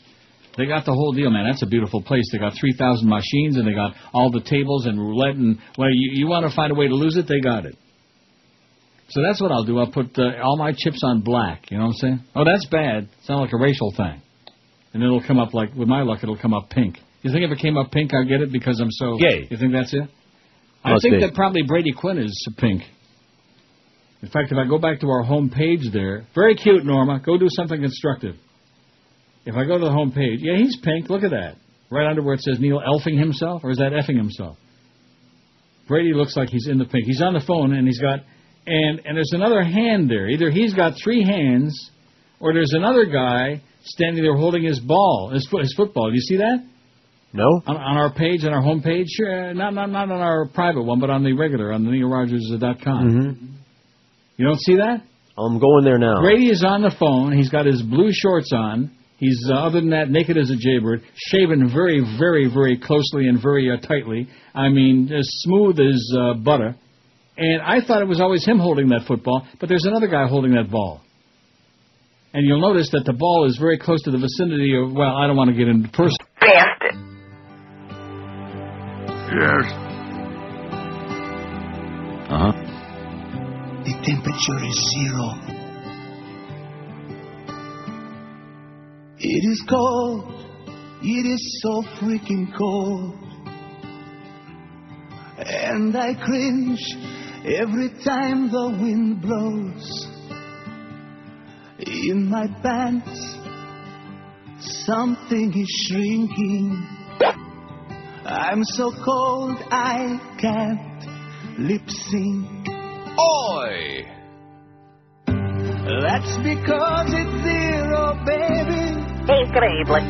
They got the whole deal, man. That's a beautiful place. They got 3,000 machines, and they got all the tables and roulette, and well, you want to find a way to lose it, they got it. So that's what I'll do. I'll put all my chips on black. You know what I'm saying? Oh, that's bad. It's not like a racial thing. And it'll come up like, with my luck, it'll come up pink. You think if it came up pink, I'd get it because I'm so gay? You think that's it? I think that probably Brady Quinn is pink. In fact, if I go back to our home page there, very cute, Norma. Go do something constructive. If I go to the home page, yeah, he's pink. Look at that. Right under where it says Neil elfing himself, or is that effing himself? Brady looks like he's in the pink. He's on the phone, and he's got, and there's another hand there. Either he's got 3 hands, or there's another guy standing there holding his ball, his football. Do you see that? No. On our page, on our home page? Sure, not on our private one, but on the regular, on the NeilRogers.com. Mm-hmm. You don't see that? I'm going there now. Brady is on the phone. He's got his blue shorts on. He's, other than that, naked as a jaybird, shaven very, very, very closely and very tightly. I mean, as smooth as butter. And I thought it was always him holding that football, but there's another guy holding that ball. And you'll notice that the ball is very close to the vicinity of, well, I don't want to get into person. Bastard. Yes. Uh-huh. The temperature is 0. It is cold. It is so freaking cold. And I cringe every time the wind blows. In my pants, something is shrinking. I'm so cold I can't lip sync. Oi! That's because it's 0, baby. Increíble.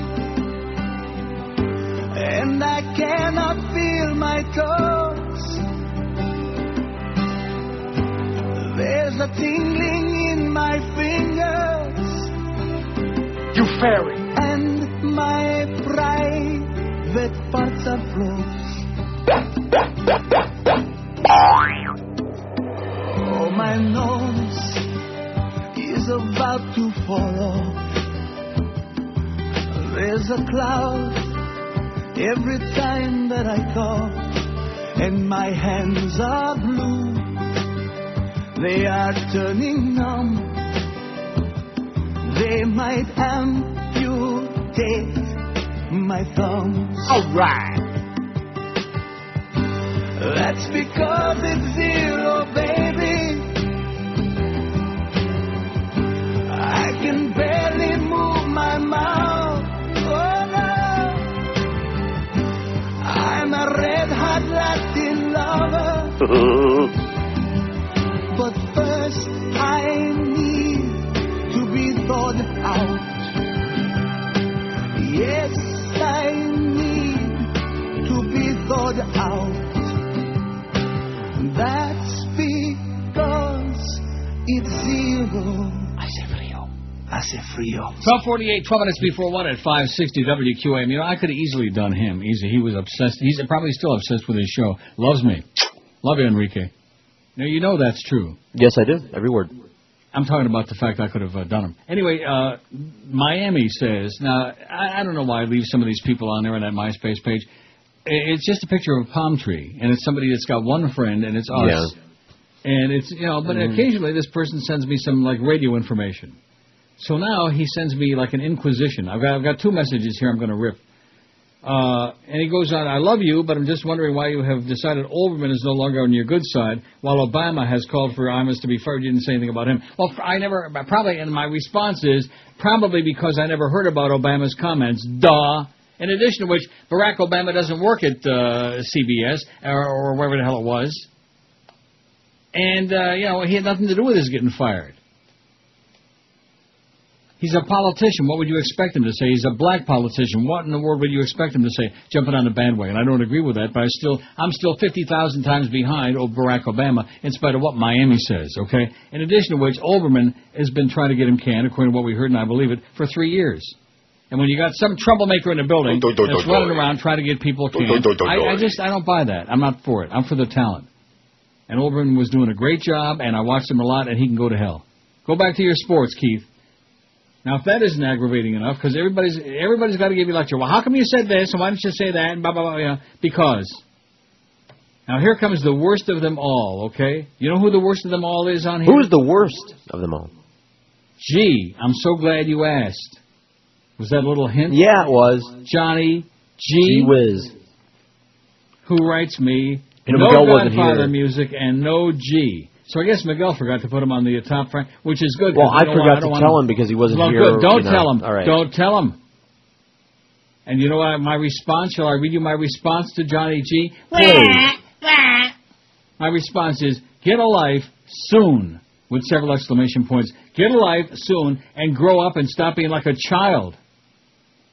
And I cannot feel my toes. There's a tingling in my fingers. You fairy. And my private parts are froze. Oh, my nose is about to fall off. There's a cloud every time that I cough, and my hands are blue. They are turning numb. They might amputate my thumbs. All right. That's because it's 0, baby. I can barely move my mouth. Oh no, I'm a red-hot Latin lover. But first I need to be thawed out. Yes, I need to be thawed out. That's because it's 0. Hace frío. 12:48, 12 minutes before 1 at 560 WQAM. You know, I could have easily done him. He was obsessed. He's probably still obsessed with his show. Loves me. Love you, Enrique. Now, you know that's true. Yes, I do. Every word. I'm talking about the fact I could have done him. Anyway, Miami says, now, I don't know why I leave some of these people on there on that MySpace page. It's just a picture of a palm tree, and it's somebody that's got one friend, and it's us. Yeah. And it's, you know, but occasionally this person sends me some, like, radio information. So now he sends me like an inquisition. I've got 2 messages here I'm going to rip. And he goes on, I love you, but I'm just wondering why you have decided Olbermann is no longer on your good side, while Obama has called for Imus to be fired. You didn't say anything about him. Well, and my response is, probably because I never heard about Obama's comments. Duh. In addition to which, Barack Obama doesn't work at CBS, or wherever the hell it was. And, he had nothing to do with his getting fired. He's a politician. What would you expect him to say? He's a black politician. What in the world would you expect him to say? Jumping on the bandwagon. I don't agree with that, but I'm still 50,000 times behind Barack Obama in spite of what Miami says, okay? In addition to which, Olbermann has been trying to get him canned, according to what we heard, and I believe it, for 3 years. And when you got some troublemaker in the building that's running around trying to get people canned, I don't buy that. I'm not for it. I'm for the talent. And Olbermann was doing a great job, and I watched him a lot, and he can go to hell. Go back to your sports, Keith. Now, if that isn't aggravating enough, because everybody's got to give you a lecture. Well, how come you said this, and why didn't you say that, and blah, blah, blah, because. Now, here comes the worst of them all, okay? You know who the worst of them all is on here? Who's the worst of them all? Gee, I'm so glad you asked. Was that a little hint? Yeah, it was. Johnny G. Gee whiz. Who writes me, and no Miguel wasn't Godfather here. music and no G. So I guess Miguel forgot to put him on the top front, which is good. Well, I forgot to tell him because he wasn't here. Good. Don't tell him. All right. Don't tell him. And you know what? My response, shall I read you my response to Johnny G? Please. My response is, get a life soon, with several exclamation points. Get a life soon and grow up and stop being like a child.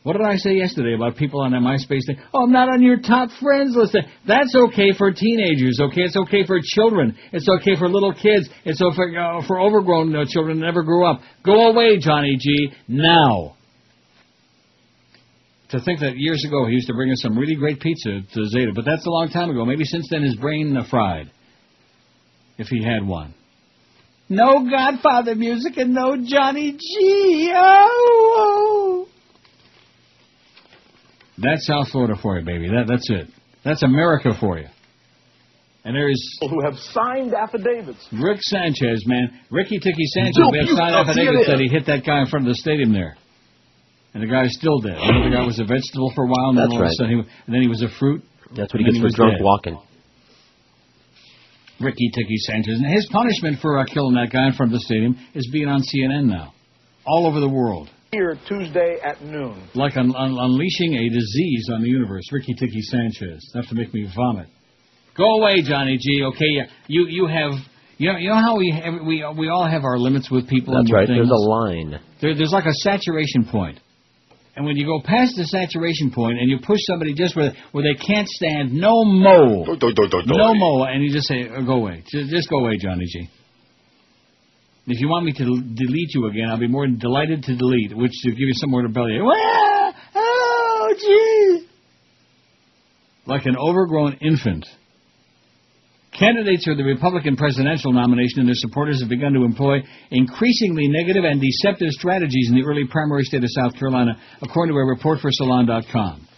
What did I say yesterday about people on that MySpace thing? Oh, I'm not on your top friends list. That's okay for teenagers, okay? It's okay for children. It's okay for little kids. It's okay for overgrown children that never grew up. Go away, Johnny G, now. To think that years ago he used to bring us some really great pizza to Zeta, but that's a long time ago. Maybe since then his brain fried, if he had one. No Godfather music and no Johnny G. Oh. That's South Florida for you, baby. That's it. That's America for you. And there's who have signed affidavits. Rick Sanchez, man. Ricky Ticky Sanchez. We have signed affidavits that he hit that guy in front of the stadium there. And the guy's still dead. You know, the guy was a vegetable for a while, and then all of a sudden then he was a fruit. That's what he gets for drunk walking. Ricky Ticky Sanchez. And his punishment for killing that guy in front of the stadium is being on CNN now. All over the world. Here Tuesday at noon. Like unleashing a disease on the universe. Ricky Ticky Sanchez. Enough to make me vomit. Go away, Johnny G. Okay, you have. You know how we all have our limits with people. That's and right. Things? There's a line. There's like a saturation point. And when you go past the saturation point and you push somebody just where they can't stand no more, and you just say, go away. Just go away, Johnny G. If you want me to delete you again, I'll be more than delighted to delete, which to give you somewhere to belly. Oh, gee. Like an overgrown infant. Candidates for the Republican presidential nomination and their supporters have begun to employ increasingly negative and deceptive strategies in the early primary state of South Carolina, according to a report for Salon.com.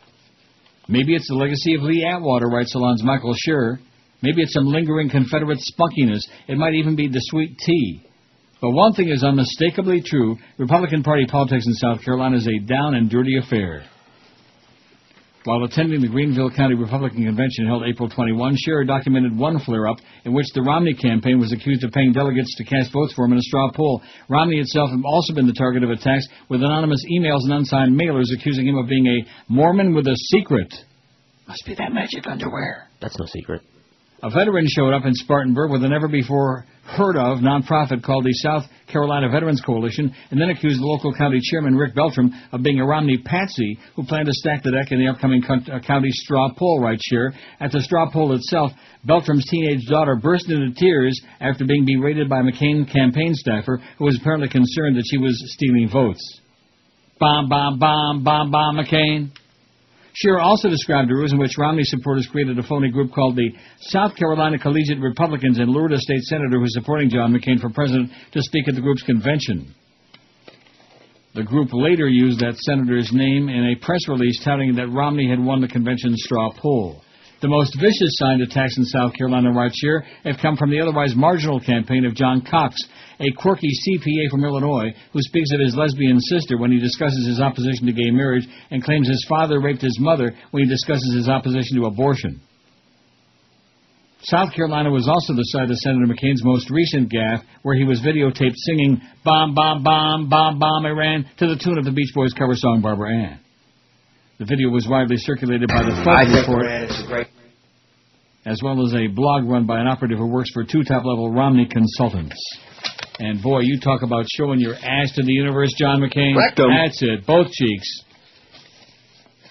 Maybe it's the legacy of Lee Atwater, writes Salon's Michael Scherer. Maybe it's some lingering Confederate spunkiness. It might even be the sweet tea. But one thing is unmistakably true. Republican Party politics in South Carolina is a down and dirty affair. While attending the Greenville County Republican Convention held April 21, Scherer documented one flare-up in which the Romney campaign was accused of paying delegates to cast votes for him in a straw poll. Romney itself had also been the target of attacks with anonymous emails and unsigned mailers accusing him of being a Mormon with a secret. Must be that magic underwear. That's no secret. A veteran showed up in Spartanburg with a never-before-heard-of nonprofit called the South Carolina Veterans Coalition, and then accused the local county chairman, Rick Beltram, of being a Romney patsy who planned to stack the deck in the upcoming county straw poll, writes Scherer. At the straw poll itself, Beltram's teenage daughter burst into tears after being berated by a McCain campaign staffer who was apparently concerned that she was stealing votes. Bomb, bomb, bomb, bomb, bomb, McCain. Scherer also described a ruse in which Romney supporters created a phony group called the South Carolina Collegiate Republicans and lured a state senator who was supporting John McCain for president to speak at the group's convention. The group later used that senator's name in a press release touting that Romney had won the convention's straw poll. The most vicious signed attacks in South Carolina, writes Scherer, have come from the otherwise marginal campaign of John Cox, a quirky CPA from Illinois who speaks of his lesbian sister when he discusses his opposition to gay marriage and claims his father raped his mother when he discusses his opposition to abortion. South Carolina was also the site of Senator McCain's most recent gaffe, where he was videotaped singing "Bomb, Bomb, Bomb, Bomb, Bomb, Iran" to the tune of the Beach Boys cover song Barbara Ann. The video was widely circulated by the Fuzz Report. as well as a blog run by an operative who works for 2 top-level Romney consultants. And, boy, you talk about showing your ass to the universe, John McCain. Rectum. That's it, both cheeks.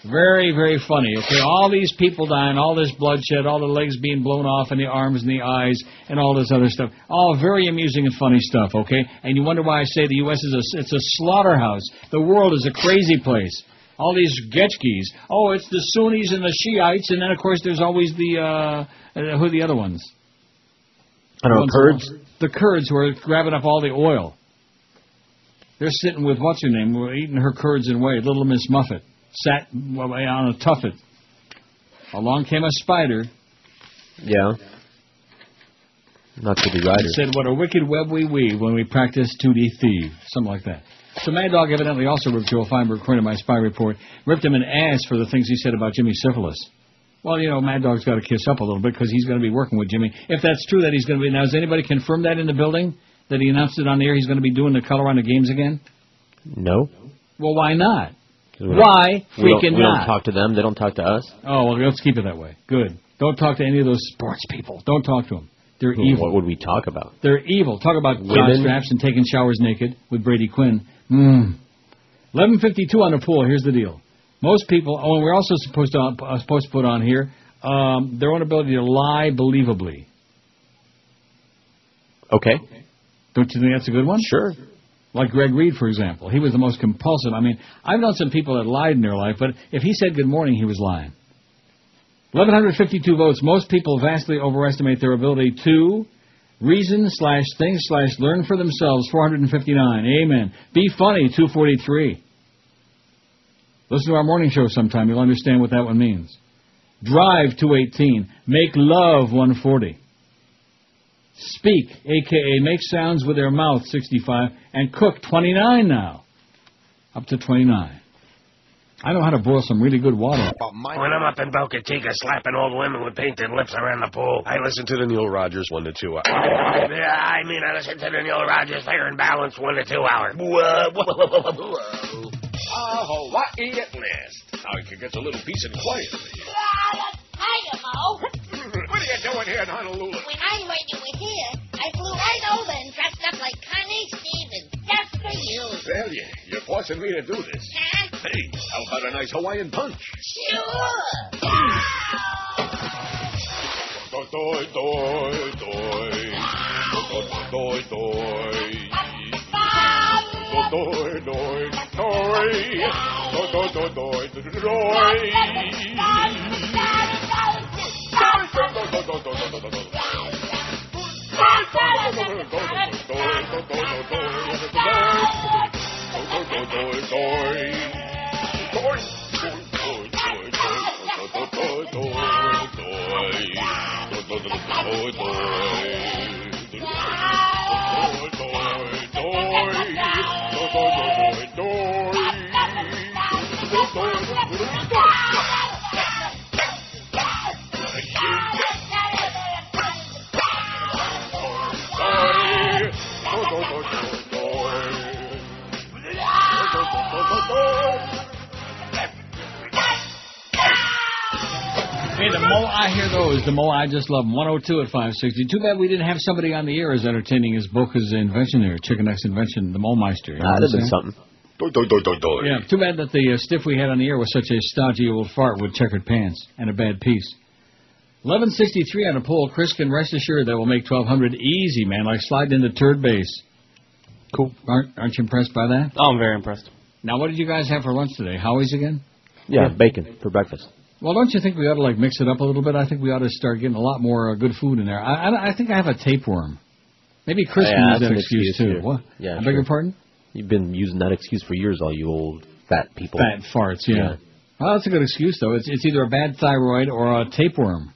Very, very funny. Okay, all these people dying, all this bloodshed, all the legs being blown off, and the arms and the eyes, and all this other stuff. All very amusing and funny stuff, okay? And you wonder why I say the U.S. it's a slaughterhouse. The world is a crazy place. All these Getchkis. Oh, it's the Sunnis and the Shiites, and then, of course, there's always the, who are the other ones? I don't know, Kurds? The Kurds who are grabbing up all the oil. They're sitting with, what's her name, eating her curds and whey, Little Miss Muffet. Sat on a tuffet. Along came a spider. Yeah. Not to be right. Said, what a wicked web we weave when we practice 2D thief. Something like that. So Mad Dog evidently also ripped Joel Feinberg, according to my spy report, ripped him an ass for the things he said about Jimmy Syphilis. Well, you know, Mad Dog's got to kiss up a little bit because he's going to be working with Jimmy. If that's true that he's going to be... Now, has anybody confirmed that in the building? That he announced it on the air he's going to be doing the color on the games again? No. Well, why not? Why freaking not? We don't talk to them. They don't talk to us. Oh, well, let's keep it that way. Good. Don't talk to any of those sports people. Don't talk to them. They're evil. What would we talk about? They're evil. Talk about women, straps and taking showers naked with Brady Quinn. 11:52 on the pool. Here's the deal. Most people. Oh, and we're also supposed to put on here their own ability to lie believably. Okay. Don't you think that's a good one? Sure. Like Greg Reed, for example. He was the most compulsive. I mean, I've known some people that lied in their life, but if he said good morning, he was lying. 1,152 votes. Most people vastly overestimate their ability to reason/think/learn for themselves, 459. Amen. Be funny, 243. Listen to our morning show sometime. You'll understand what that one means. Drive, 218. Make love, 140. Speak, a.k.a. make sounds with their mouth, 65. And cook, 29 now. Up to 29. I know how to boil some really good water. When I'm up in Boca Chica slapping old women with painted lips around the pool. I listen to the Neil Rogers 1 to 2 hours. Yeah, I mean, I listen to the Neil Rogers Fair and Balanced 1 to 2 hours. Hawaii at last. Now you can get a little peace and quiet. Hiya, Mo. What are you doing here in Honolulu? When I heard you were here, I flew right over and dressed up like Connie Stevens, just for you. Well, you're forcing me to do this. Huh? Hey, how about a nice Hawaiian punch? Sure. Doi, doi, doi. Doi, doi. Doi, doi, doi. Doi, doi, doi, Hey, the Mo, I hear those. The Mo, I just love them. 102 at 560. Too bad we didn't have somebody on the air as entertaining as Boca's invention there, Chicken X invention, the Mo Meister. That'd have been something. Yeah, too bad that the stiff we had on the air was such a stodgy old fart with checkered pants and a bad piece. 11:63 on a poll. Chris can rest assured that we'll make 1,200 easy, man, like sliding into third base. Cool. Aren't you impressed by that? Oh, I'm very impressed. Now, what did you guys have for lunch today? Howie's again? Yeah, bacon for breakfast. Well, don't you think we ought to, like, mix it up a little bit? I think we ought to start getting a lot more good food in there. I think I have a tapeworm. Maybe Chris can use that excuse, too. What? Yeah, I beg your pardon? You've been using that excuse for years, all you old fat people. Fat farts, yeah. Well, that's a good excuse, though. It's either a bad thyroid or a tapeworm.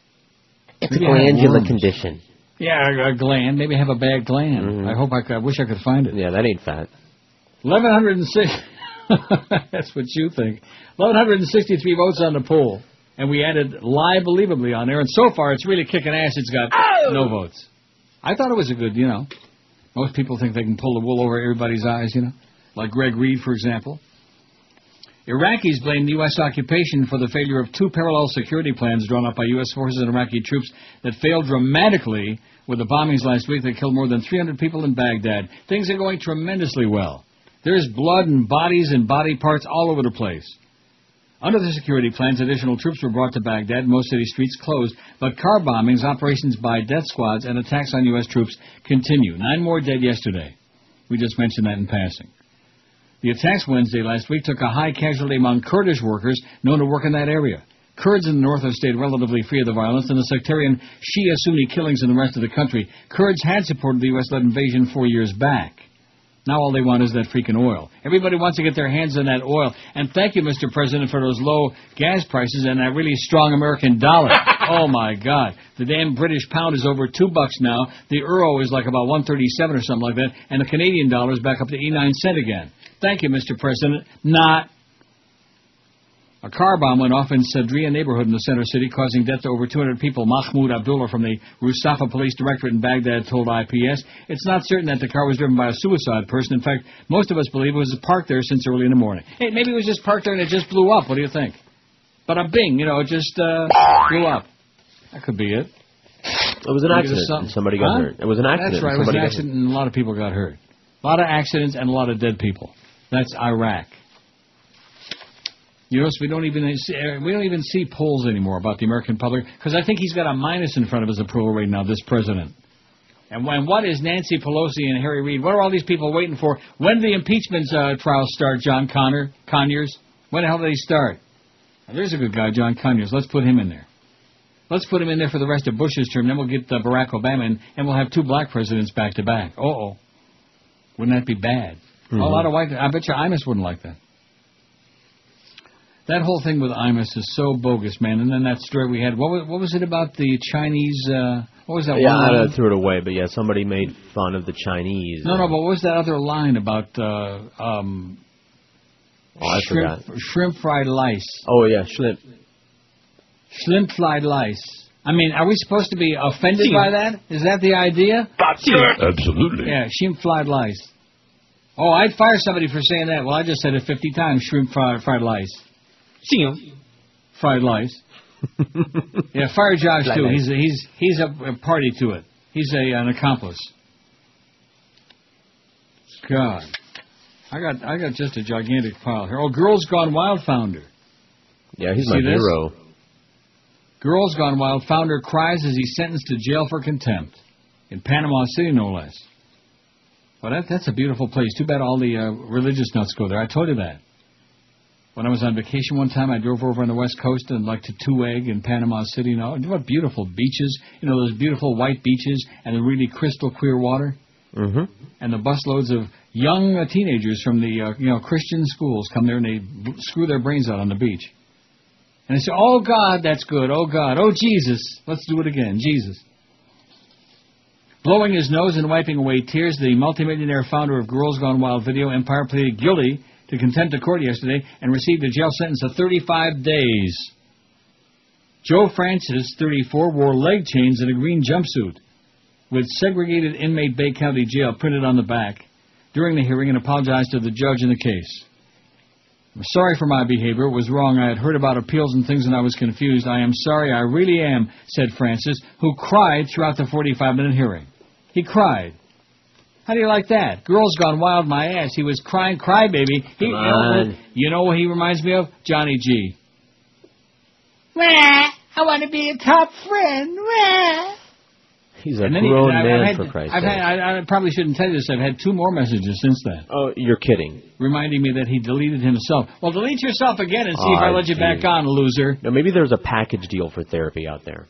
It's a glandular condition. Yeah, a gland. Maybe I have a bad gland. Mm-hmm. I wish I could find it. Yeah, that ain't fat. 1,106. That's what you think. 1,163 votes on the poll. And we added lie believably on there. And so far, it's really kicking ass. It's got no votes. I thought it was a good, most people think they can pull the wool over everybody's eyes, like Greg Reed, for example. Iraqis blame the U.S. occupation for the failure of 2 parallel security plans drawn up by U.S. forces and Iraqi troops that failed dramatically with the bombings last week that killed more than 300 people in Baghdad. Things are going tremendously well. There's blood and bodies and body parts all over the place. Under the security plans, additional troops were brought to Baghdad, most city streets closed, but car bombings, operations by death squads, and attacks on U.S. troops continue. 9 more dead yesterday. We just mentioned that in passing. The attacks Wednesday last week took a high casualty among Kurdish workers known to work in that area. Kurds in the north have stayed relatively free of the violence and the sectarian Shia-Sunni killings in the rest of the country. Kurds had supported the U.S.-led invasion 4 years back. Now all they want is that freaking oil. Everybody wants to get their hands on that oil. And thank you, Mr. President, for those low gas prices and that really strong American dollar. Oh, my God. The damn British pound is over $2 now. The euro is like about 137 or something like that. And the Canadian dollar is back up to 89 cents again. Thank you, Mr. President. Not. A car bomb went off in Sadria neighborhood in the center city, causing death to over 200 people. Mahmoud Abdullah from the Rustafa Police Directorate in Baghdad told IPS. It's not certain that the car was driven by a suicide person. In fact, most of us believe it was parked there since early in the morning. Hey, maybe it was just parked there and it just blew up. What do you think? But a bing, it just blew up. That could be it. It was an accident and somebody got hurt. It was an accident. That's right. It was an accident and a lot of people got hurt. A lot of accidents and a lot of dead people. That's Iraq. You notice we don't even see polls anymore about the American public because I think he's got a minus in front of his approval rate now, this president. And what is Nancy Pelosi and Harry Reid? What are all these people waiting for? When do the impeachment trials start, John Conyers? When the hell do they start? Now, there's a good guy, John Conyers. Let's put him in there. Let's put him in there for the rest of Bush's term. Then we'll get Barack Obama in, and we'll have 2 black presidents back to back. Uh-oh. Wouldn't that be bad? Mm-hmm. A lot of white. I bet you Imus wouldn't like that. That whole thing with Imus is so bogus, man. And then that story we had, what was it about the Chinese, what was that one line? I threw it away, but yeah, somebody made fun of the Chinese. No, but what was that other line about I forgot. Shrimp fried lice? Oh, yeah, shrimp. Shrimp fried lice. I mean, are we supposed to be offended by that? Is that the idea? Absolutely. Yeah, shrimp fried lice. Oh, I'd fire somebody for saying that. Well, I just said it 50 times, shrimp fried lice. Fried lice. Yeah, fire Josh too. He's a party to it. He's an accomplice. God, I got just a gigantic pile here. Oh, Girls Gone Wild founder. Yeah, he's my hero. Girls Gone Wild founder cries as he's sentenced to jail for contempt in Panama City, no less. Well, that's a beautiful place. Too bad all the religious nuts go there. I told you that. When I was on vacation one time, I drove over on the West Coast and to Two-Egg in Panama City. What beautiful beaches. Those beautiful white beaches and the really crystal clear water. Mm-hmm. And the busloads of young teenagers from the Christian schools come there and they screw their brains out on the beach. And they say, oh, God, that's good. Oh, God. Oh, Jesus. Let's do it again. Jesus. Blowing his nose and wiping away tears, the multimillionaire founder of Girls Gone Wild Video Empire pleaded guilty to contempt of court yesterday and received a jail sentence of 35 days. Joe Francis, 34, wore leg chains and a green jumpsuit with segregated inmate Bay County Jail printed on the back during the hearing and apologized to the judge in the case. I'm sorry for my behavior. It was wrong. I had heard about appeals and things and I was confused. I am sorry. I really am, said Francis, who cried throughout the 45-minute hearing. He cried. How do you like that? Girls Gone Wild, my ass. He was crying, crybaby. You know what he reminds me of? Johnny G. Wah, I want to be a top friend. Wah. He's a grown man, for Christ's sake. I probably shouldn't tell you this. I've had 2 more messages since then. Oh, you're kidding. Reminding me that he deleted himself. Well, delete yourself again and see if I let you back on, loser. No, maybe there's a package deal for therapy out there.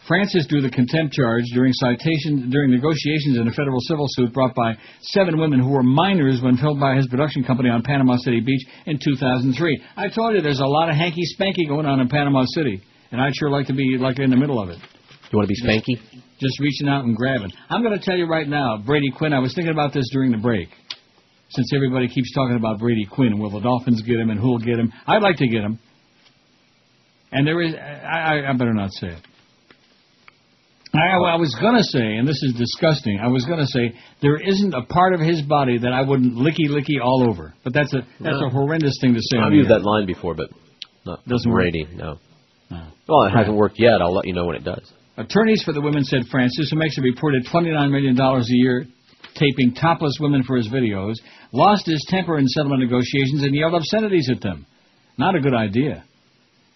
Francis drew the contempt charge during negotiations in a federal civil suit brought by 7 women who were minors when filmed by his production company on Panama City Beach in 2003. I told you there's a lot of hanky-spanky going on in Panama City, and I'd sure like to be in the middle of it. You want to be spanky? Just reaching out and grabbing. I'm going to tell you right now, Brady Quinn, I was thinking about this during the break, since everybody keeps talking about Brady Quinn, and will the Dolphins get him and who'll get him. I'd like to get him. And there is, I better not say it. I was going to say, and this is disgusting, I was going to say, there isn't a part of his body that I wouldn't licky all over. But that's a horrendous thing to say. I've used that line before, but not doesn't work. No. Well, it hasn't worked yet. I'll let you know when it does. Attorneys for the women said Francis, who makes a reported $29 million a year taping topless women for his videos, lost his temper in settlement negotiations and yelled obscenities at them. Not a good idea.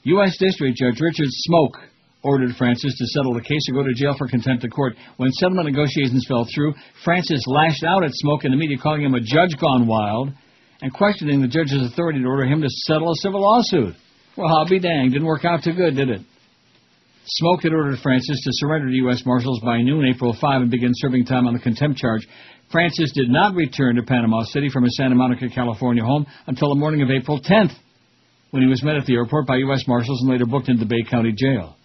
U.S. District Judge Richard Smoke ordered Francis to settle the case or go to jail for contempt of court. When settlement negotiations fell through, Francis lashed out at Smoke in the media, calling him a judge gone wild and questioning the judge's authority to order him to settle a civil lawsuit. Well, I'll be danged. Didn't work out too good, did it? Smoke had ordered Francis to surrender to U.S. Marshals by noon April 5 and begin serving time on the contempt charge. Francis did not return to Panama City from his Santa Monica, California home until the morning of April 10th, when he was met at the airport by U.S. Marshals and later booked into Bay County Jail.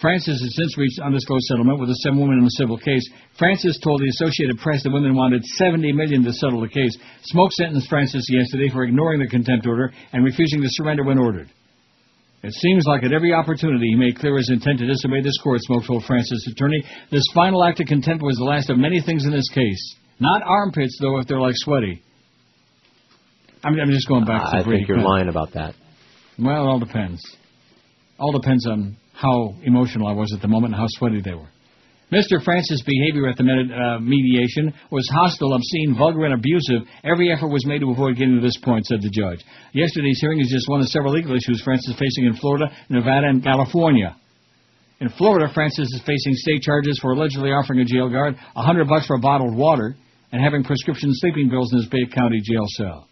Francis has since reached undisclosed settlement with the 7 women in the civil case. Francis told the Associated Press the women wanted $70 million to settle the case. Smoke sentenced Francis yesterday for ignoring the contempt order and refusing to surrender when ordered. It seems like at every opportunity he made clear his intent to disobey this court, Smoke told Francis' attorney. This final act of contempt was the last of many things in this case. Not armpits, though, if they're like sweaty. I'm just going back to I think you're lying about that. Well, it all depends. All depends on how emotional I was at the moment and how sweaty they were. Mr. Francis' behavior at the mediation was hostile, obscene, vulgar, and abusive. Every effort was made to avoid getting to this point, said the judge. Yesterday's hearing is just one of several legal issues Francis is facing in Florida, Nevada, and California. In Florida, Francis is facing state charges for allegedly offering a jail guard $100 for bottled water and having prescription sleeping pills in his Bay County jail cell.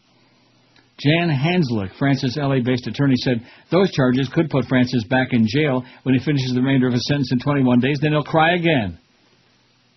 Jan Hanslick, Francis' L.A.-based attorney, said those charges could put Francis back in jail when he finishes the remainder of his sentence in 21 days, then he'll cry again.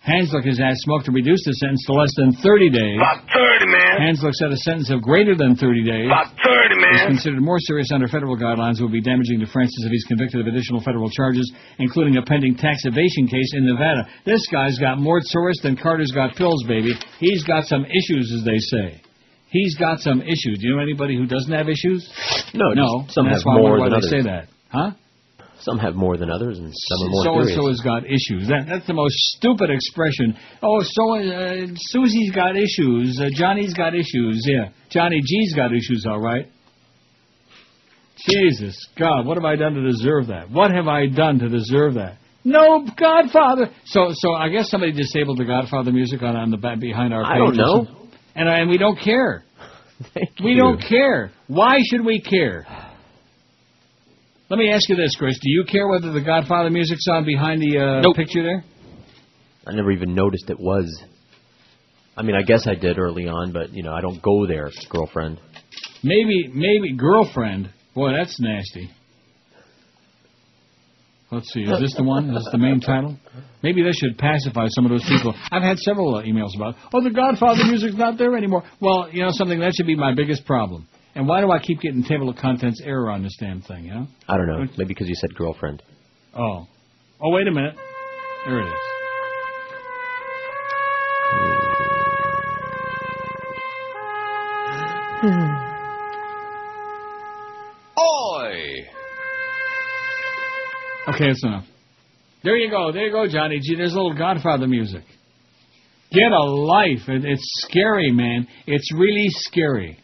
Hanslick has asked Smoke to reduce the sentence to less than 30 days. About 30, man. Hanslick said a sentence of greater than 30 days About 30, man. is considered more serious under federal guidelines and would be damaging to Francis if he's convicted of additional federal charges, including a pending tax evasion case in Nevada. This guy's got more tourists than Carter's got pills, baby. He's got some issues, as they say. He's got some issues. Do you know anybody who doesn't have issues? No. Some have more than others. That's why they say that. Huh? Some have more than others, and some are more serious. So-and-so has got issues. That's the most stupid expression. Oh, Susie's got issues. Johnny's got issues. Yeah, Johnny G's got issues, all right. Jesus, God, what have I done to deserve that? What have I done to deserve that? No, Godfather. So I guess somebody disabled the Godfather music on the back behind our page. I don't know. And we don't care. We don't care. Why should we care? Let me ask you this, Chris. Do you care whether the Godfather music's on behind the picture there? I never even noticed it was. I mean, I guess I did early on, but, I don't go there, girlfriend. Maybe girlfriend. Boy, that's nasty. Let's see. Is this the one? Is this the main title? Maybe this should pacify some of those people. I've had several emails about, the Godfather music's not there anymore. Well, something, that should be my biggest problem. And why do I keep getting table of contents error on this damn thing, I don't know. Maybe because you said girlfriend. Oh, wait a minute. There it is. Oi! Okay, that's enough. There you go, Johnny G. There's a little Godfather music. Get a life. It's scary, man. It's really scary.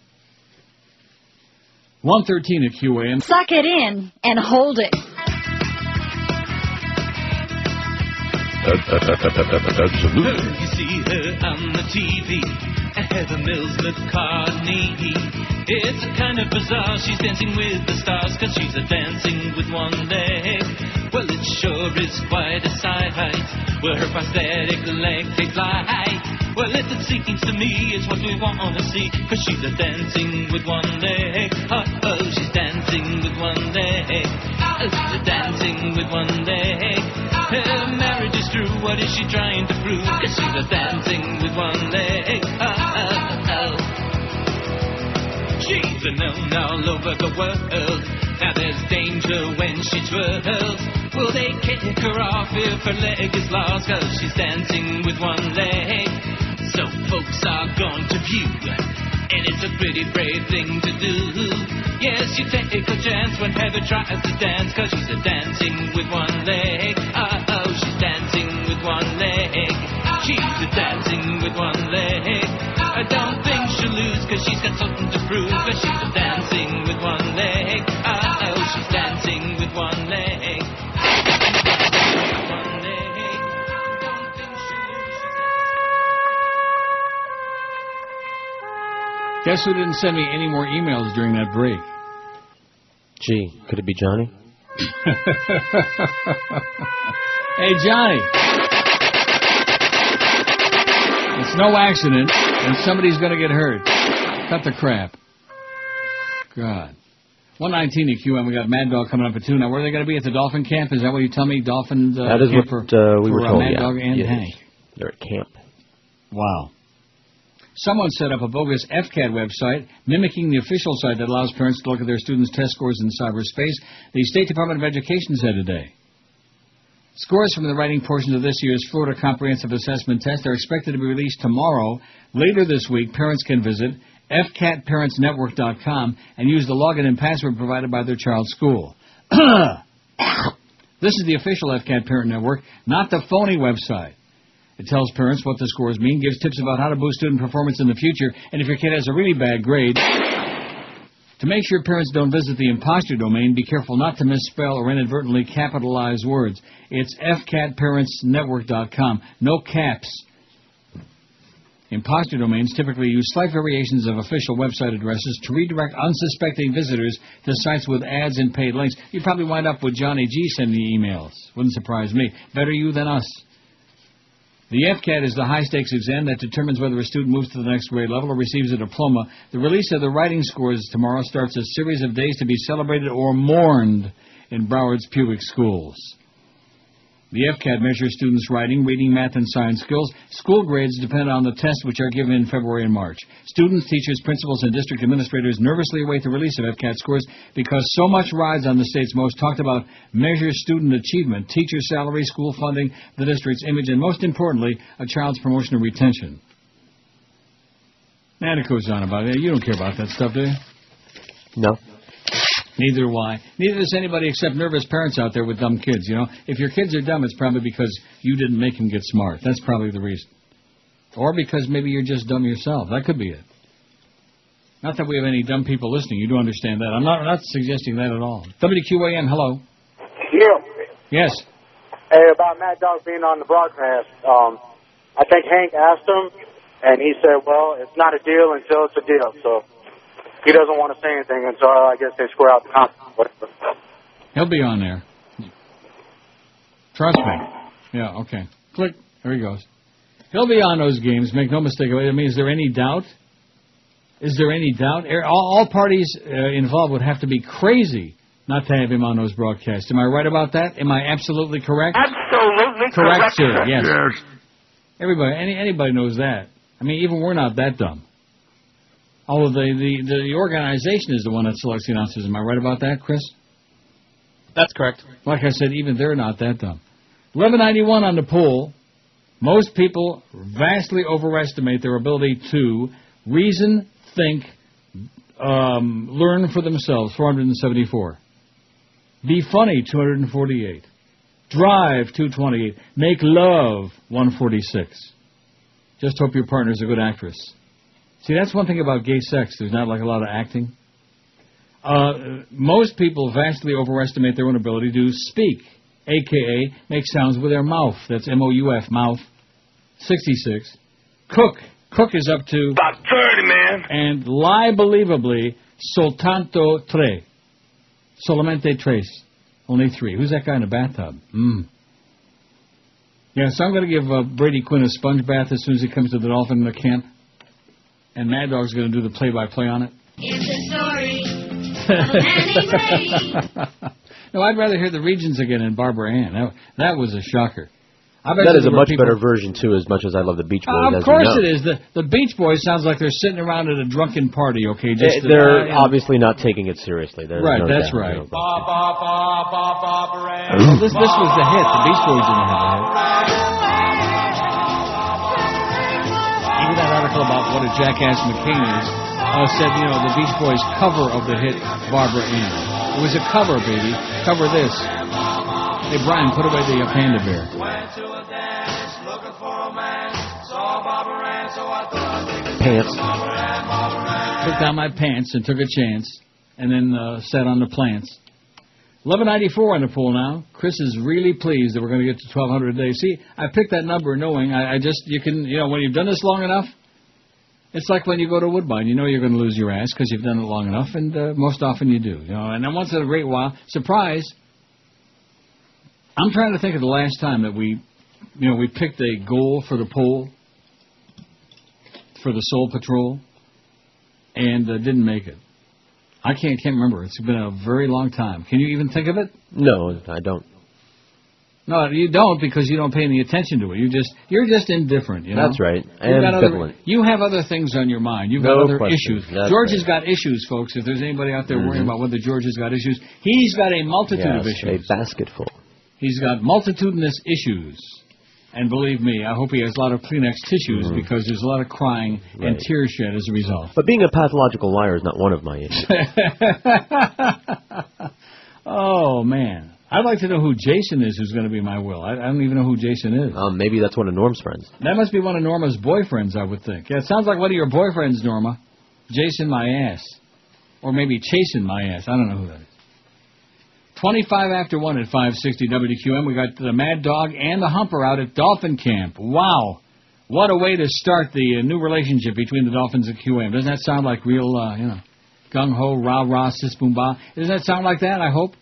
113 at QAM. Suck it in and hold it. Absolutely. You see her on the TV at Heather Mills McCartney. It's kind of bizarre, she's dancing with the stars, cause she's a dancing with one leg. Well, it sure is quite a sight, where her prosthetic leg takes flight. Well, it seems to me it's what we want to see, cause she's a dancing with one leg. Oh, she's dancing with one leg. She's a dancing with one leg. Her marriage is true, what is she trying to prove? Cause she's a dancing with one leg. She's a known all over the world. Now there's danger when she twirls. Will they kick her off if her leg is lost? Cause she's dancing with one leg. So folks are going to view, and it's a pretty brave thing to do. Yes, you take a chance when Heather tries to dance, cause she's a dancing with one leg. Oh, she's dancing she's dancing with one leg. I don't think she'll lose, cause she's got something to prove, cause she's dancing with one leg. Oh, she's dancing with one leg. Guess who didn't send me any more emails during that break? Gee, could it be Johnny? Hey, Johnny. It's no accident, and somebody's going to get hurt. Cut the crap. God. 119 at QM. We got Mad Dog coming up at 2. Now, where are they going to be? At the Dolphin Camp? Is that what you tell me? Dolphin that is camp what for, we were told, Mad yeah. Dog and Hank. They're at camp. Wow. Someone set up a bogus FCAT website mimicking the official site that allows parents to look at their students' test scores in cyberspace, the State Department of Education said today. Scores from the writing portions of this year's Florida Comprehensive Assessment Test are expected to be released tomorrow. Later this week, parents can visit fcatparentsnetwork.com and use the login and password provided by their child's school. This is the official FCAT Parent Network, not the phony website. It tells parents what the scores mean, gives tips about how to boost student performance in the future, and if your kid has a really bad grade, to make sure parents don't visit the imposter domain, be careful not to misspell or inadvertently capitalize words. It's fcatparentsnetwork.com. No caps. Imposter domains typically use slight variations of official website addresses to redirect unsuspecting visitors to sites with ads and paid links. You probably wind up with Johnny G sending you emails. Wouldn't surprise me. Better you than us. The FCAT is the high-stakes exam that determines whether a student moves to the next grade level or receives a diploma. The release of the writing scores tomorrow starts a series of days to be celebrated or mourned in Broward's Pubic schools. The FCAT measures students' writing, reading, math, and science skills. School grades depend on the tests, which are given in February and March. Students, teachers, principals, and district administrators nervously await the release of FCAT scores because so much rides on the state's most talked about measure student achievement, teacher salary, school funding, the district's image, and most importantly, a child's promotion or retention. And it goes on about it. You don't care about that stuff, do you? No. Neither do I. Neither does anybody except nervous parents out there with dumb kids, you know. If your kids are dumb, it's probably because you didn't make them get smart. That's probably the reason. Or because maybe you're just dumb yourself. That could be it. Not that we have any dumb people listening. You do understand that. I'm not suggesting that at all. WQAM, hello. Yeah. Yes. Hey, about Mad Dog being on the broadcast, I think Hank asked him, and he said, well, it's not a deal until it's a deal, so... He doesn't want to say anything, and so I guess they square out the contract. He'll be on there. Trust me. Yeah, okay. Click. There he goes. He'll be on those games. Make no mistake about it. I mean, is there any doubt? Is there any doubt? All parties involved would have to be crazy not to have him on those broadcasts. Am I right about that? Am I absolutely correct? Absolutely correct, sir. Yes. Yes. Everybody, anybody knows that. I mean, even we're not that dumb. Although the organization is the one that selects the announcers. Am I right about that, Chris? That's correct. Like I said, even they're not that dumb. 1191 on the poll. Most people vastly overestimate their ability to reason, think, learn for themselves, 474. Be funny, 248. Drive, 228. Make love, 146. Just hope your partner's a good actress. See, that's one thing about gay sex. There's not like a lot of acting. Most people vastly overestimate their own ability to speak, a.k.a. make sounds with their mouth. That's M-O-U-F, mouth. 66. Cook. Cook is up to... About 30, man. And lie believably, soltanto tre. Solamente tres. Only 3. Who's that guy in the bathtub? Yeah, so I'm going to give Brady Quinn a sponge bath as soon as he comes to the Dolphin camp. And Mad Dog's going to do the play-by-play on it. It's a story of No, I'd rather hear the Regions again in Barbara Ann. That was a shocker. That is a much better version, too, as much as I love the Beach Boys. Of course it is. The Beach Boys sounds like they're sitting around at a drunken party, okay? They're obviously not taking it seriously. Right, that's right. You know, this was the hit. The Beach Boys didn't have a hit. Even that article about what a jackass McCain is said, you know, the Beach Boys cover of the hit Barbara Ann. It was a cover, baby. Cover this. Hey, Brian, put away the panda bear. Pants. Took down my pants and took a chance, and then sat on the plants. 1194 on the pool now. Chris is really pleased that we're going to get to 1,200 a day. See, I picked that number knowing you can, when you've done this long enough, it's like when you go to Woodbine. You know you're going to lose your ass because you've done it long enough, and most often you do. And then once in a great while, surprise, I'm trying to think of the last time that we picked a goal for the poll, for the Soul Patrol, and didn't make it. I can't remember. It's been a very long time. Can you even think of it? No, I don't. No, you don't because you don't pay any attention to it. You're just indifferent. That's right. Ambivalent. You have other things on your mind. You've got other issues. George has got issues, folks. If there's anybody out there worrying about whether George has got issues, he's got a multitude of issues. A basketful. He's got multitudinous issues. And believe me, I hope he has a lot of Kleenex tissues because there's a lot of crying and tears shed as a result. But being a pathological liar is not one of my issues. Oh, man. I'd like to know who Jason is who's going to be my will. I don't even know who Jason is. Maybe that's one of Norm's friends. That must be one of Norma's boyfriends, I would think. Yeah, it sounds like one of your boyfriends, Norma. Jason my ass. Or maybe Chasing my ass. I don't know who that is. 25 after 1 at 560 WQAM. We got the Mad Dog and the Humper out at Dolphin Camp. Wow. What a way to start the new relationship between the Dolphins and QAM. Doesn't that sound like real, gung-ho, rah-rah, sis-boom-bah? Doesn't that sound like that, I hope?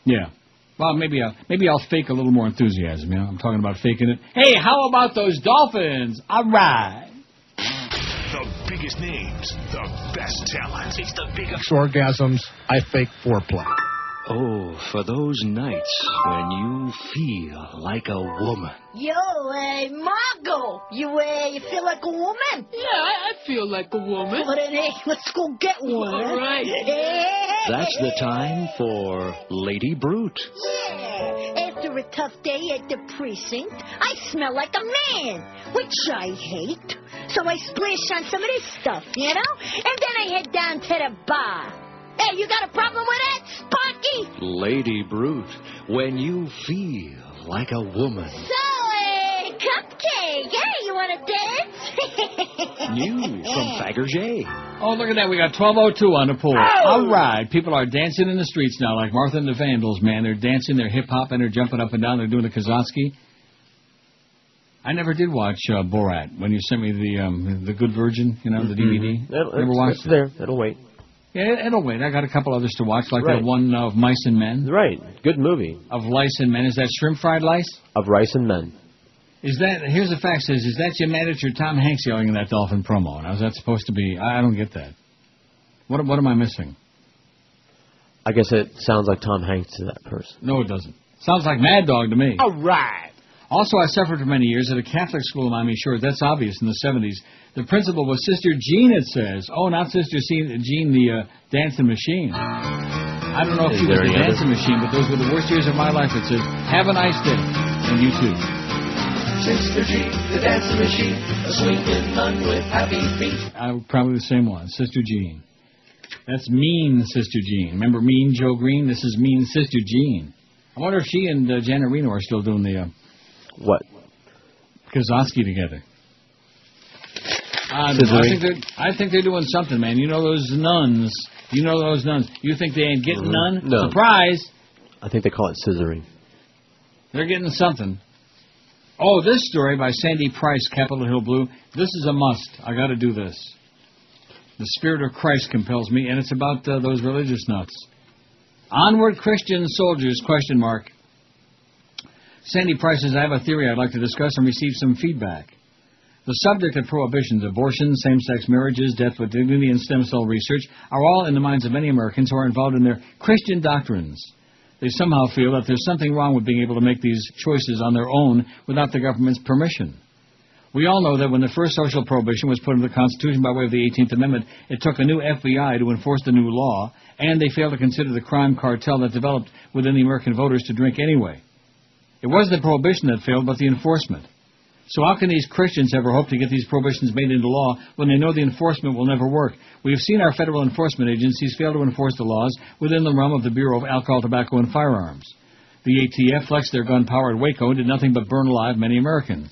Yeah. Well, maybe I'll fake a little more enthusiasm, I'm talking about faking it. Hey, how about those Dolphins? All right. The biggest names, the best talent. It's the biggest orgasms. I fake foreplay. Oh, for those nights when you feel like a woman. Yo, Margot, you feel like a woman? Yeah, I feel like a woman. Well, then, hey, let's go get one. All right. That's the time for Lady Brute. Yeah, after a tough day at the precinct, I smell like a man, which I hate. So I splash on some of this stuff, and then I head down to the bar. Hey, you got a problem with that, Sparky? Lady Brute, when you feel like a woman. So, Cupcake, hey, you want to dance? New from Fabergé. Oh, look at that. We got 12:02 on the pool. Oh. All right. People are dancing in the streets now like Martha and the Vandals, man. They're dancing, they're hip-hopping, they're jumping up and down, they're doing the Kazatsky. I never did watch Borat when you sent me the Good Virgin, the DVD. Never watched it. There. It'll wait. Yeah, it'll wait. I got a couple others to watch, like that one of Mice and Men. Right. Good movie. Of Lice and Men. Is that shrimp fried lice? Of Rice and Men. Is that, here's the fact, says, is that your manager Tom Hanks yelling in that Dolphin promo? Now, is that supposed to be, I don't get that. What am I missing? I guess it sounds like Tom Hanks to that person. No, it doesn't. Sounds like Mad Dog to me. All right. Also, I suffered for many years at a Catholic school in Miami Shores. That's obvious in the 70s. The principal was Sister Jean, it says. Oh, not Sister Jean, the dancing machine. I don't know if she was the dancing machine, but those were the worst years of my life. It says, have a nice day. And you too. Sister Jean, the dancing machine, a swinging nun with happy feet. Probably the same one, Sister Jean. That's Mean Sister Jean. Remember Mean Joe Green? This is Mean Sister Jean. I wonder if she and Janet Reno are still doing the... What? Kazatsky together. I think they're doing something, man. You know those nuns. You think they ain't getting none? No. Surprise. I think they call it scissoring. They're getting something. Oh, this story by Sandy Price, Capitol Hill Blue. This is a must. I got to do this. The Spirit of Christ compels me, and it's about those religious nuts. Onward Christian soldiers, ? Sandy Price says, I have a theory I'd like to discuss and receive some feedback. The subject of prohibitions, abortion, same-sex marriages, death with dignity, and stem cell research are all in the minds of many Americans who are involved in their Christian doctrines. They somehow feel that there's something wrong with being able to make these choices on their own without the government's permission. We all know that when the first social prohibition was put into the Constitution by way of the 18th Amendment, it took a new FBI to enforce the new law, and they failed to consider the crime cartel that developed within the American voters to drink anyway. It wasn't the prohibition that failed, but the enforcement. So how can these Christians ever hope to get these prohibitions made into law when they know the enforcement will never work? We have seen our federal enforcement agencies fail to enforce the laws within the realm of the Bureau of Alcohol, Tobacco, and Firearms. The ATF flexed their gun power at Waco and did nothing but burn alive many Americans.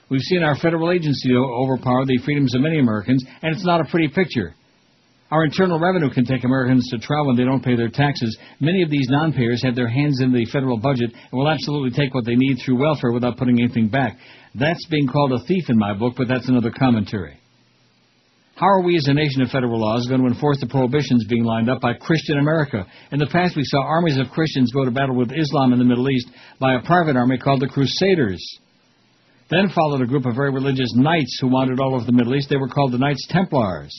We've seen our federal agency overpower the freedoms of many Americans, and it's not a pretty picture. Our Internal Revenue can take Americans to trial when they don't pay their taxes. Many of these non-payers have their hands in the federal budget and will absolutely take what they need through welfare without putting anything back. That's being called a thief in my book, but that's another commentary. How are we as a nation of federal laws going to enforce the prohibitions being lined up by Christian America? In the past, we saw armies of Christians go to battle with Islam in the Middle East by a private army called the Crusaders. Then followed a group of very religious knights who wandered all over the Middle East. They were called the Knights Templars.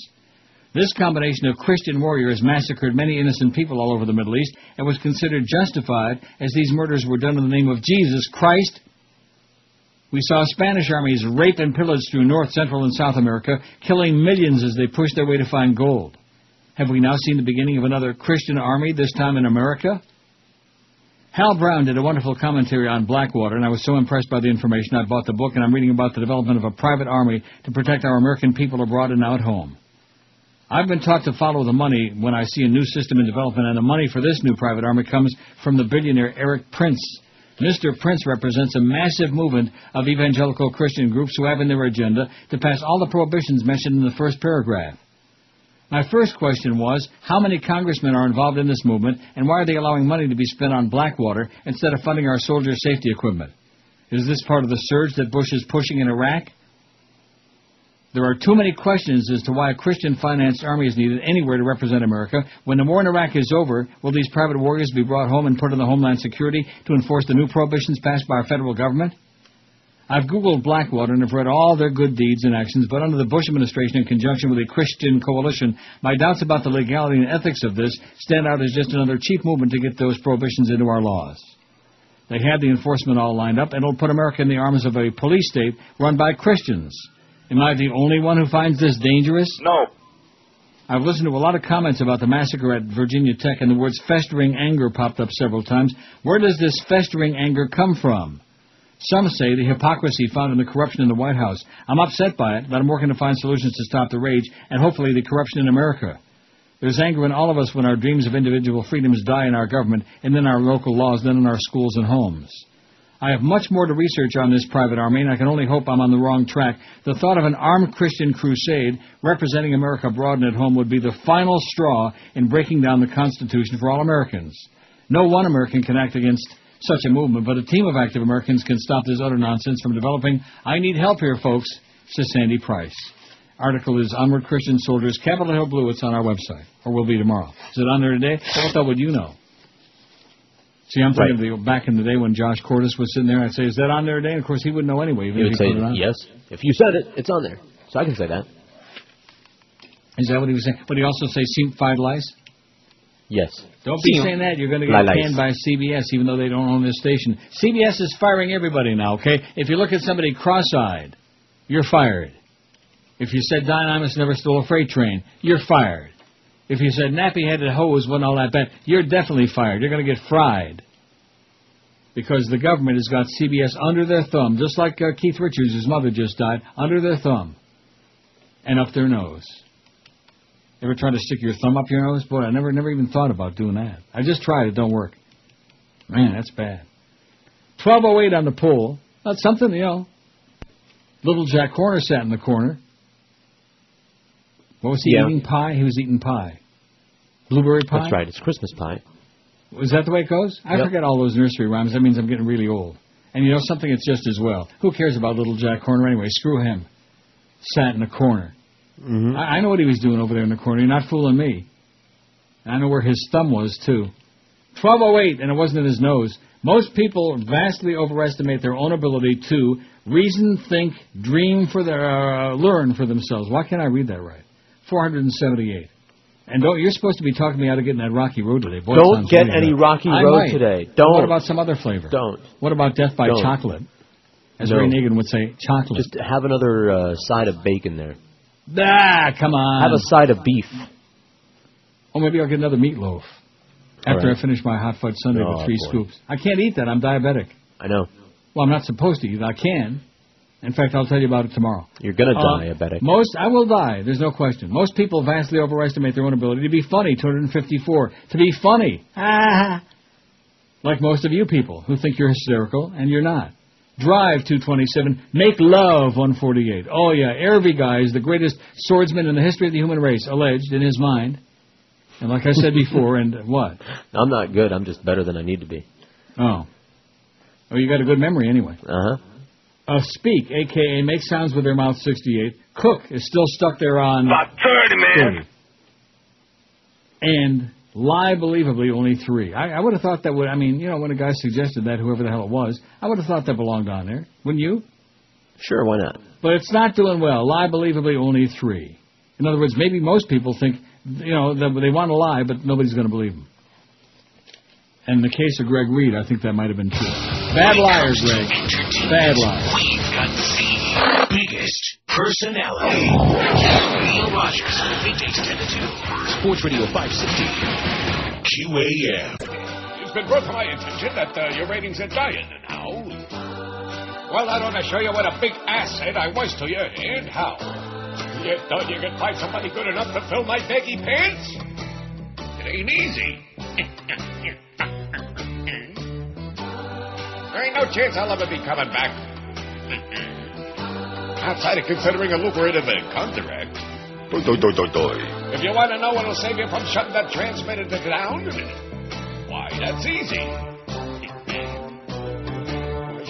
This combination of Christian warriors massacred many innocent people all over the Middle East and was considered justified as these murders were done in the name of Jesus Christ. We saw Spanish armies rape and pillage through North, Central, and South America, killing millions as they pushed their way to find gold. Have we now seen the beginning of another Christian army, this time in America? Hal Brown did a wonderful commentary on Blackwater, and I was so impressed by the information I bought the book, and I'm reading about the development of a private army to protect our American people abroad and now at home. I've been taught to follow the money when I see a new system in development, and the money for this new private army comes from the billionaire Eric Prince. Mr. Prince represents a massive movement of evangelical Christian groups who have in their agenda to pass all the prohibitions mentioned in the first paragraph. My first question was, how many congressmen are involved in this movement, and why are they allowing money to be spent on Blackwater instead of funding our soldiers' safety equipment? Is this part of the surge that Bush is pushing in Iraq? There are too many questions as to why a Christian-financed army is needed anywhere to represent America. When the war in Iraq is over, will these private warriors be brought home and put in the Homeland Security to enforce the new prohibitions passed by our federal government? I've Googled Blackwater and have read all their good deeds and actions, but under the Bush administration in conjunction with a Christian coalition, my doubts about the legality and ethics of this stand out as just another cheap movement to get those prohibitions into our laws. They have the enforcement all lined up, and it'll put America in the arms of a police state run by Christians. Am I the only one who finds this dangerous? No. I've listened to a lot of comments about the massacre at Virginia Tech, and the words festering anger popped up several times. Where does this festering anger come from? Some say the hypocrisy found in the corruption in the White House. I'm upset by it, but I'm working to find solutions to stop the rage, and hopefully the corruption in America. There's anger in all of us when our dreams of individual freedoms die in our government, and then our local laws, then in our schools and homes. I have much more to research on this private army, and I can only hope I'm on the wrong track. The thought of an armed Christian crusade representing America abroad and at home would be the final straw in breaking down the Constitution for all Americans. No one American can act against such a movement, but a team of active Americans can stop this utter nonsense from developing. I need help here, folks, says Sandy Price. Article is Onward Christian Soldiers, Capitol Hill Blue. It's on our website, or will be tomorrow. Is it on there today? What the hell would you know? See, I'm thinking of back in the day when Josh Cordes was sitting there, I'd say, is that on there today? And of course, he wouldn't know anyway. He would say yes. If you said it, it's on there. So I can say that. Is that what he was saying? Would he also say five lies? Yes. Don't be saying that. You're going to get canned by CBS, even though they don't own this station. CBS is firing everybody now, okay? If you look at somebody cross-eyed, you're fired. If you said Don Imus never stole a freight train, you're fired. If you said nappy-headed hose wasn't all that bad, you're definitely fired. You're going to get fried. Because the government has got CBS under their thumb, just like Keith Richards, his mother just died, under their thumb and up their nose. Ever try to stick your thumb up your nose? Boy, I never even thought about doing that. I just tried. It don't work. Man, that's bad. 12:08 on the poll. That's something, you know. Little Jack Horner sat in the corner. What was he eating? Pie? He was eating pie. Blueberry pie? That's right. It's Christmas pie. Is that the way it goes? I forget all those nursery rhymes. That means I'm getting really old. And you know something? It's just as well. Who cares about little Jack Horner anyway? Screw him. Sat in the corner. Mm-hmm. I know what he was doing over there in the corner. You're not fooling me. I know where his thumb was, too. 12:08, and it wasn't in his nose. Most people vastly overestimate their own ability to reason, think, dream, learn for themselves. Why can't I read that right? 478. And you're supposed to be talking me out of getting that Rocky Road today. Boy, don't get any Rocky Road today. Don't. What about some other flavor? Don't. What about death by chocolate? As Ray Nagin would say, chocolate. Just have another side of bacon there. Come on. Have a side of beef. Or maybe I'll get another meatloaf after I finish my hot fudge sundae with 3 scoops. I can't eat that. I'm diabetic. I know. Well, I'm not supposed to eat it. I can. In fact, I'll tell you about it tomorrow. You're going to die, diabetic. I will die. There's no question. Most people vastly overestimate their own ability to be funny. 254. To be funny. Like Like most of you people who think you're hysterical, and you're not. Drive 227, make love 148. Oh, yeah, Ervy guy is the greatest swordsman in the history of the human race, alleged in his mind. And like I said before, and what? I'm not good. I'm just better than I need to be. Oh. Oh, you got a good memory anyway. Uh-huh. Speak, a.k.a. make sounds with their mouth 68. Cook is still stuck there on... About 30, man. 30. And lie believably only 3. I would have thought that would... I mean, you know, when a guy suggested that, whoever the hell it was, I would have thought that belonged on there. Wouldn't you? Sure, why not? But it's not doing well. Lie believably only 3. In other words, maybe most people think, you know, that they want to lie, but nobody's going to believe them. And in the case of Greg Reed, I think that might have been true. Bad liar, Greg. Bad liar. We've got the biggest personality. Neil Rogers, weekdays 10 to 2. Sports Radio 560. QAM. It's been brought to my attention that your ratings are dying now. Well, that ought to show you what a big asset I was to you and how. You thought you could find somebody good enough to fill my baggy pants? It ain't easy. There ain't no chance I'll ever be coming back. Outside of considering a lucrative contract. If you want to know what'll save you from shutting that transmitter down, why, that's easy.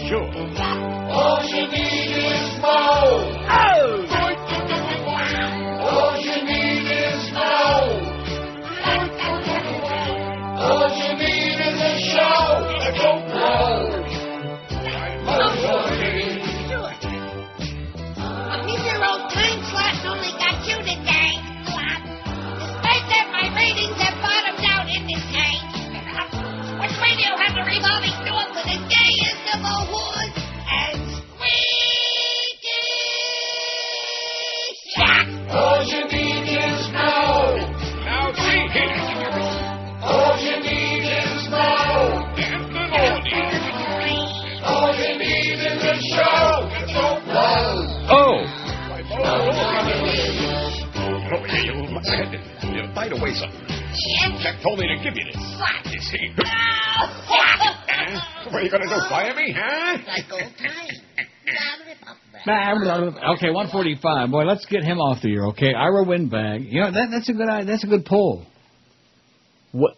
Sure. All you need is more. Oh! All you need is more. All you need is a show to go blow. A year-old time slot only got you today. Despite that, my ratings have bottomed out in this tank. Which radio has a revolving door for the gayest of a wood and squeaky shock. All you need is more. Now see here. All you need is more. And good morning. All you need is a show to go blow. Oh! By the way, something. Jack told me to give you this. What? You see? What are you going to do, fire me, huh? Like old times. Okay, 145. Boy, let's get him off the air, okay? Ira Windbag. You know, that's a good poll. What?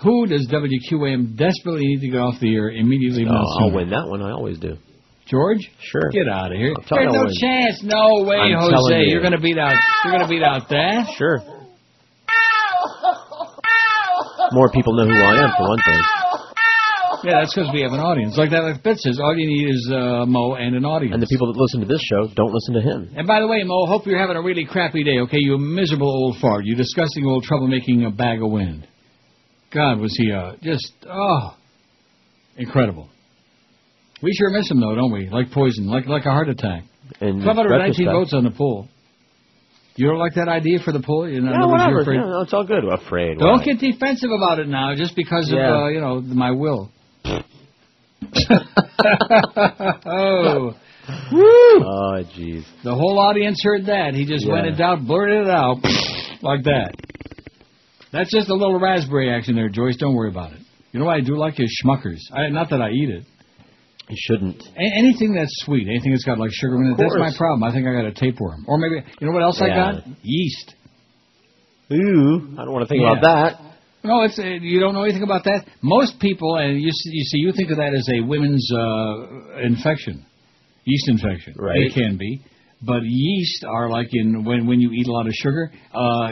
Who does WQAM desperately need to get off the air immediately? I'll win that one. I always do. George? Sure. Get out of here. There's no chance. No way, I'm Jose. You're going to beat out. You're going to beat out that. Sure. More people know who I am, for one thing. Yeah, that's because we have an audience. Like that, like Bit says, all you need is Mo and an audience. And the people that listen to this show don't listen to him. And by the way, Mo, hope you're having a really crappy day, okay? You miserable old fart. You disgusting old troublemaking bag of wind. God, was he incredible. We sure miss him, though, don't we? Like poison, like a heart attack. And 519 votes on the poll. You don't like that idea for the poll? You're not, whatever. Afraid? No, it's all good. Afraid. Don't get defensive about it now, just because of my will. Oh, woo! Oh, jeez. The whole audience heard that. He just went it out, blurted it out like that. That's just a little raspberry action there, Joyce. Don't worry about it. You know what I do like is Schmuckers. Not that I eat it. You shouldn't. Anything that's sweet, anything that's got like sugar in it, that's my problem. I think I got a tapeworm. Or maybe, you know what else I got? Yeast. Ooh, I don't want to think about that. No, it's you don't know anything about that. Most people, and you think of that as a women's infection, yeast infection. Right. It can be. But yeast are like when you eat a lot of sugar,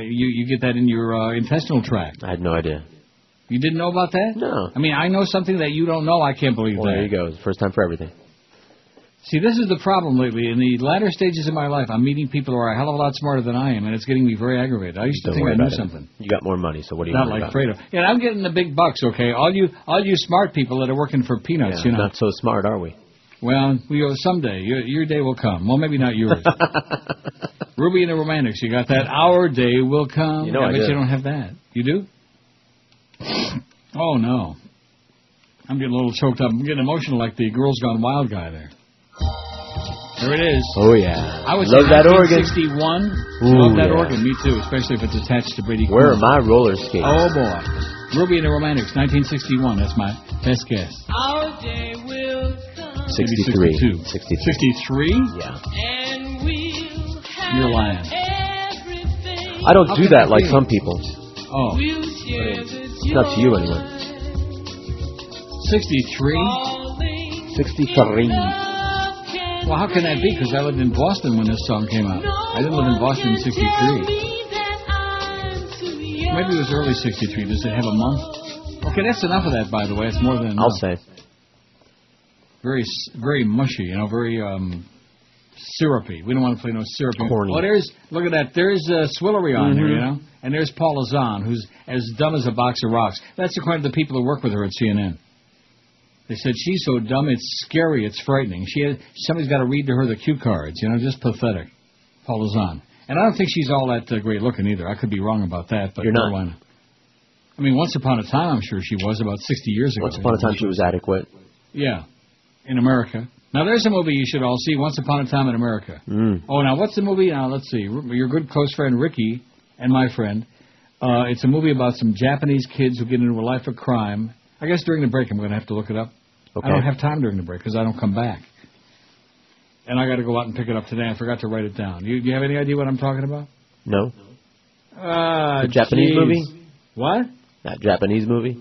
you get that in your intestinal tract. I had no idea. You didn't know about that? No. I mean, I know something that you don't know. I can't believe that. There you go. It's the first time for everything. See, this is the problem lately. In the latter stages of my life, I'm meeting people who are a hell of a lot smarter than I am, and it's getting me very aggravated. I used to think I knew something. You got more money, so what do you Not like Fredo. Yeah, I'm getting the big bucks, okay? All you smart people that are working for peanuts, Not so smart, are we? Well, someday. Your day will come. Well, maybe not yours. Ruby and the Romantics, you got that? Our day will come. I bet you don't have that. You do? Oh, no. I'm getting a little choked up. I'm getting emotional like the Girls Gone Wild guy there. There it is. Oh, yeah. I would love say that organ. 1961. Ooh, Love that organ. Me too, especially if it's attached to Brady. Where are my roller skates? Oh, boy. Ruby and the Romantics, 1961. That's my best guess. Our day will come. 63. 63? Yeah. And we'll have You're lying. everything. I don't do that like some people. Oh. We'll share the Not to you anyway. 63? 63. Well, how can that be? Because I lived in Boston when this song came out. I didn't live in Boston in 63. Maybe it was early 63. Does it have a month? Okay, that's enough of that, by the way. It's more than enough. I'll say. Very, very mushy, very syrupy. We don't want to play no syrupy. Corny. Oh, look at that. There's Swillery on there, and there's Paula Zahn, who's as dumb as a box of rocks. That's according to the people who work with her at CNN. They said she's so dumb, it's scary, it's frightening. Somebody's got to read to her the cue cards, just pathetic. Paula Zahn. And I don't think she's all that great looking either. I could be wrong about that, but You're not. I mean, once upon a time, I'm sure she was about 60 years ago. Once upon a time, she was adequate. Yeah, in America. Now, there's a movie you should all see, Once Upon a Time in America. Oh, now, what's the movie? Now, let's see. Your good close friend, Ricky, and my friend. It's a movie about some Japanese kids who get into a life of crime. I guess during the break I'm going to have to look it up. Okay. I don't have time during the break because I don't come back. And I got to go out and pick it up today. I forgot to write it down. You have any idea what I'm talking about? No. The Japanese movie? What? That Japanese movie?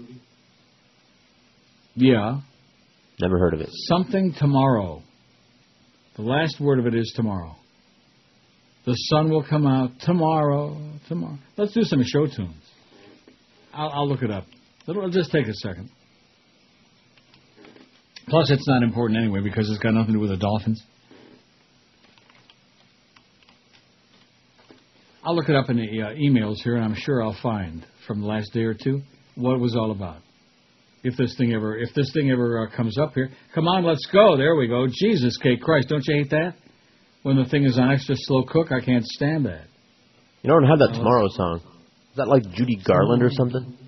Yeah. Never heard of it. Something tomorrow. The last word of it is tomorrow. The sun will come out tomorrow. Let's do some show tunes. I'll look it up. It'll just take a second. Plus, it's not important anyway because it's got nothing to do with the Dolphins. I'll look it up in the emails here, and I'm sure I'll find from the last day or two what it was all about. If this thing ever comes up here, come on, let's go. There we go. Jesus, Kate Christ, don't you hate that? When the thing is on extra slow cook, I can't stand that. You don't have that Tomorrow song. Is that like Judy Garland or something?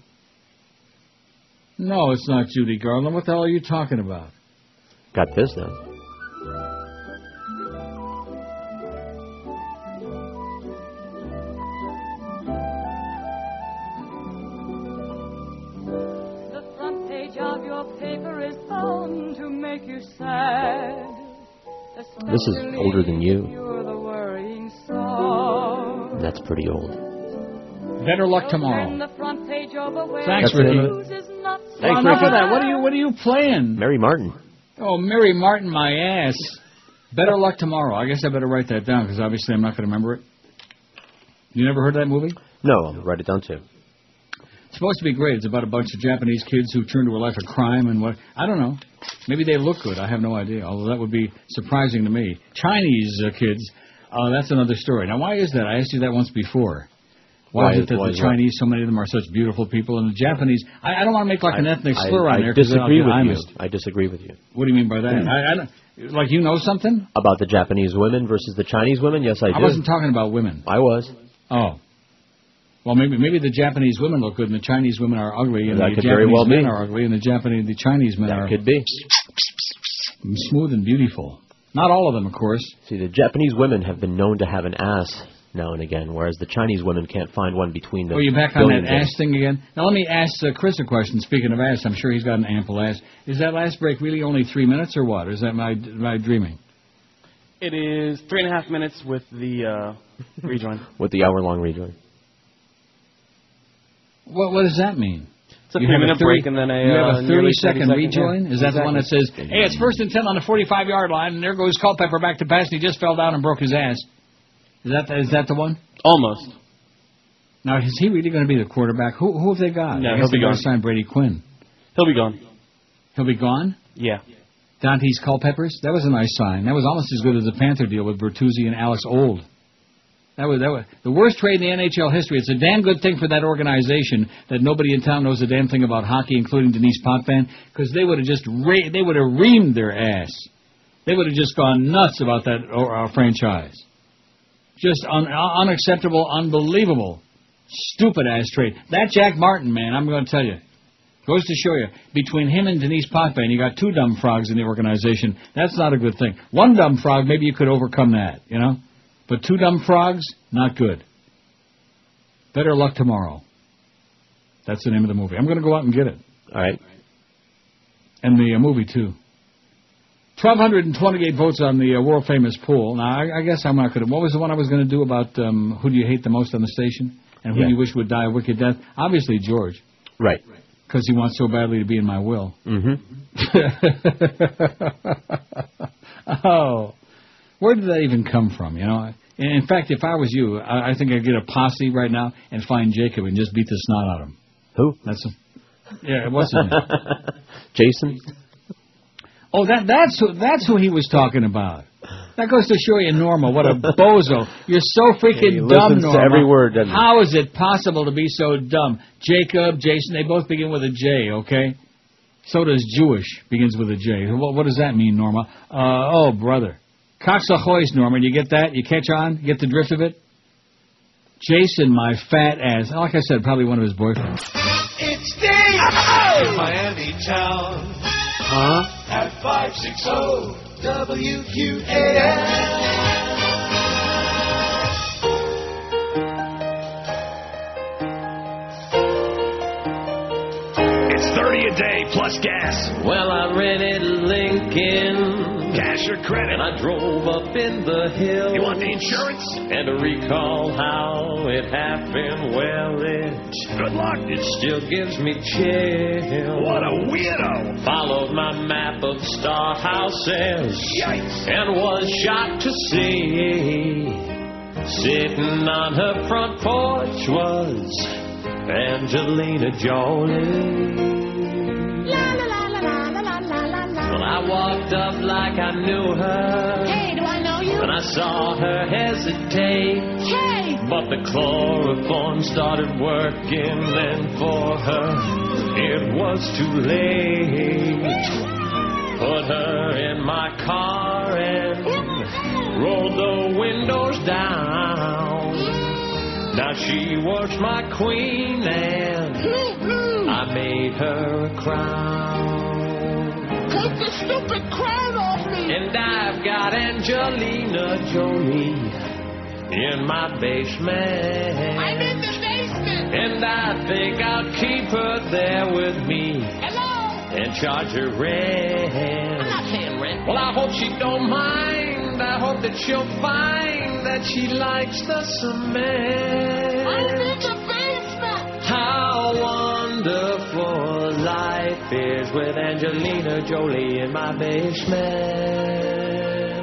No, it's not Judy Garland. What the hell are you talking about? Got this now. The front page of your paper is bound to make you sad. This is older than you. You're the worrying star. That's pretty old. Better luck tomorrow. The front page over where Thanks, the Ricky. news is not so Enough of that. What are you playing? Mary Martin. Oh, Mary Martin, my ass. Better luck tomorrow. I guess I better write that down because obviously I'm not going to remember it. You never heard that movie? No, I'll write it down too. It's supposed to be great. It's about a bunch of Japanese kids who turn to a life of crime and what. I don't know. Maybe they look good. I have no idea, although that would be surprising to me. Chinese kids, that's another story. Now, why is that? I asked you that once before. Why is it that the Chinese, so many of them are such beautiful people, and the Japanese, I don't want to make like an ethnic slur on there. I disagree with you. I disagree with you. What do you mean by that? I don't, like you know something? About the Japanese women versus the Chinese women? Yes, I do. I wasn't talking about women. I was. Oh. Well, maybe the Japanese women look good and the Chinese women are ugly, and that the could very well Japanese men be. are ugly, and the Chinese men are... That could be. Smooth and beautiful. Not all of them, of course. See, the Japanese women have been known to have an ass now and again, whereas the Chinese women can't find one between them. Oh, you're back on that ass thing again? Now, let me ask Chris a question. Speaking of ass, I'm sure he's got an ample ass. Is that last break really only 3 minutes or what? Or is that my dreaming? It is 3.5 minutes with the rejoin. With the hour-long rejoin. What does that mean? It's a 3-minute break and then you have a 30-second rejoin? Yeah. Is that the one that says, hey, it's 1st and 10 on the 45-yard line, and there goes Culpepper back to pass, and he just fell down and broke his ass? Is that the one? Almost. Now, is he really going to be the quarterback? Who have they got? No, he'll be gone. Sign Brady Quinn. He'll be gone. He'll be gone? Yeah. Dante's Culpeppers? That was a nice sign. That was almost as good as the Panther deal with Bertuzzi and Alex Old. That was the worst trade in the NHL history. It's a damn good thing for that organization that nobody in town knows a damn thing about hockey, including Denise Potvin, because they would have just reamed their ass. They would have just gone nuts about that franchise. Just unacceptable, unbelievable, stupid-ass trade. That Jack Martin, man, I'm going to tell you, goes to show you, between him and Denise Potvin, you got two dumb frogs in the organization. That's not a good thing. One dumb frog, maybe you could overcome that, you know? But two dumb frogs, not good. Better luck tomorrow. That's the name of the movie. I'm going to go out and get it. All right. And the movie, too. 1,228 votes on the world-famous poll. Now, I guess I'm not going to... What was the one I was going to do about who do you hate the most on the station? And who do you wish would die a wicked death? Obviously, George. Right. Because he wants so badly to be in my will. Mm-hmm. Oh. Where did that even come from, you know? In fact, if I was you, I think I'd get a posse right now and find Jacob and just beat the snot out of him. Who? Yeah, what's his name? Jason? Oh, that's who he was talking about. That goes to show you, Norma, what a bozo. You're so freaking dumb, Norma. To every word, doesn't he? How is it possible to be so dumb? Jacob, Jason, they both begin with a J, okay? So does Jewish, begins with a J. What does that mean, Norma? Oh, brother. Cox ahoy, Norma. You get that? You catch on? You get the drift of it? Jason, my fat ass. Like I said, probably one of his boyfriends. It's Dave in Miami town. Huh? At 560 WQAM. It's 30 a day plus gas. Well, I rented Lincoln. Cash or credit. And I drove up in the hills. You want the insurance? And to recall how it happened, well, good luck. It still gives me chills. What a weirdo. Followed my map of star houses. Yikes. And was shocked to see sitting on her front porch was Angelina Jolie. Well, I walked up like I knew her. Hey, do I know you? And I saw her hesitate. Hey! But the chloroform started working, and for her, it was too late. Put her in my car and rolled the windows down. Now she was my queen, and I made her a crown. Take the stupid crown off me. And I've got Angelina Jolie in my basement. I'm in the basement. And I think I'll keep her there with me. Hello? And charge her rent. I'm not paying rent. Well, I hope she don't mind. I hope that she'll find that she likes the cement. I'm in the basement. How wonderful life is with Angelina Jolie in my basement.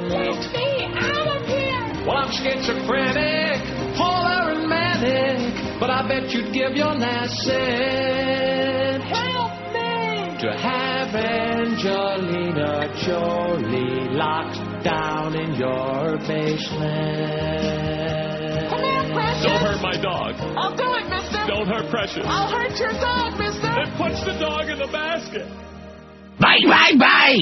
Let me out of here. Well, I'm schizophrenic, polar and manic, but I bet you'd give your last cent. Help me. To have Angelina Jolie locked down in your basement. Come here, Precious. Don't hurt my dog. I'll do it, mister. Don't hurt Precious. I'll hurt your dog, mister. Then punch the dog in the basket. Bye, bye, bye.